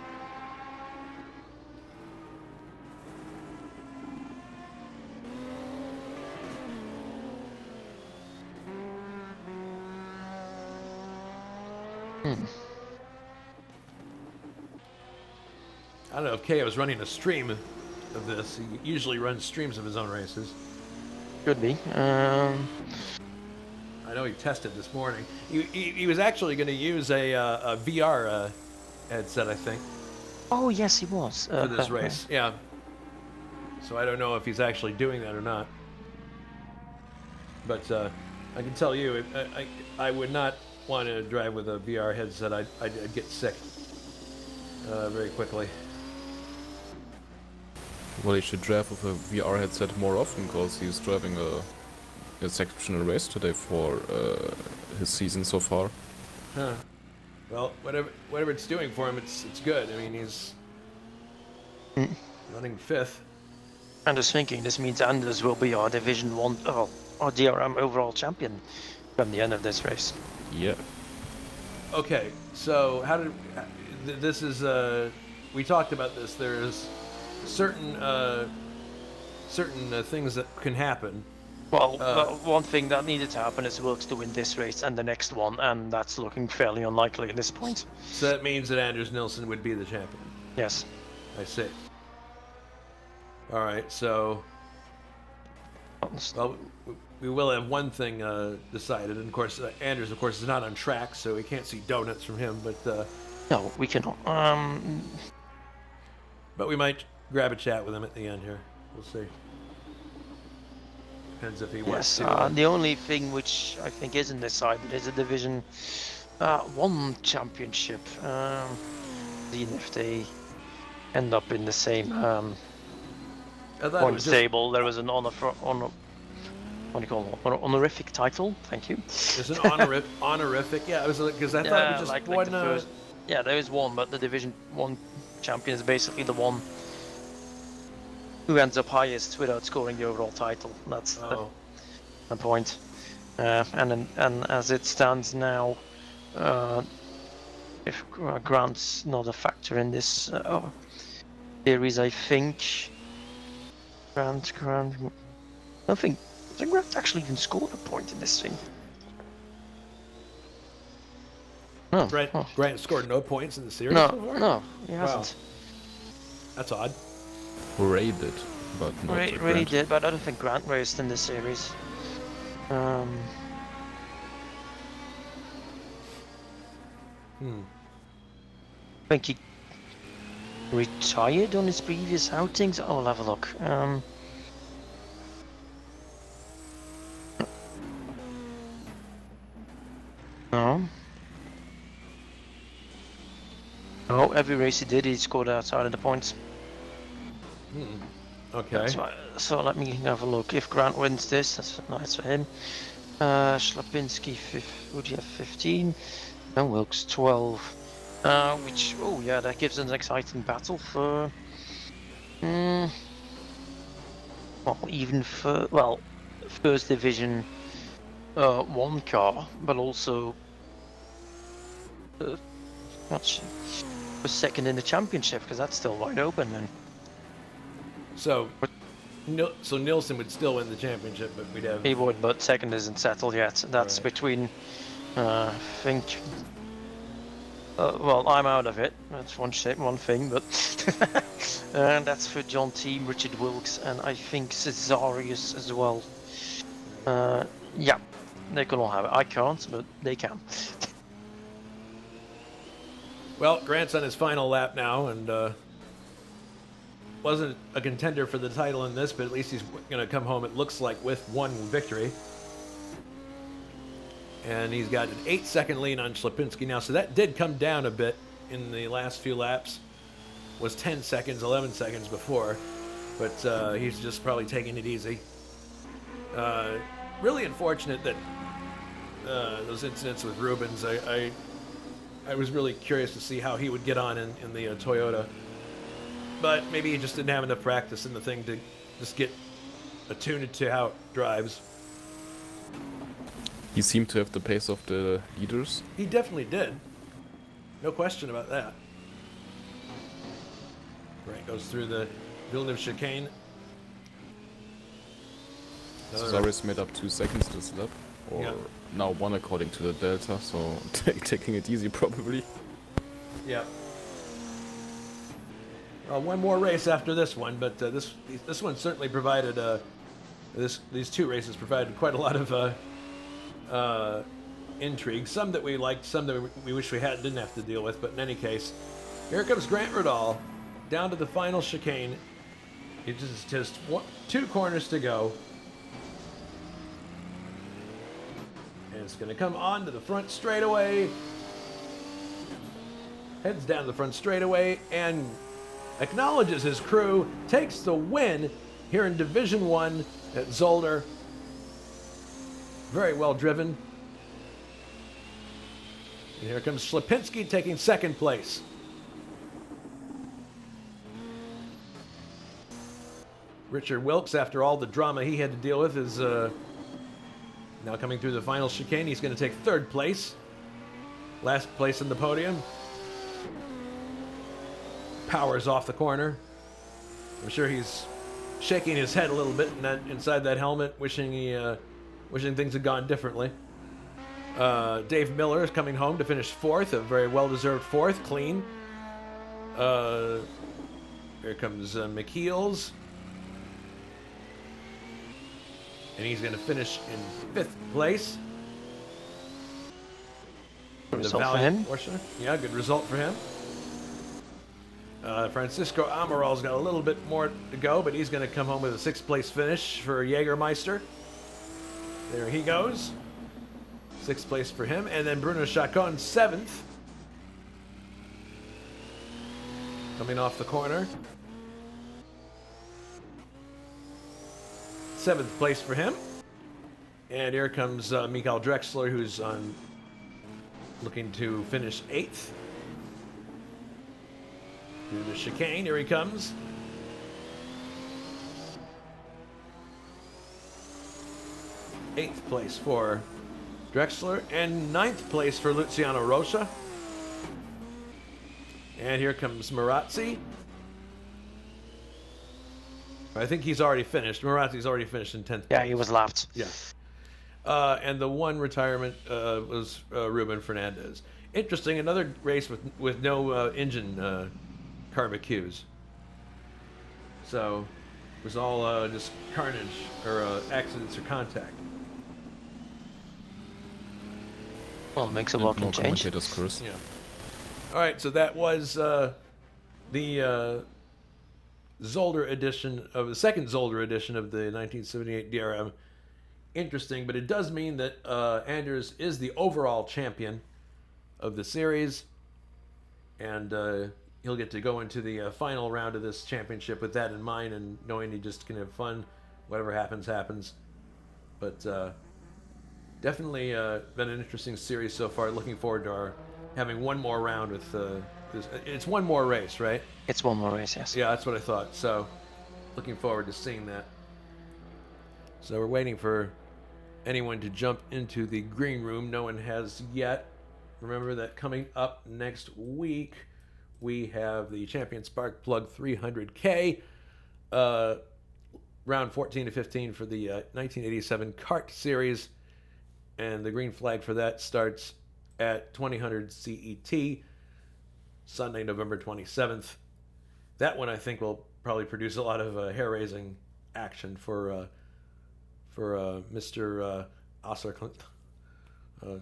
I don't know if KO is running a stream of this. He usually runs streams of his own races. Could be. I know he tested this morning. He was actually going to use a VR headset, I think, Oh yes, he was for this race. Yeah. So I don't know if he's actually doing that or not. But I can tell you, I would not want to drive with a VR headset. I'd get sick very quickly. Well, he should drive with a VR headset more often because he's driving a exceptional race today for his season so far. Huh. Well, whatever it's doing for him, it's good. I mean, he's running 5th. I'm just thinking this means Anders will be our Division 1 or DRM overall champion from the end of this race. Yeah. Okay, so how did this is we talked about this. There's certain things that can happen. Well, one thing that needed to happen is Wilkes to win this race and the next one, and that's looking fairly unlikely at this point. So that means that Anders Nilsson would be the champion. Yes. I see. All right, so well, we will have one thing decided, and of course, Anders, of course, is not on track, so we can't see donuts from him. But No, we cannot. but we might grab a chat with him at the end here. We'll see. Depends if he wants Yes, to. the only thing which I think isn't decided is a Division 1 championship. Seeing if they end up in the same I thought it point was just, table. There was an what do you call it? Honorific title. Thank you. there's an honorific. Yeah, it was because I thought it was just like one. the first. Yeah, there is one, but the Division 1 champion is basically the one who ends up highest without scoring the overall title. That's the point. And as it stands now, if Grant's not a factor in this series, I think Grant. I think Grant actually even scored a point in this thing. No, Grant scored no points in the series. no, so far? no, he hasn't. That's odd. Ray did, but not Ray Grant. did, but I don't think Grant raced in this series. Hmm. I think he retired on his previous outings. I'll have a look. No. No, every race he did, he scored outside of the points. Okay. That's right. So let me have a look. If Grant wins this, that's nice for him. Schlapinski, would you have 15? And Wilkes 12. Which, oh yeah, that gives an exciting battle for... well, even for, well, first division 1 car, but also was second in the championship, because that's still wide open. And So Nilsson would still win the championship, but we'd have. he would, but second isn't settled yet. That's Right. between, I think. Well, I'm out of it. That's one thing, but and that's for John Team, Richard Wilkes, and I think Cesarius as well. Yeah, they can all have it. I can't, but they can. Well, Grant's on his final lap now, and wasn't a contender for the title in this, but at least he's going to come home, it looks like, with one victory. And he's got an 8-second lead on Schlapinski now, so that did come down a bit in the last few laps. Was 10 seconds, 11 seconds before, but he's just probably taking it easy. Really unfortunate that those incidents with Rubens. I was really curious to see how he would get on in the Toyota, but maybe he just didn't have enough practice in the thing to just get attuned to how it drives. He seemed to have the pace of the leaders. He definitely did. No question about that. Right, goes through the Villeneuve chicane. Cesarius made up 2 seconds this lap, or Yeah. now 1 according to the delta, so taking it easy probably. Yeah. One more race after this one, but this one certainly provided these two races provided quite a lot of intrigue. Some that we liked, some that we wish we didn't have to deal with. But in any case, here comes Grant Riddall down to the final chicane. It's just two corners to go. And it's going to come on to the front straightaway. Heads down the front straightaway and acknowledges his crew, takes the win here in Division 1 at Zolder. Very well driven. And here comes Slipinski taking second place. Richard Wilkes, after all the drama he had to deal with, is now coming through the final chicane. He's going to take third place. Last place in the podium. Powers off the corner. I'm sure he's shaking his head a little bit inside that helmet, wishing things had gone differently. Dave Miller is coming home to finish fourth, a very well-deserved fourth, clean. Here comes McKeels. And he's going to finish in fifth place. Good result for him. Portion. Yeah, good result for him. Francisco Amaral's got a little bit more to go, but he's going to come home with a sixth place finish for Jägermeister. There he goes. Sixth place for him. And then Bruno Chacon, seventh. Coming off the corner. Seventh place for him. And here comes Mikael Drexler, who's looking to finish eighth. Through the chicane, here he comes. Eighth place for Drexler, and ninth place for Luciano Rocha. And here comes Marazzi. I think he's already finished. Marazzi's already finished in 10th place. Yeah, he was lapped. Yeah. And the one retirement was Ruben Fernandez. Interesting, another race with no engine karma cues. So it was all just carnage or accidents or contact. Well, makes a welcome change. Yeah. All right, so that was the Zolder edition of the second Zolder edition of the 1978 DRM. Interesting, but it does mean that Anders is the overall champion of the series, and he'll get to go into the final round of this championship with that in mind, and knowing he just can have fun. Whatever happens, happens. But definitely been an interesting series so far. Looking forward to having one more round with this. It's one more race, right? It's one more race, yes. Yeah, that's what I thought. So looking forward to seeing that. So we're waiting for anyone to jump into the green room. No one has yet. Remember that coming up next week, we have the Champion Spark Plug 300K, round 14 to 15 for the 1987 kart series. And the green flag for that starts at 2000 CET, Sunday, November 27th. That one I think will probably produce a lot of hair-raising action for Mr. Osserklint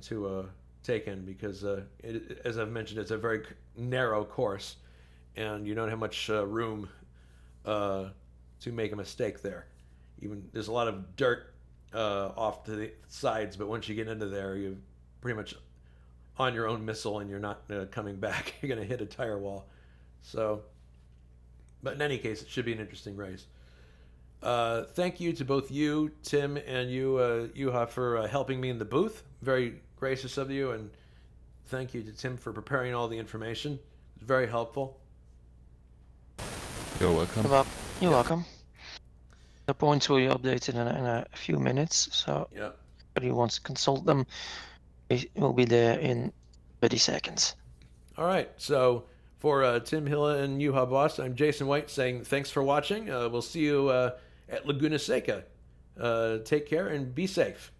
to take in, because as I've mentioned, it's a very narrow course, and you don't have much room to make a mistake there. Even there's a lot of dirt off to the sides, but once you get into there, you're pretty much on your own missile, and you're not coming back. You're going to hit a tire wall. So, but in any case, it should be an interesting race. Thank you to both you, Tim, and you, Juha, for helping me in the booth. Very gracious of you, and thank you to Tim for preparing all the information. It's very helpful. You're welcome. You're welcome. The points will be updated in a few minutes, so Yeah. if you want to consult them, it will be there in 30 seconds. All right. So for Tim, Hille, and Juha Boss, I'm Jason White saying thanks for watching. We'll see you at Laguna Seca. Take care and be safe.